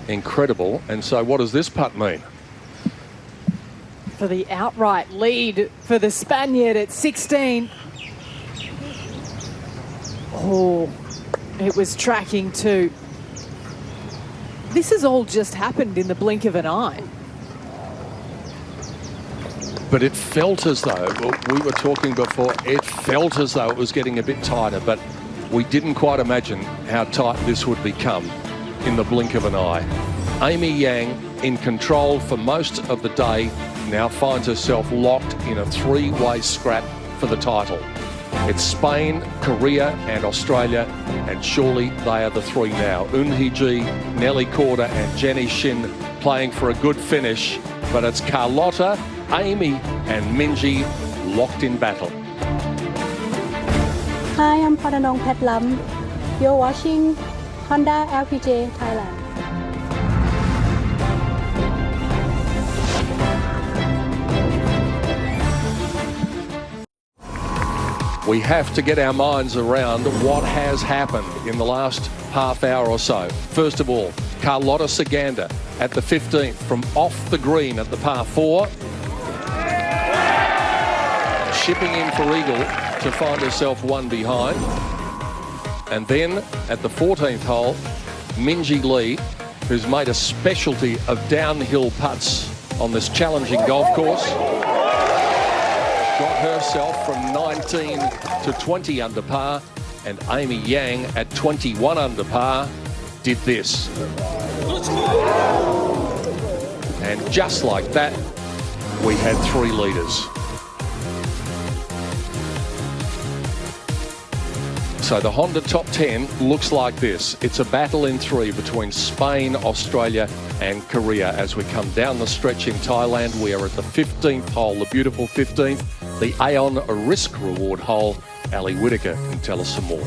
Incredible. And so what does this putt mean? For the outright lead for the Spaniard at 16. Oh, it was tracking too. This has all just happened in the blink of an eye. But it felt as though, we were talking before, it felt as though it was getting a bit tighter, but we didn't quite imagine how tight this would become in the blink of an eye. Amy Yang, in control for most of the day, now finds herself locked in a 3-way scrap for the title. It's Spain, Korea and Australia, and surely they are the 3 now. Eun-hee-ji, Nelly Korda and Jenny Shin playing for a good finish, but it's Carlotta, Amy and Minjee locked in battle. Hi, I'm Paranong Petlam. You're watching Honda LPGA Thailand. We have to get our minds around what has happened in the last half hour or so. First of all, Carlotta Saganda at the 15th from off the green at the par 4. Shipping in for eagle to find herself 1 behind. And then at the 14th hole, Minjee Lee, who's made a specialty of downhill putts on this challenging golf course, got herself from 19 to 20 under par, and Amy Yang at 21 under par did this. And just like that, we had 3 leaders. So the Honda top 10 looks like this. It's a battle in 3 between Spain, Australia and Korea. As we come down the stretch in Thailand, we are at the 15th hole, the beautiful 15th, the Aon Risk Reward hole. Ali Whittaker can tell us some more.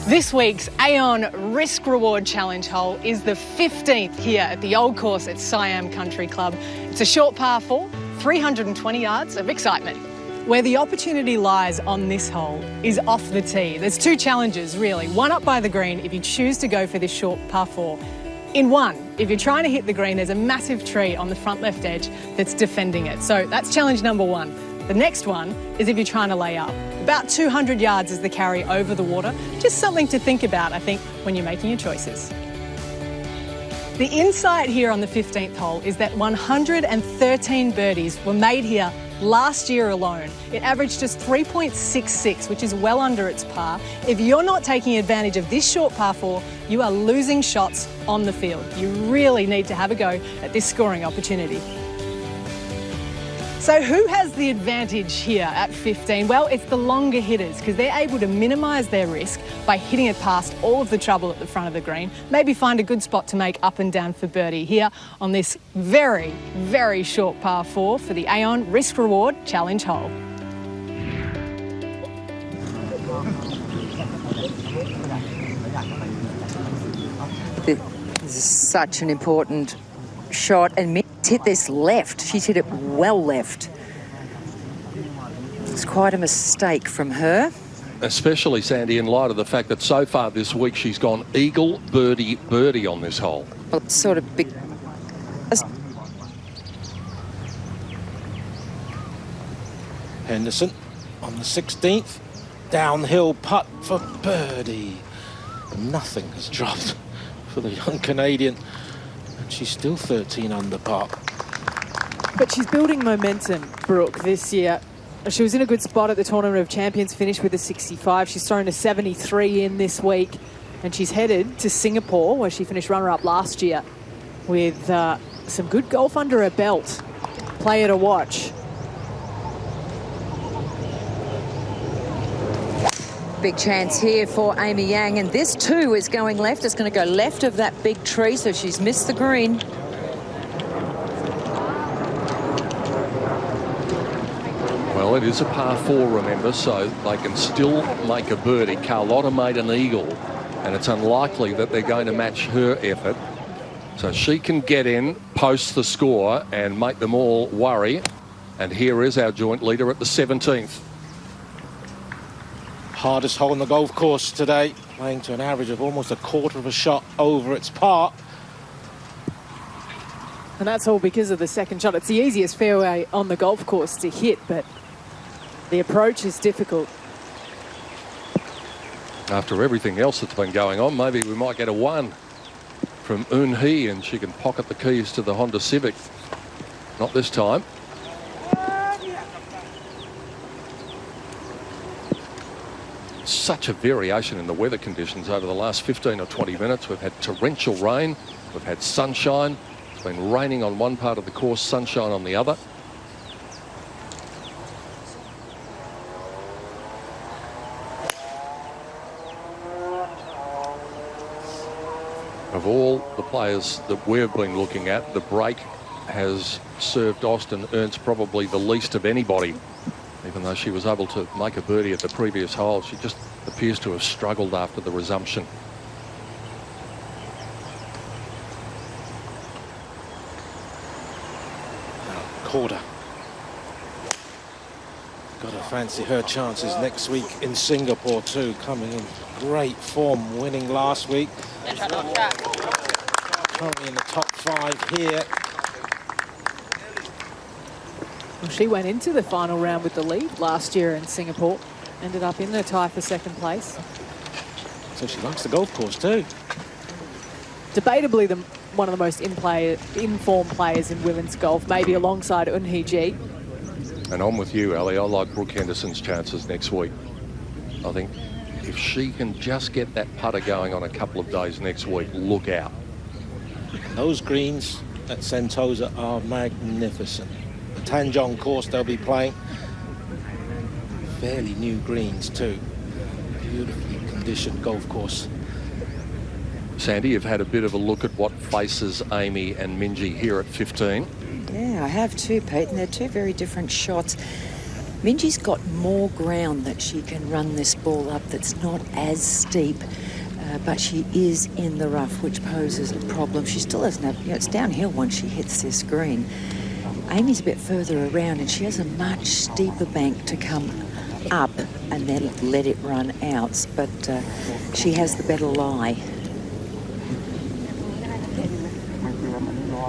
This week's Aon Risk Reward Challenge hole is the 15th here at the Old Course at Siam Country Club. It's a short par 4, 320 yards of excitement. Where the opportunity lies on this hole is off the tee. There's two challenges, really. One up by the green if you choose to go for this short par 4. In one, if you're trying to hit the green, there's a massive tree on the front left edge that's defending it. So that's challenge number 1. The next one is if you're trying to lay up. About 200 yards is the carry over the water. Just something to think about, I think, when you're making your choices. The insight here on the 15th hole is that 113 birdies were made here last year alone. It averaged just 3.66, which is well under its par. If you're not taking advantage of this short par 4, you are losing shots on the field. You really need to have a go at this scoring opportunity. So who has the advantage here at 15? Well, it's the longer hitters because they're able to minimise their risk by hitting it past all of the trouble at the front of the green. Maybe find a good spot to make up and down for birdie here on this very, very short par 4 for the Aon Risk Reward Challenge hole. This is such an important shot, and Mick's hit this left. She's hit it well left. It's quite a mistake from her. Especially, Sandy, in light of the fact that so far this week she's gone eagle, birdie, birdie on this hole. Well, it's sort of big. Henderson on the 16th. Downhill putt for birdie. Nothing has dropped for the young Canadian. And she's still 13 under par. But she's building momentum, Brooke, this year. She was in a good spot at the Tournament of Champions, finished with a 65. She's thrown a 73 in this week. And she's headed to Singapore, where she finished runner-up last year, with some good golf under her belt. Player to watch. Big chance here for Amy Yang, and this too is going left. It's going to go left of that big tree, so she's missed the green. Well, it is a par 4, remember, so they can still make a birdie. Carlotta made an eagle, and it's unlikely that they're going to match her effort. So she can get in, post the score, and make them all worry. And here is our joint leader at the 17th. Hardest hole on the golf course today, playing to an average of almost a quarter of a shot over its par. And that's all because of the second shot. It's the easiest fairway on the golf course to hit, but the approach is difficult. After everything else that's been going on, maybe we might get a 1 from Eun Hee and she can pocket the keys to the Honda Civic. Not this time. Such a variation in the weather conditions over the last 15 or 20 minutes. We've had torrential rain, we've had sunshine. It's been raining on one part of the course, sunshine on the other. Of all the players that we've been looking at, the break has served Austin Ernst probably the least of anybody. Even though she was able to make a birdie at the previous hole, she just appears to have struggled after the resumption. Quarter. Got to fancy her chances next week in Singapore too. Coming in great form, winning last week. Currently in the top 5 here. Well, she went into the final round with the lead last year in Singapore. Ended up in the tie for second place. So she likes the golf course too. Debatably one of the most in-form players in women's golf, maybe alongside Eun Hee Ji. And I'm with you, Ali. I like Brooke Henderson's chances next week. I think if she can just get that putter going on a couple of days next week, look out. Those greens at Sentosa are magnificent. The Tanjong course they'll be playing. Fairly new greens too. Beautifully conditioned golf course. Sandy, you've had a bit of a look at what faces Amy and Minjee here at 15. Yeah, I have too, Pete, and they're two very different shots. Minjee's got more ground that she can run this ball up that's not as steep, but she is in the rough, which poses a problem. She still doesn't have, it's downhill once she hits this green. Amy's a bit further around and she has a much steeper bank to come up and then let it run out, but she has the better lie.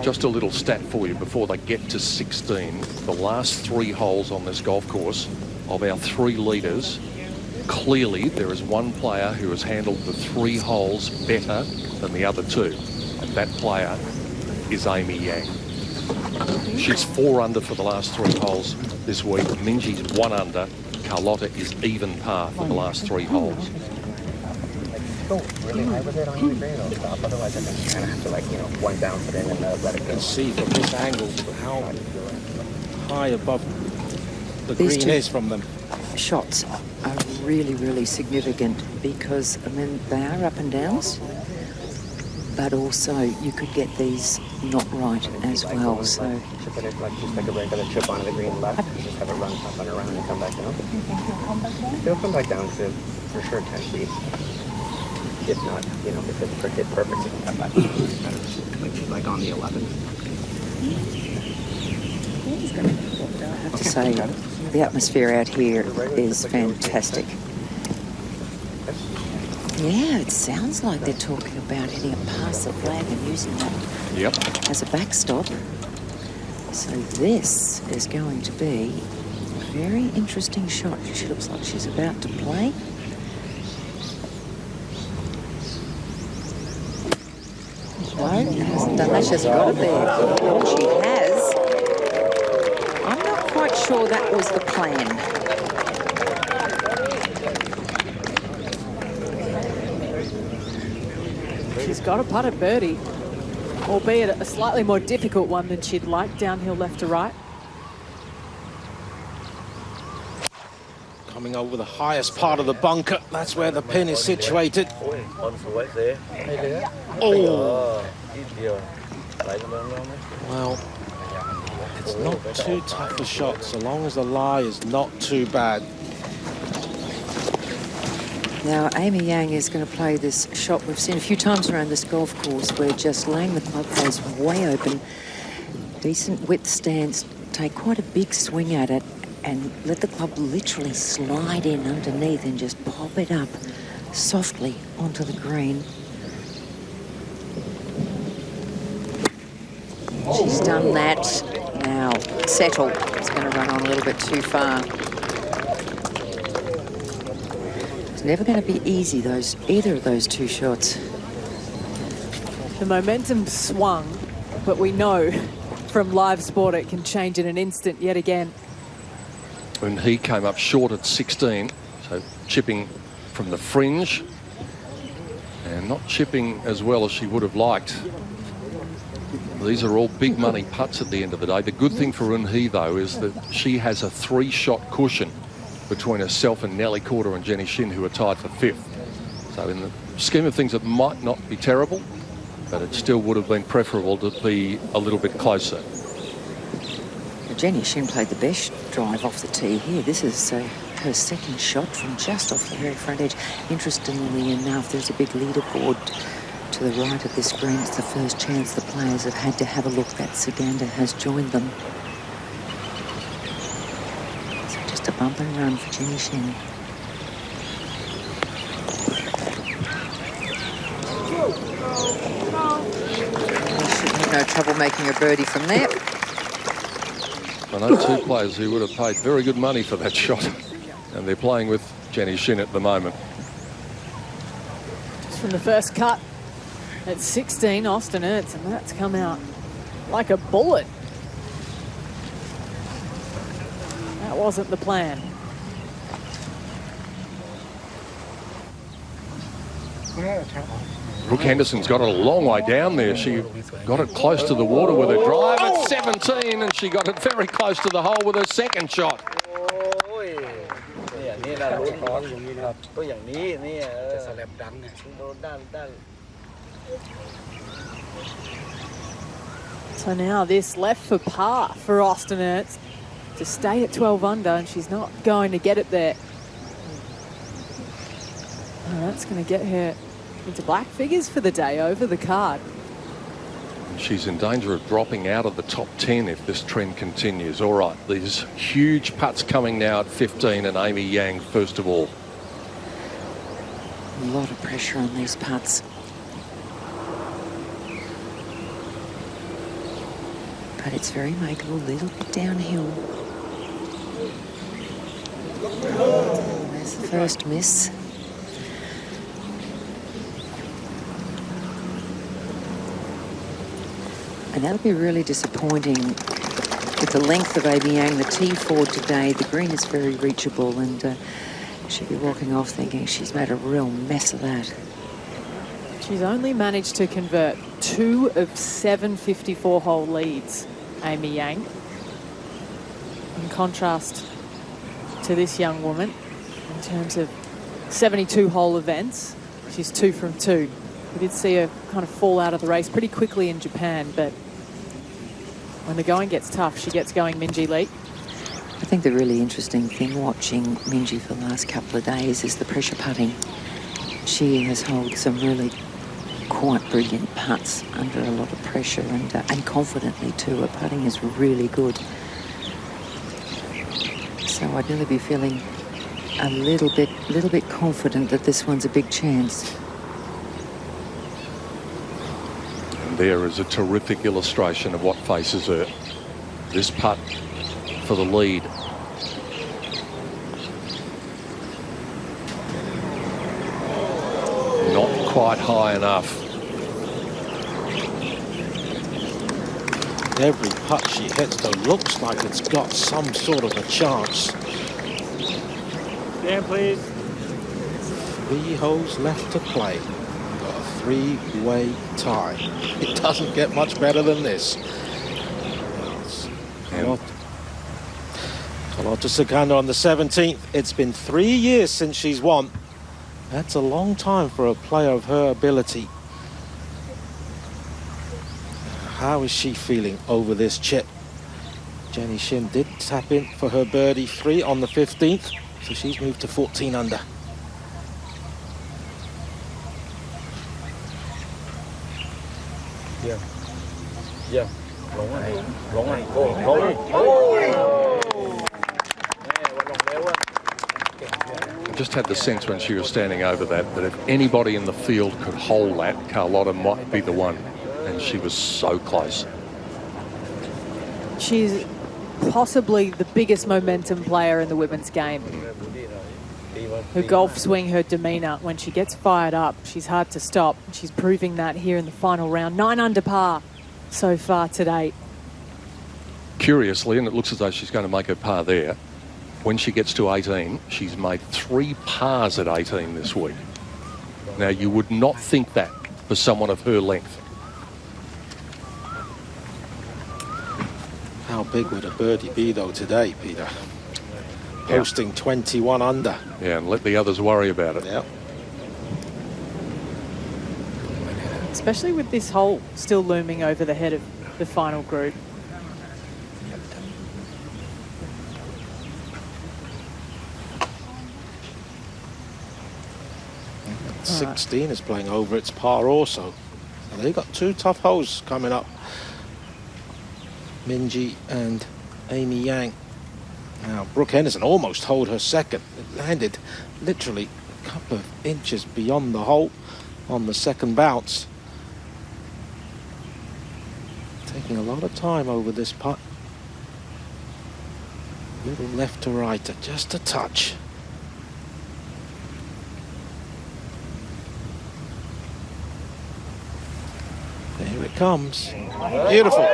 Just a little stat for you before they get to 16. The last 3 holes on this golf course, of our 3 leaders, clearly there is one player who has handled the 3 holes better than the other 2. And that player is Amy Yang. She's 4 under for the last 3 holes this week. Minji's 1 under. Carlotta is even par for the last 3 holes. Go really high with it on the green or stop, otherwise I kind of have to, like, you know, one bounce it in and let it go. You can see from this angle how high above the These green two is from them. Shots are really, really significant because, I mean, they are up and downs, but also you could get these not right as well. So chip it in, like just like a regular chip onto the green left, just have it run up and around and come back down. It'll come back down to for sure 10 feet. If not, you know, if it's hit perfect, it can come back down. Like on the 11. I have to say, the atmosphere out here is fantastic. Yeah, it sounds like they're talking about hitting it past the flag and using that as a backstop. So this is going to be a very interesting shot. She looks like she's about to play. No, hasn't done that. She hasn't got it there. And she has. I'm not quite sure that was the plan. She's got a putt at birdie, albeit a slightly more difficult one than she'd like, downhill left to right. Coming over the highest part of the bunker, that's where the pin is situated. Oh! Well, it's not too tough a shot, so long as the lie is not too bad. Now, Amy Yang is going to play this shot we've seen a few times around this golf course where just laying the club face way open, decent width stance, take quite a big swing at it and let the club literally slide in underneath and just pop it up softly onto the green. She's done that. Now, settle. It's going to run on a little bit too far. It's never going to be easy, either of those 2 shots. The momentum swung, but we know from live sport it can change in an instant yet again. And he came up short at 16, so chipping from the fringe and not chipping as well as she would have liked. These are all big money putts at the end of the day. The good thing for Eun-hee, though, is that she has a 3-shot cushion between herself and Nelly Korda and Jenny Shin, who are tied for 5th. So in the scheme of things, it might not be terrible, but it still would have been preferable to be a little bit closer. Jenny Shin played the best drive off the tee here. This is her second shot from just off the very front edge. Interestingly enough, there's a big leaderboard to the right of this green. It's the first chance the players have had to have a look that Saganda has joined them. So just a bump and run for Jenny Shin. Should have no trouble making a birdie from there. I know 2 players who would have paid very good money for that shot, and they're playing with Jenny Shin at the moment. Just from the first cut at 16, Austin Ertz, and that's come out like a bullet. That wasn't the plan. Brooke Henderson's got it a long way down there. She got it close to the water with her drive at 17, and she got it very close to the hole with her second shot. So now this left for par for Austin Ertz to stay at 12 under, and she's not going to get it there. Oh, that's going to get her into black figures for the day over the card. She's in danger of dropping out of the top 10 if this trend continues. All right, these huge putts coming now at 15, and Amy Yang first of all. A lot of pressure on these putts. But it's very makeable, a little bit downhill. There's the first miss. And that'll be really disappointing with the length of Amy Yang. The tee forward today, the green is very reachable, and she'll be walking off thinking she's made a real mess of that. She's only managed to convert 2 of 7 54-hole leads, Amy Yang. In contrast to this young woman, in terms of 72-hole events, she's 2 from 2. We did see her kind of fall out of the race pretty quickly in Japan, but when the going gets tough, she gets going, Minjee Lee. I think the really interesting thing watching Minjee for the last couple of days is the pressure putting. She has held some really quite brilliant putts under a lot of pressure, and confidently too. Her putting is really good. So I'd really be feeling a little bit confident that this one's a big chance. And there is a terrific illustration of what faces her. This putt for the lead. Not quite high enough. Every putt she hits, though, looks like it's got some sort of a chance. Stand, please. 3 holes left to play. Got a 3-way tie. It doesn't get much better than this. Carlota Ciganda on the 17th. It's been 3 years since she's won. That's a long time for a player of her ability. How is she feeling over this chip? Jenny Shim did tap in for her birdie 3 on the 15th, so she's moved to 14 under. Yeah. I just had the sense when she was standing over that if anybody in the field could hold that, Carlota might be the one. And she was so close. She's possibly the biggest momentum player in the women's game. Her golf swing, her demeanour, when she gets fired up, she's hard to stop. She's proving that here in the final round. 9 under par so far today. Curiously, and it looks as though she's going to make her par there, when she gets to 18, she's made 3 pars at 18 this week. Now, you would not think that for someone of her length. How big would a birdie be, though, today, Peter? Posting 21 under. Yeah, and let the others worry about it. Yep. Especially with this hole still looming over the head of the final group. Right. 16 is playing over its par also. So they've got 2 tough holes coming up. Minjee and Amy Yang. Now, Brooke Henderson almost holed her second. It landed literally a couple of inches beyond the hole on the second bounce. Taking a lot of time over this putt. Little left to right, just a touch. There it comes. Beautiful.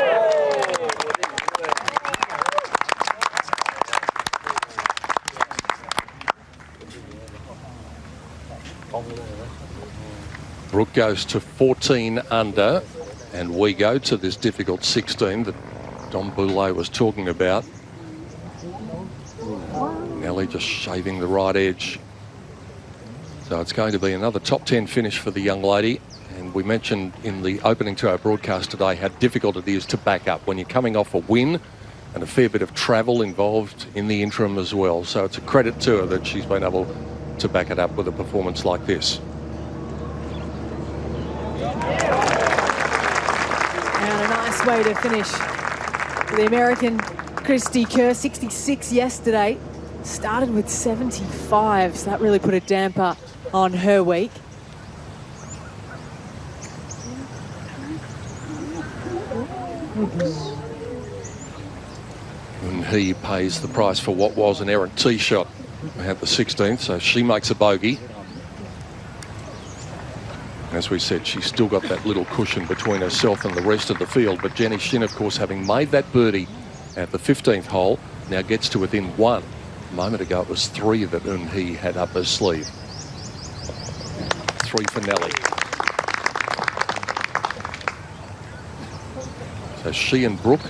Brooke goes to 14 under, and we go to this difficult 16 that Don Boulay was talking about. Nelly just shaving the right edge. So it's going to be another top 10 finish for the young lady. And we mentioned in the opening to our broadcast today how difficult it is to back up when you're coming off a win and a fair bit of travel involved in the interim as well. So it's a credit to her that she's been able to back it up with a performance like this. Now nice way to finish for the American Christy Kerr. 66 yesterday. Started with 75, so that really put a damper on her week. And he pays the price for what was an errant tee shot at the 16th, so she makes a bogey. As we said, she's still got that little cushion between herself and the rest of the field, but Jenny Shin, of course, having made that birdie at the 15th hole, now gets to within one. A moment ago it was 3 that he had up her sleeve. 3 for Nelly. So she and Brooke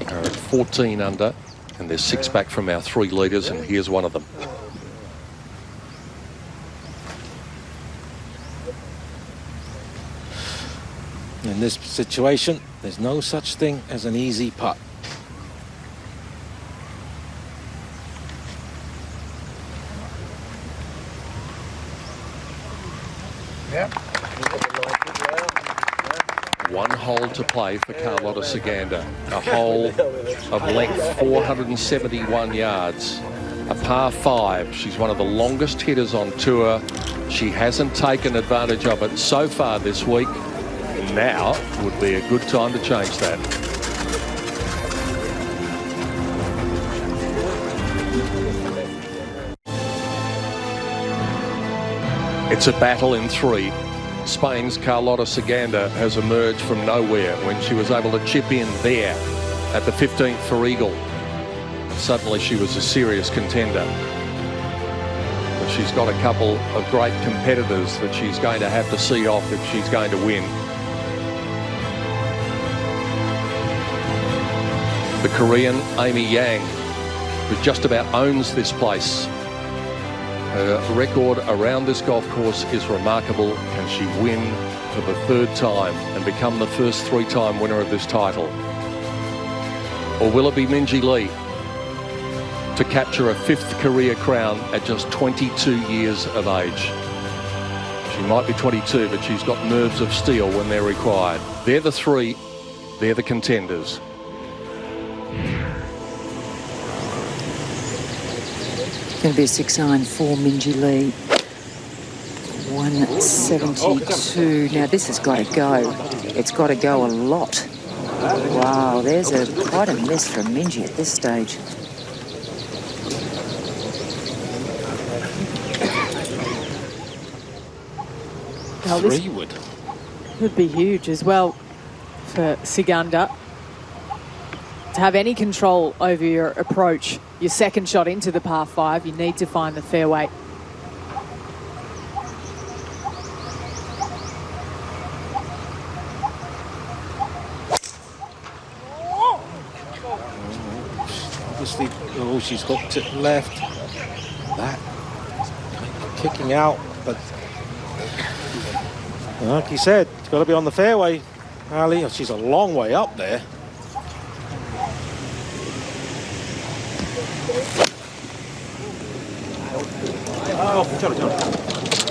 are at 14 under, and there's 6 back from our 3 leaders, and here's one of them. In this situation, there's no such thing as an easy putt. Yep. 1 hole to play for Carlotta Saganda. A hole of length 471 yards. A par 5. She's one of the longest hitters on tour. She hasn't taken advantage of it so far this week. Now would be a good time to change that. It's a battle in 3. Spain's Carlotta Saganda has emerged from nowhere when she was able to chip in there at the 15th for eagle. Suddenly she was a serious contender. But she's got a couple of great competitors that she's going to have to see off if she's going to win. The Korean Amy Yang, who just about owns this place. Her record around this golf course is remarkable. Can she win for the 3rd time and become the first 3-time winner of this title? Or will it be Minjee Lee to capture a 5th career crown at just 22 years of age? She might be 22, but she's got nerves of steel when they're required. They're the 3. They're the contenders. Going to be a 6-iron for Minjee Lee. 172. Now this has got to go. It's got to go a lot. Wow, there's quite a miss from Minjee at this stage. Well, this would be huge as well for Saganda. To have any control over your approach, your second shot into the par 5, you need to find the fairway. Obviously, oh, she's hooked it left. That kicking out, but like you said, it's got to be on the fairway, Ali. She's a long way up there.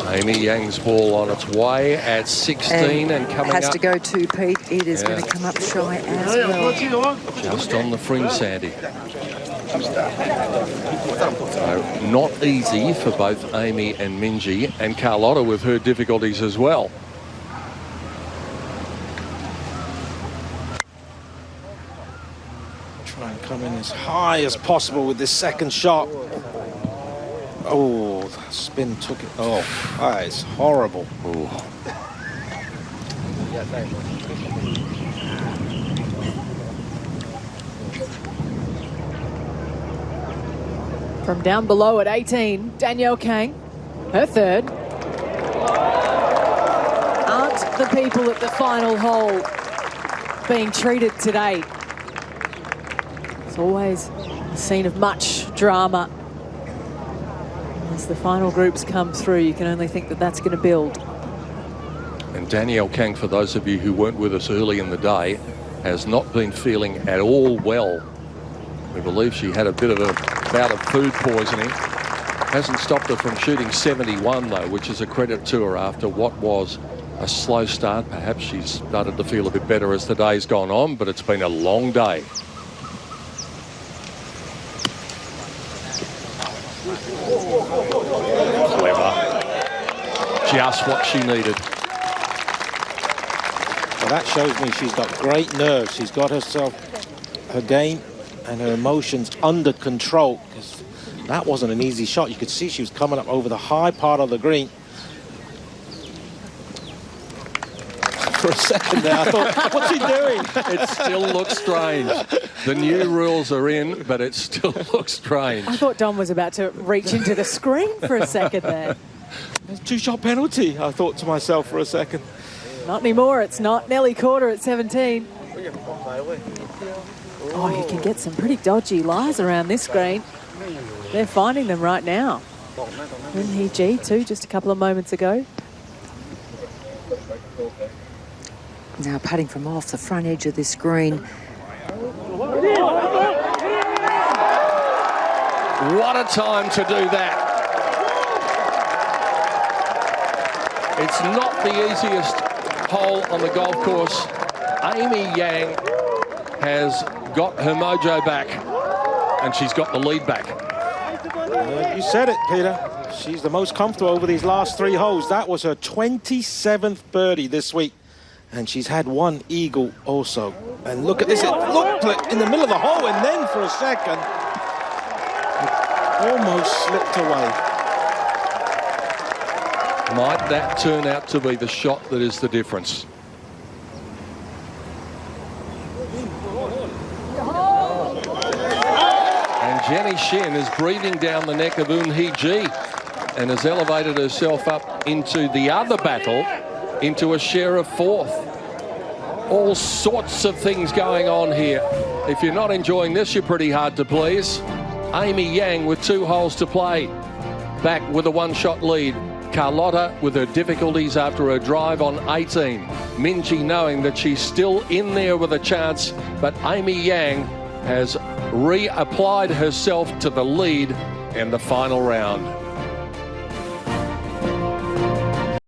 Amy Yang's ball on its way at 16 and coming has up. to go to Pete. It is going to come up shy as well. Just on the fringe, Sandy. So not easy for both Amy and Minjee, and Carlotta with her difficulties as well. Try and come in as high as possible with this second shot. Oh, the spin took it. Oh, that is horrible. Ooh. From down below at 18, Danielle Kang, her 3rd. Aren't the people at the final hole being treated today? It's always a scene of much drama. As the final groups come through, you can only think that that's going to build. And Danielle Kang, for those of you who weren't with us early in the day, has not been feeling at all well. We believe she had a bit of a bout of food poisoning. Hasn't stopped her from shooting 71 though, which is a credit to her after what was a slow start. Perhaps she's started to feel a bit better as the day's gone on, but it's been a long day. Clever. Just what she needed. Well, that shows me she's got great nerves. She's got herself, her game and her emotions under control, because that wasn't an easy shot. You could see she was coming up over the high part of the green. For a second there, I thought, what's he doing? It still looks strange. The new rules are in, but it still looks strange. I thought Dom was about to reach into the screen for a second there. It's a 2-shot penalty, I thought to myself for a second. Not anymore, it's not. Nelly Corder at 17. Oh, you can get some pretty dodgy lies around this green. They're finding them right now. Eun Hee Ji too, just a couple of moments ago. Now putting from off the front edge of this green. What a time to do that. It's not the easiest hole on the golf course. Amy Yang has got her mojo back, and she's got the lead back. You said it, Peter. She's the most comfortable over these last 3 holes. That was her 27th birdie this week, and she's had 1 eagle also. And look at this, it looked like in the middle of the hole, and then for a second, it almost slipped away. Might that turn out to be the shot that is the difference? And Jenny Shin is breathing down the neck of Eun Hee Ji and has elevated herself up into the other battle, into a share of 4th. All sorts of things going on here. If you're not enjoying this, you're pretty hard to please. Amy Yang with 2 holes to play, back with a 1-shot lead. Carlotta with her difficulties after her drive on 18. Minjee knowing that she's still in there with a chance, but Amy Yang has reapplied herself to the lead in the final round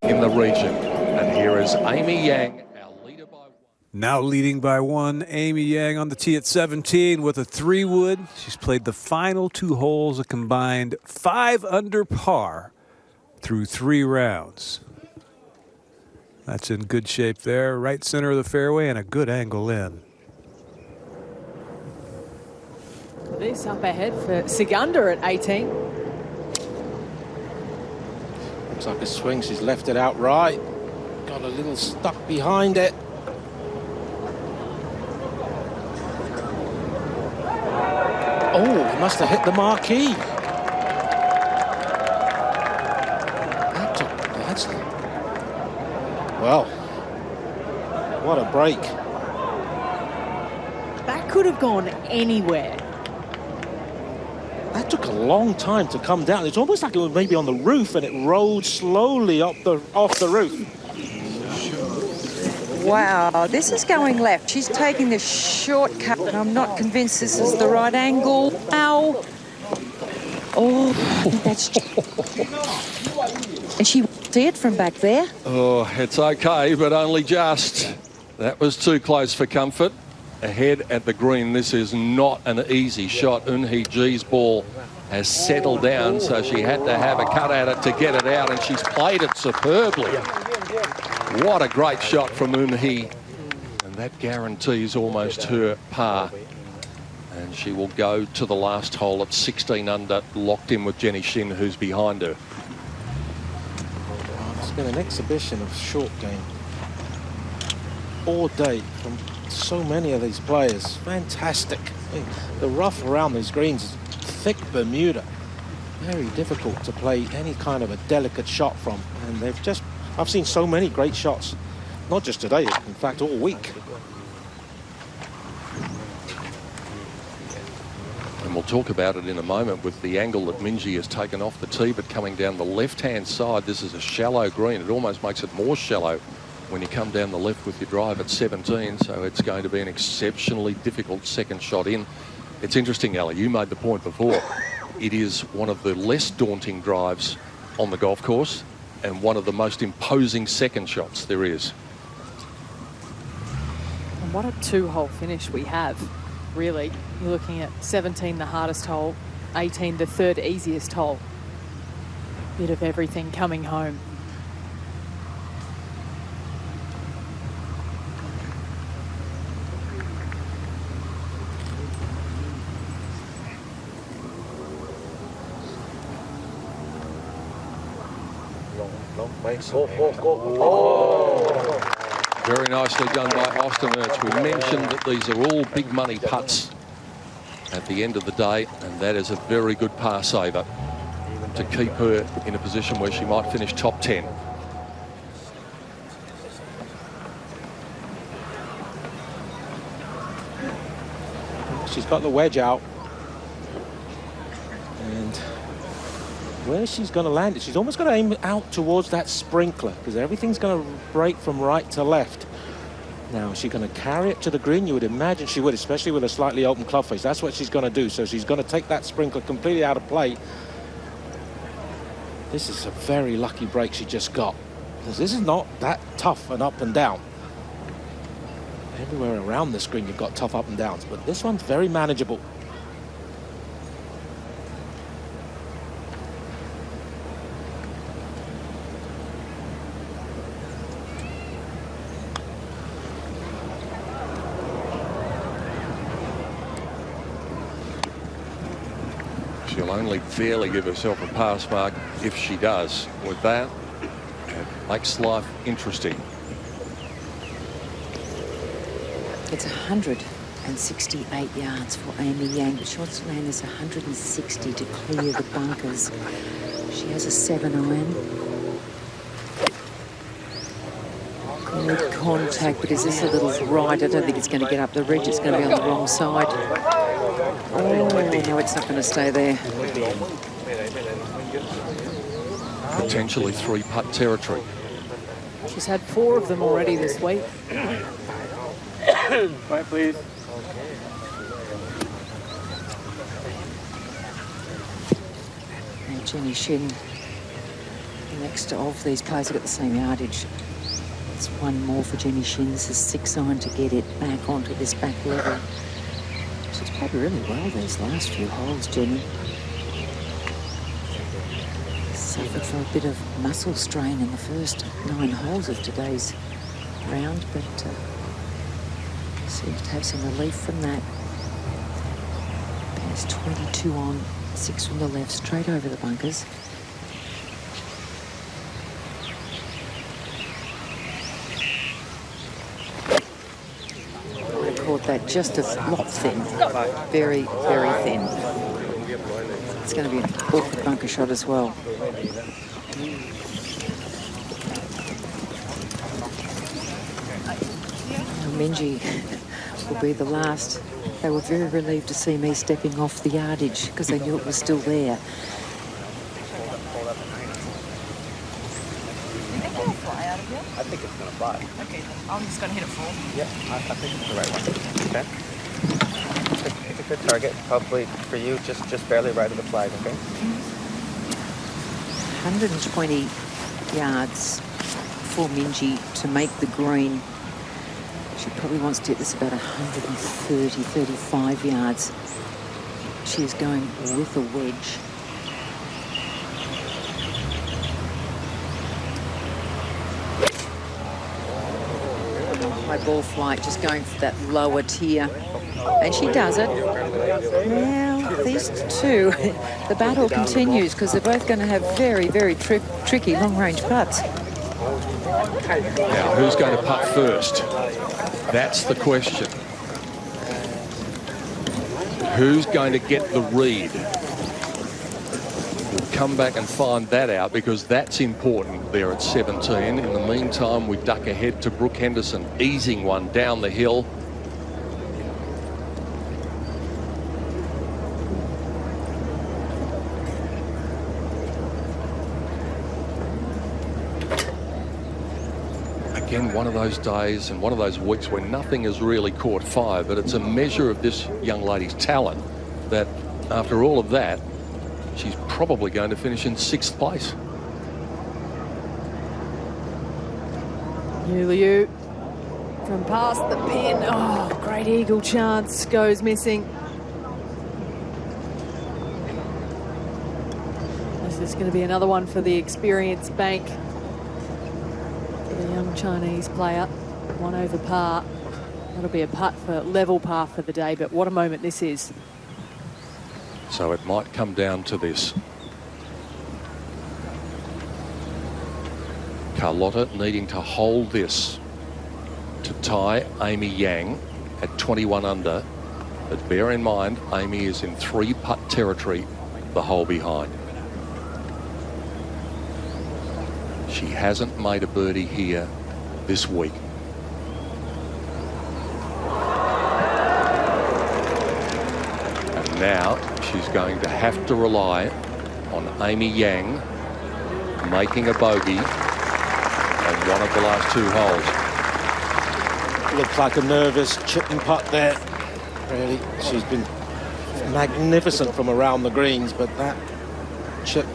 in the region. And here is Amy Yang, our leader by 1. Now leading by 1, Amy Yang on the tee at 17 with a 3-wood. She's played the final 2 holes, a combined 5 under par through 3 rounds. That's in good shape there. Right center of the fairway and a good angle in. This up ahead for Segunder at 18. Looks like a swing. She's left it out right. Got a little stuck behind it. Oh, it must have hit the marquee. Well, what a break. That could have gone anywhere. That took a long time to come down. It's almost like it was maybe on the roof and it rolled slowly off the roof. Wow, this is going left. She's taking the shortcut, and I'm not convinced this is the right angle. Ow. Oh, that's... And she see it from back there. Oh, it's okay, but only just. That was too close for comfort. Ahead at the green, this is not an easy shot. Eun Hee Ji's ball has settled down, so she had to have a cut at it to get it out, and she's played it superbly. What a great shot from Eun Hee. And that guarantees almost her par. And she will go to the last hole at 16 under, locked in with Jenny Shin, who's behind her. It's been an exhibition of short game all day from so many of these players. Fantastic. I mean, the rough around these greens is thick Bermuda. Very difficult to play any kind of a delicate shot from. And they've just... I've seen so many great shots. Not just today, in fact, all week. And we'll talk about it in a moment with the angle that Minjee has taken off the tee, but coming down the left-hand side, this is a shallow green. It almost makes it more shallow when you come down the left with your drive at 17, so it's going to be an exceptionally difficult second shot in. It's interesting, Ali, you made the point before. It is one of the less daunting drives on the golf course, and one of the most imposing second shots there is. And what a two-hole finish we have, really. You're looking at 17, the hardest hole, 18, the third easiest hole. Bit of everything coming home. Very nicely done by Austin Ertz. We mentioned that these are all big money putts at the end of the day, and that is a very good par saver to keep her in a position where she might finish top 10. She's got the wedge out. And where she's going to land it, she's almost going to aim out towards that sprinkler, because everything's going to break from right to left. Now, is she going to carry it to the green? You would imagine she would, especially with a slightly open club face. That's what she's going to do. So she's going to take that sprinkler completely out of play. This is a very lucky break she just got, because this is not that tough and up and down. Everywhere around the screen you've got tough up and downs, but this one's very manageable. She'll only barely give herself a pass mark if she does. With that, it makes life interesting. It's 168 yards for Amy Yang, but she wants to land this 160 to clear the bunkers. She has a 7-iron. Good contact, but is this a little right? I don't think it's going to get up the ridge. It's going to be on the wrong side. Oh, no, it's not going to stay there. Potentially 3-putt territory. She's had 4 of them already this week. Quiet, please. And Jenny Shin, next of these players, have got the same yardage. It's one more for Jenny Shin. This is 6-iron to get it back onto this back level. She's played really well these last few holes, Jenny. Suffered for a bit of muscle strain in the first 9 holes of today's round, but seems to have some relief from that. Pass 22 on, 6 from the left, straight over the bunkers. I caught that just a lot thin. Very, very thin. It's going to be an awkward bunker shot as well. Minji will be the last. They were very relieved to see me stepping off the yardage because they knew it was still there. I think it's going to fly. Okay, then I'm just going to hit it full. Yeah, I think it's the right one. Okay. It's a good target, probably for you, just barely right of the flag, okay? 120 yards for Minji to make the green. She probably wants to hit this about 130, 35 yards. She is going with a wedge. High ball flight, just going for that lower tier. And she does it. Now, these two, the battle continues because they're both going to have very, very tricky long-range putts. Now, who's going to putt first? That's the question. Who's going to get the read? We'll come back and find that out because that's important there at 17. In the meantime, we duck ahead to Brooke Henderson, easing one down the hill. Again, one of those days and one of those weeks where nothing has really caught fire, but it's a measure of this young lady's talent that after all of that, she's probably going to finish in 6th place. Liu from past the pin. Oh, great eagle chance goes missing. This is going to be another one for the experienced bank. For the young Chinese player, 1 over par. That'll be a putt for level par for the day, but what a moment this is. So it might come down to this. Carlotta needing to hold this to tie Amy Yang at 21 under. But bear in mind, Amy is in 3-putt territory the hole behind. She hasn't made a birdie here this week. And now she's going to have to rely on Amy Yang making a bogey on one of the last 2 holes. Looked like a nervous chip and putt there. Really, she's been magnificent from around the greens, but that chip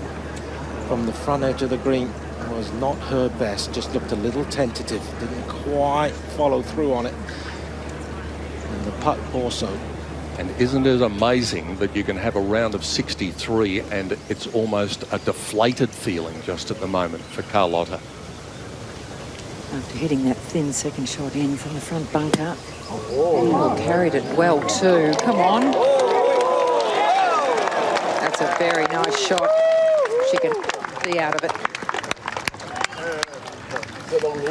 from the front edge of the green was not her best. Just looked a little tentative. Didn't quite follow through on it. And the putt also. And isn't it amazing that you can have a round of 63 and it's almost a deflated feeling just at the moment for Carlotta. After hitting that thin second shot in from the front bunker. Oh, carried it well too. Come on. That's a very nice shot. She can be out of it.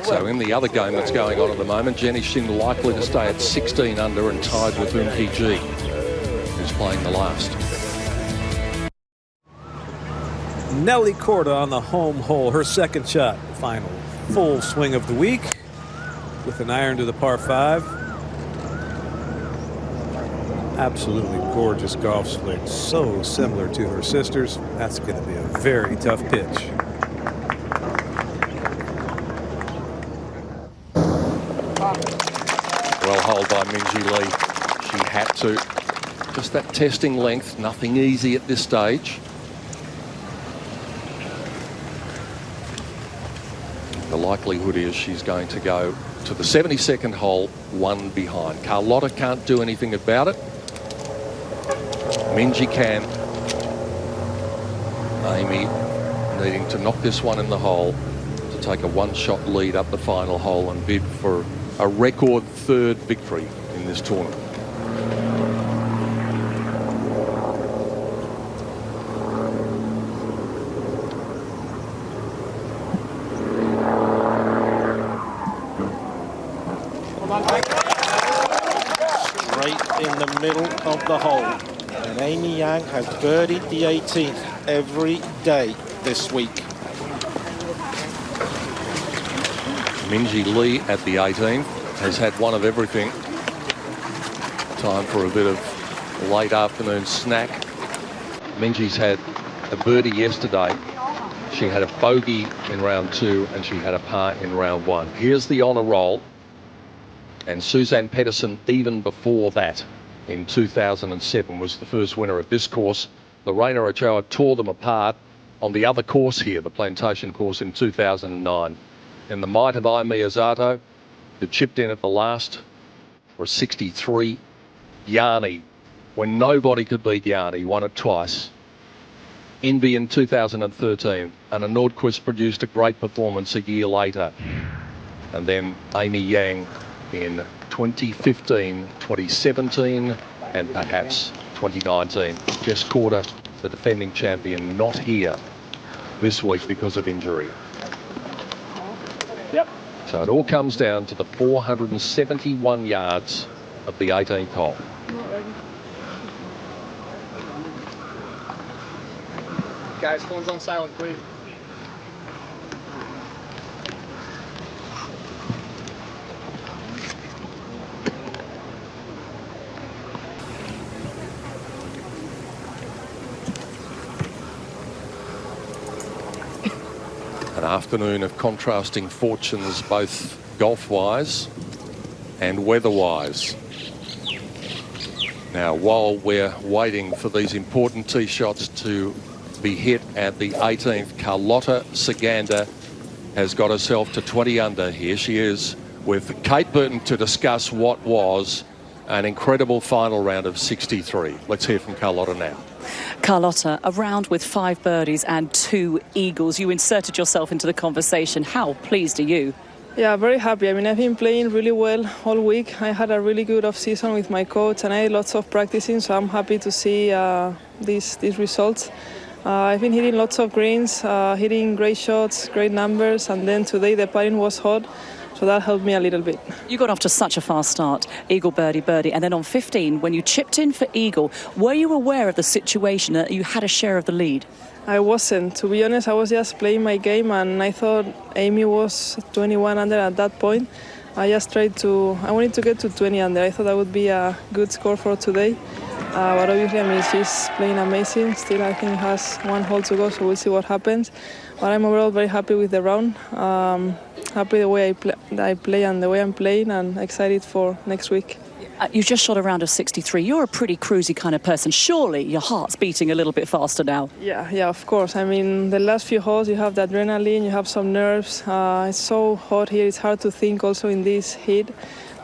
So in the other game that's going on at the moment, Jenny Shin likely to stay at 16 under and tied with MPG, who's playing the last. Nelly Korda on the home hole, her second shot, final full swing of the week with an iron to the par 5. Absolutely gorgeous golf swing, so similar to her sisters. That's going to be a very tough pitch. Well holed by Minjee Lee. She had to. Just that testing length, nothing easy at this stage. The likelihood is she's going to go to the 72nd hole, 1 behind. Carlotta can't do anything about it. Minjee can. Amy needing to knock this one in the hole to take a 1-shot lead up the final hole and bid for a record 3rd victory in this tournament. Straight in the middle of the hole. And Amy Yang has birdied the 18th every day this week. Minjee Lee at the 18th has had one of everything. Time for a bit of late afternoon snack. Minjee's had a birdie yesterday. She had a bogey in round 2 and she had a par in round 1. Here's the honour roll. And Suzanne Pedersen, even before that, in 2007, was the first winner of this course. Lorena Ochoa tore them apart on the other course here, the Plantation course, in 2009. And the might of Ai Miyazato, who chipped in at the last for a 63. Yarni, when nobody could beat Yarni, won it twice. Envy in 2013, and a Nordquist produced a great performance a year later. And then Amy Yang in 2015, 2017, and perhaps 2019. Jess Korda, the defending champion, not here this week because of injury. Yep. So it all comes down to the 471 yards of the 18th hole. Guys, phones on silent, please. An afternoon of contrasting fortunes, both golf-wise and weather-wise. Now, while we're waiting for these important tee shots to be hit at the 18th, Carlotta Saganda has got herself to 20 under. Here she is with Kate Burton to discuss what was an incredible final round of 63. Let's hear from Carlotta now. Carlotta, a round with 5 birdies and 2 eagles. You inserted yourself into the conversation. How pleased are you? Yeah, very happy. I mean, I've been playing really well all week. I had a really good off-season with my coach and I had lots of practicing, so I'm happy to see these results. I've been hitting lots of greens, hitting great shots, great numbers, and then today the putting was hot, so that helped me a little bit. You got off to such a fast start, eagle, birdie, birdie, and then on 15, when you chipped in for eagle, were you aware of the situation that you had a share of the lead? I wasn't. To be honest, I was just playing my game and I thought Amy was 21 under at that point. I wanted to get to 20 under. I thought that would be a good score for today. But obviously, I mean, she's playing amazing. Still, I think has 1 hole to go, so we'll see what happens. But I'm overall very happy with the round. Happy the way I play and the way I'm playing, and excited for next week. You just shot a round of 63. You're a pretty cruisy kind of person. Surely your heart's beating a little bit faster now. Yeah, of course. I mean, the last few holes, you have the adrenaline, you have some nerves. It's so hot here. It's hard to think also in this heat.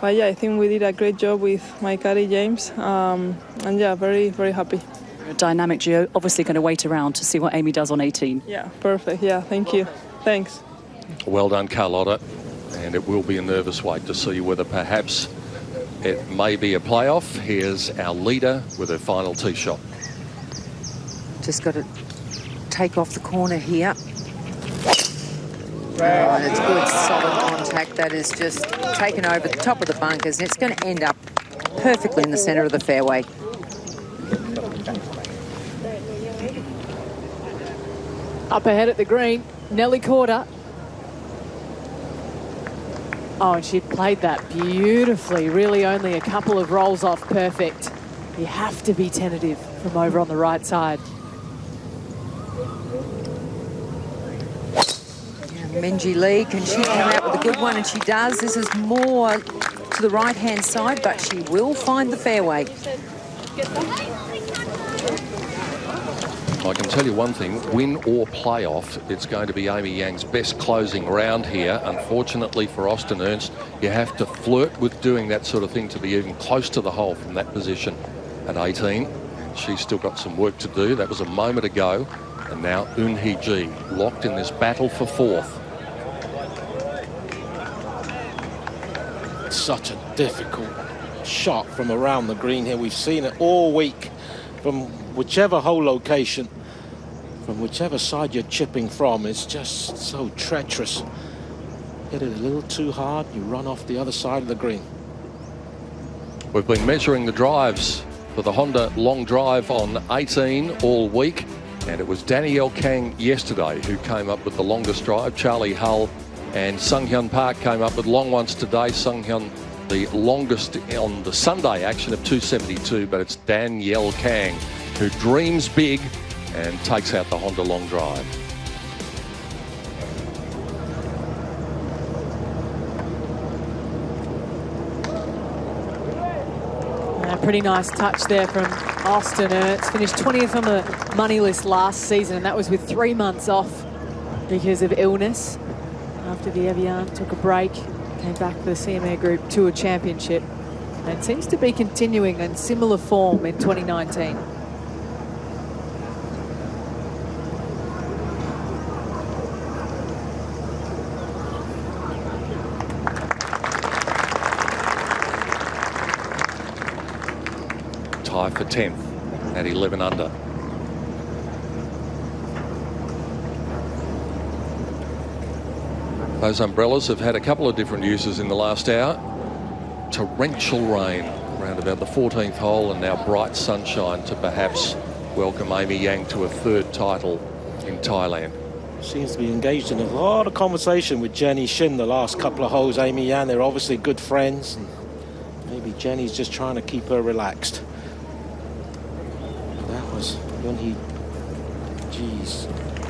But yeah, I think we did a great job with my caddy James. And yeah, very, very happy. You're a dynamic duo. Obviously going to wait around to see what Amy does on 18. Yeah, perfect. Yeah, thank you. Thanks. Well done, Carlotta. And it will be a nervous wait to see whether perhaps it may be a playoff. Here's our leader with her final tee shot. Just got to take off the corner here. And it's good, solid contact. That is just taken over the top of the bunkers, and it's going to end up perfectly in the centre of the fairway. Up ahead at the green, Nelly Corder. Oh, and she played that beautifully. Really only a couple of rolls off perfect. You have to be tentative from over on the right side. Minji Lee, can she come out with a good one? And she does. This is more to the right-hand side, but she will find the fairway. I can tell you one thing, win or playoff, it's going to be Amy Yang's best closing round here. Unfortunately for Austin Ernst, you have to flirt with doing that sort of thing to be even close to the hole from that position at 18. She's still got some work to do. That was a moment ago. And now Eun-hee Ji locked in this battle for 4th. Such a difficult shot from around the green here. We've seen it all week from whichever hole location, from whichever side you're chipping from. It's just so treacherous. Hit it a little too hard, you run off the other side of the green. We've been measuring the drives for the Honda long drive on 18 all week, and it was Danielle Kang yesterday who came up with the longest drive. Charlie Hull and Sung Hyun Park came up with long ones today. Sung Hyun the longest on the Sunday action of 272, but it's Danielle Kang who dreams big and takes out the Honda long drive. A pretty nice touch there from Austin Ernst. Finished 20th on the money list last season, and that was with 3 months off because of illness. After the Evian took a break, came back for the CMA Group Tour Championship, and seems to be continuing in similar form in 2019. Tie for 10th at 11 under. Those umbrellas have had a couple of different uses in the last hour. Torrential rain around about the 14th hole, and now bright sunshine to perhaps welcome Amy Yang to a 3rd title in Thailand. Seems to be engaged in a lot of conversation with Jenny Shin the last couple of holes. Amy Yang, they're obviously good friends, and maybe Jenny's just trying to keep her relaxed. That was Eun-hee Ji's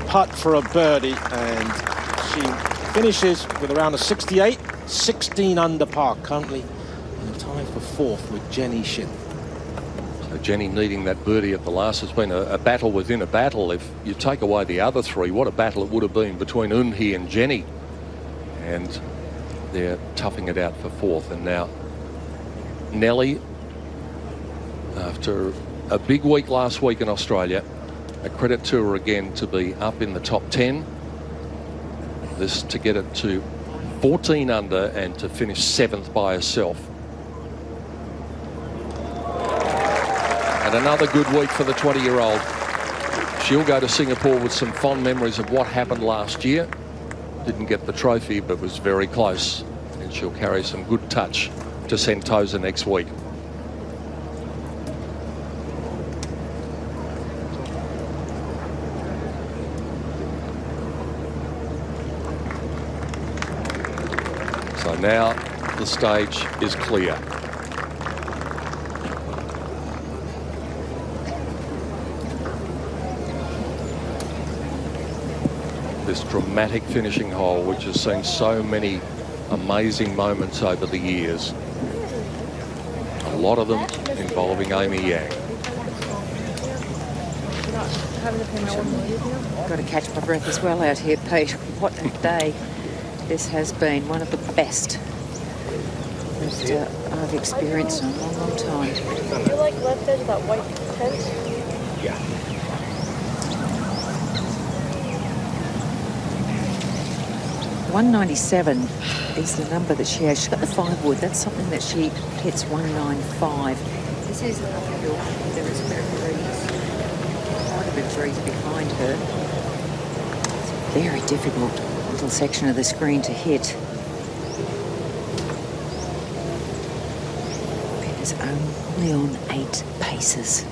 putt for a birdie, and she finishes with around a 68, 16 under par, currently in a tie for 4th with Jenny Shin. So Jenny needing that birdie at the last. It's been a battle within a battle. If you take away the other 3, what a battle it would have been between Eun-hee and Jenny And they're toughing it out for fourth. And now Nelly, after a big week last week in Australia, a credit to her again to be up in the top 10. This to get it to 14 under and to finish 7th by herself. And another good week for the 20-year-old. She'll go to Singapore with some fond memories of what happened last year. Didn't get the trophy, but was very close. And she'll carry some good touch to Sentosa next week. So now the stage is clear. This dramatic finishing hole, which has seen so many amazing moments over the years. A lot of them involving Amy Yang. Got to catch my breath as well out here, Pete. What a day this has been. One of the best that I've experienced in a long, long time. You're like left edge of that white tent? Yeah. .197 is the number that she has. She's got the 5-wood. That's something that she hits 195. This is an uphill. There is a bit of breeze. Quite a bit of breeze behind her. It's a very difficult little section of the screen to hit. It is only on 8 paces.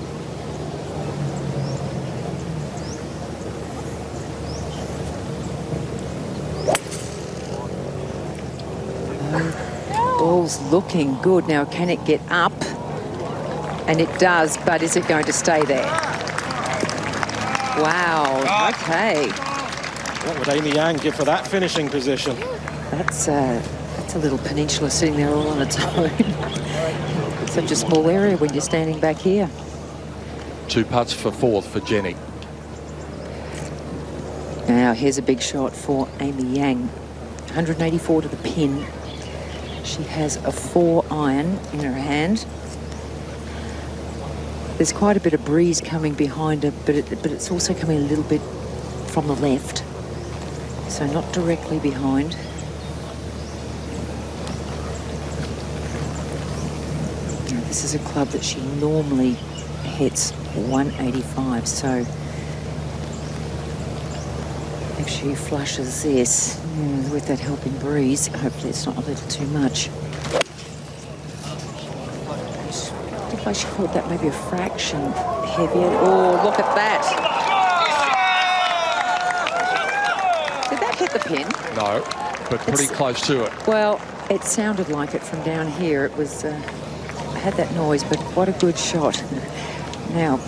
Ball's looking good. Now, can it get up? And it does, but is it going to stay there? Wow, okay. What would Amy Yang give for that finishing position? That's a little peninsula sitting there all on its own. Such a small area when you're standing back here. 2 putts for fourth for Jenny. Now, here's a big shot for Amy Yang. 184 to the pin. She has a 4-iron in her hand. There's quite a bit of breeze coming behind her, but it's also coming a little bit from the left. So not directly behind. Now, this is a club that she normally hits 185, so if she flushes this with that helping breeze, hopefully it's not a little too much. I should call that maybe a fraction heavier. Oh, look at that. Did that hit the pin? No, but pretty close to it. Well, it sounded like it from down here. It was, I had that noise, but what a good shot. Now,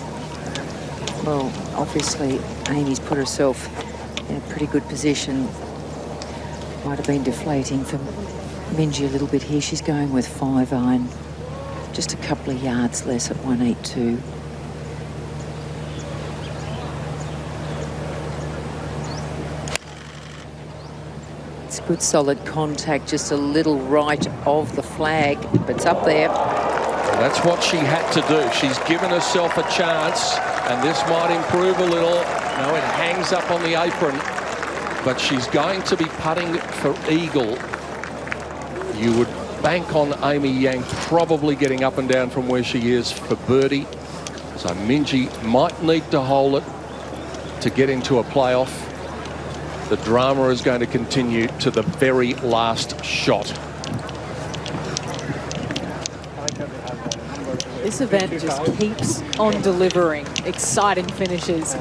well, obviously Amy's put herself in a pretty good position. Might have been deflating for Minji a little bit here. She's going with 5-iron. Just a couple of yards less at 182. It's good solid contact, just a little right of the flag, but it's up there. And that's what she had to do. She's given herself a chance, and this might improve a little. No, it hangs up on the apron, but she's going to be putting for eagle. You would bank on Amy Yang probably getting up and down from where she is for birdie. So Minji might need to hole it to get into a playoff. The drama is going to continue to the very last shot. This event just keeps on delivering exciting finishes.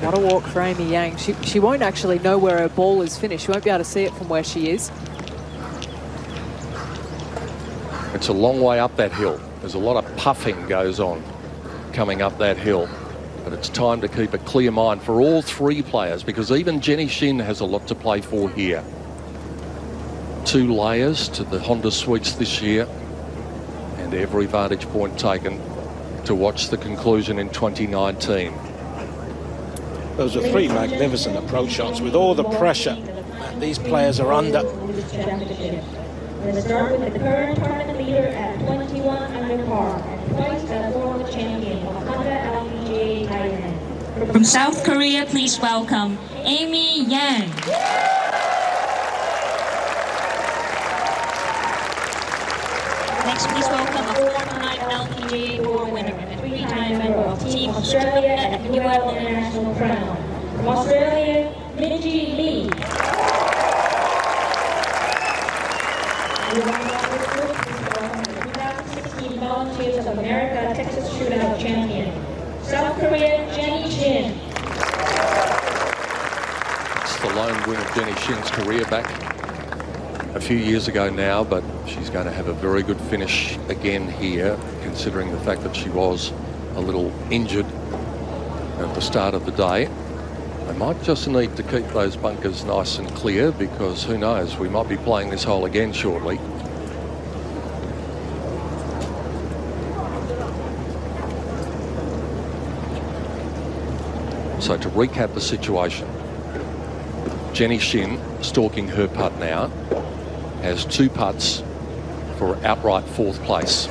What a walk for Amy Yang. She won't actually know where her ball is finished. She won't be able to see it from where she is. It's a long way up that hill. There's a lot of puffing goes on coming up that hill. But it's time to keep a clear mind for all 3 players, because even Jenny Shin has a lot to play for here. 2 layers to the Honda Suites this year, and every vantage point taken to watch the conclusion in 2019. Those are three magnificent approach shots with all the pressure that these players are under. Let's start with the current tournament leader at 21 under par and twice the former champion of Honda LPGA Thailand. From South Korea, please welcome Amy Yang. Next, please welcome a four-time LPGA Tour winner and a three-time member of Team Australia at the UL International Crown. From Australia, Minji Lee. Volunteers of America Texas Shootout Champion. South Korea, Jenny Shin. It's the lone win of Jenny Shin's career back a few years ago now, but she's going to have a very good finish again here, considering the fact that she was a little injured at the start of the day. They might just need to keep those bunkers nice and clear, because who knows, we might be playing this hole again shortly. So to recap the situation, Jenny Shin, stalking her putt now, has 2 putts for outright 4th place.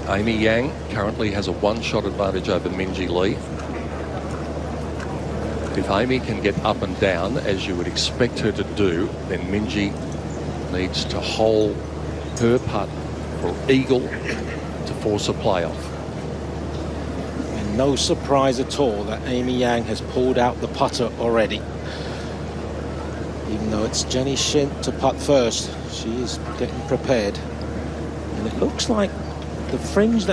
Amy Yang currently has a 1-shot advantage over Minji Lee. If Amy can get up and down, as you would expect her to do, then Minji needs to hole her putt for eagle to force a playoff. And no surprise at all that Amy Yang has pulled out the putter already. Even though it's Jenny Shin to putt first, she is getting prepared. And it looks like the fringe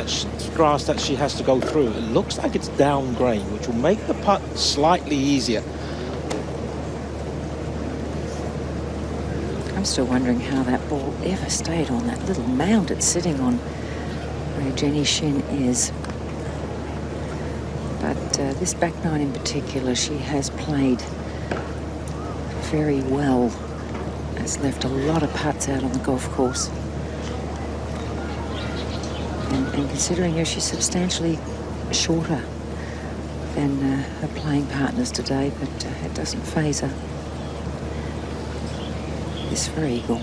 grass that she has to go through, it looks like it's down grain, which will make the putt slightly easier. I'm still wondering how that ball ever stayed on that little mound it's sitting on where Jenny Shin is. But this back nine in particular, she has played very well. Has left a lot of putts out on the golf course. And considering her, she's substantially shorter than her playing partners today, but it doesn't faze her. This for eagle.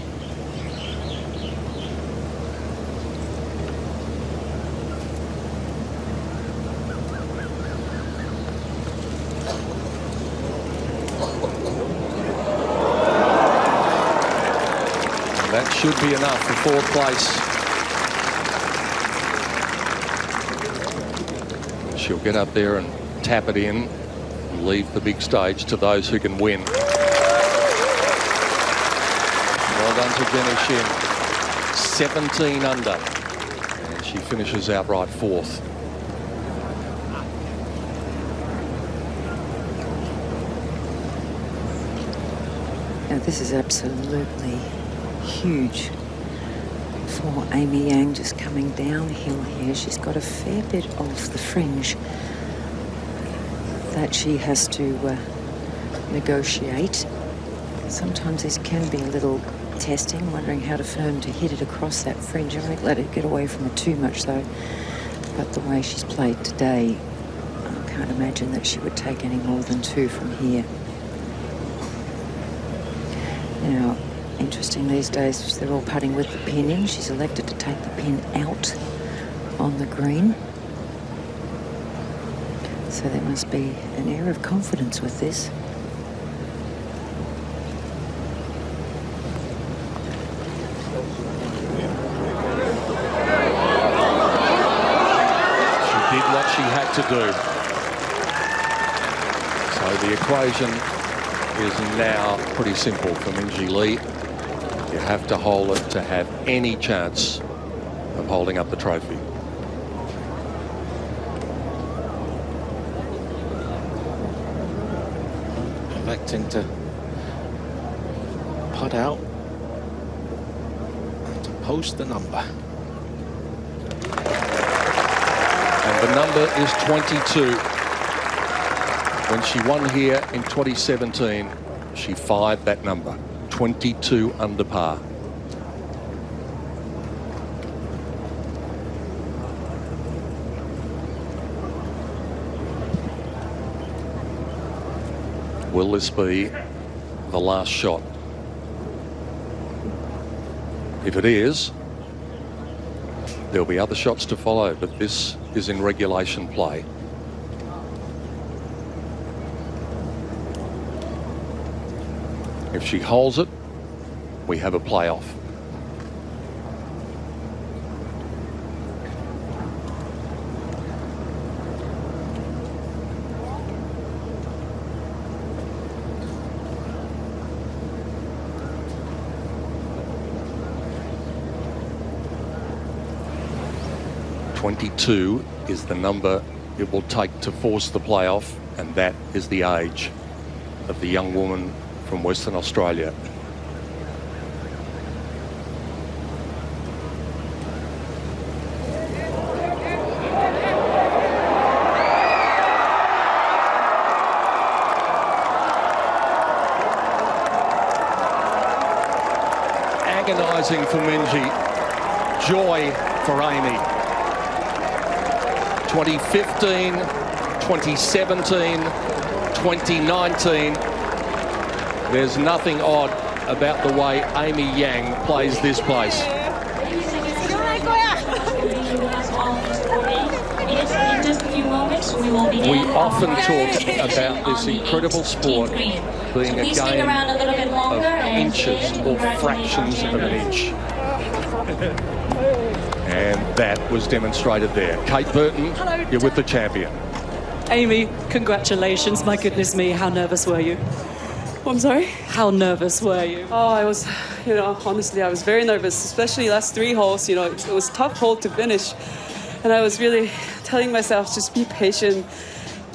That should be enough for 4th place. She'll get up there and tap it in and leave the big stage to those who can win. Well done to Jenny Shin. 17 under. And she finishes outright 4th. Now this is absolutely huge for Amy Yang, just coming downhill here. She's got a fair bit of the fringe that she has to negotiate. Sometimes this can be a little testing, wondering how firm to hit it across that fringe. I won't let it get away from her too much though. But the way she's played today, I can't imagine that she would take any more than 2 from here. Now, interesting these days, they're all putting with the pin in. She's elected to take the pin out on the green. So there must be an air of confidence with this. She did what she had to do. So the equation is now pretty simple for Minji Lee. You have to hold it to have any chance of holding up the trophy. Electing to putt out to post the number. And the number is 22. When she won here in 2017, she fired that number, 22 under par. will this be the last shot? If it is, there'll be other shots to follow, but this is in regulation play. If she holds it, we have a playoff. .22 is the number it will take to force the playoff, and that is the age of the young woman from Western Australia. Agonising for Minjee, joy for Amy. 2015, 2017, 2019. There's nothing odd about the way Amy Yang plays this place. We often talk about this incredible sport being a game of inches or fractions of an inch. And that was demonstrated there. Kate Burton, you're with the champion. Amy, congratulations. My goodness me, how nervous were you? I'm sorry? How nervous were you? Oh, I was, honestly, I was very nervous, especially last 3 holes. It was a tough hole to finish. And I was really telling myself, just be patient,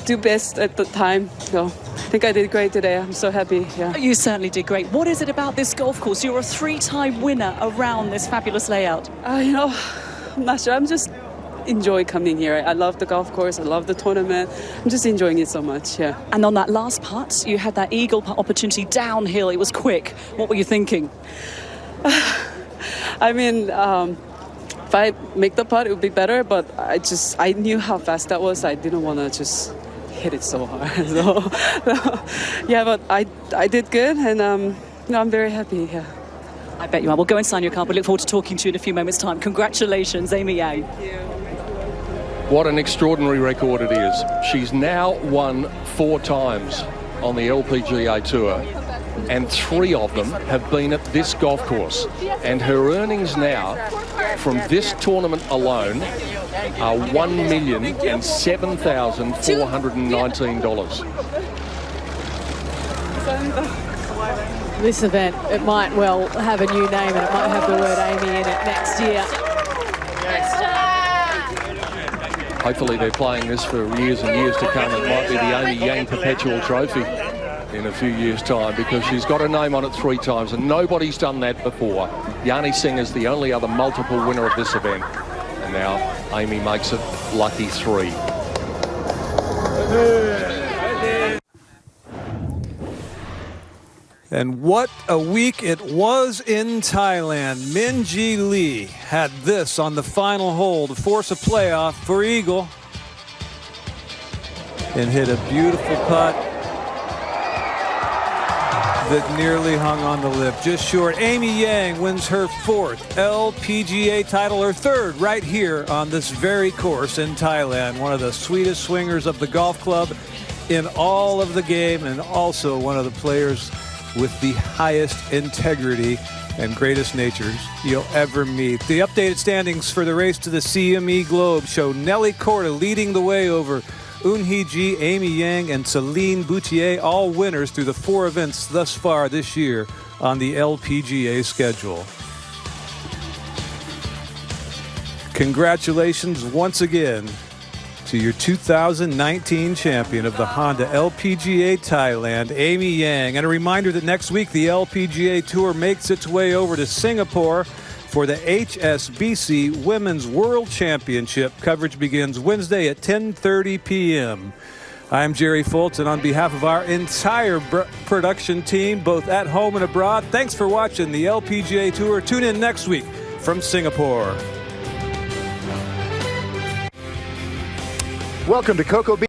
do best at the time. So I think I did great today. I'm so happy. Yeah. You certainly did great. What is it about this golf course? You're a 3-time winner around this fabulous layout. I'm not sure. I'm just enjoy coming here. I love the golf course. I love the tournament. I'm just enjoying it so much. Yeah. And on that last putt, you had that eagle putt opportunity downhill. It was quick. What were you thinking? I mean, if I make the putt, it would be better. But I knew how fast that was. I didn't want to just hit it so hard. So, yeah, but I did good, and I'm very happy. Yeah. I bet you are. We'll go and sign your card. We look forward to talking to you in a few moments' time. Congratulations, Amy Yang. Thank you. What an extraordinary record it is. She's now won 4 times on the LPGA Tour, and 3 of them have been at this golf course. And her earnings now from this tournament alone are $1,007,419. This event, it might well have a new name, and it might have the word Amy in it next year. Hopefully they're playing this for years and years to come. It might be the Amy Yang Perpetual Trophy in a few years' time, because she's got her name on it 3 times, and nobody's done that before. Yani Singh is the only other multiple winner of this event, and now Amy makes it lucky 3. And what a week it was in Thailand. Minjee Lee had this on the final hole to force a playoff for Eagle, and hit a beautiful putt that nearly hung on the lip, just short. Amy Yang wins her 4th LPGA title, her 3rd right here on this very course in Thailand. One of the sweetest swingers of the golf club in all of the game, and also one of the players with the highest integrity and greatest natures you'll ever meet. The updated standings for the race to the CME Globe show Nelly Korda leading the way over Eun Hee Ji, Amy Yang, and Celine Boutier, all winners through the 4 events thus far this year on the LPGA schedule. Congratulations once again to your 2019 champion of the Honda LPGA Thailand, Amy Yang. And a reminder that next week the LPGA Tour makes its way over to Singapore for the HSBC Women's World Championship. Coverage begins Wednesday at 10:30 p.m. I'm Jerry Foltz, and on behalf of our entire production team, both at home and abroad, thanks for watching the LPGA Tour. Tune in next week from Singapore. Welcome to Cocoa Beach.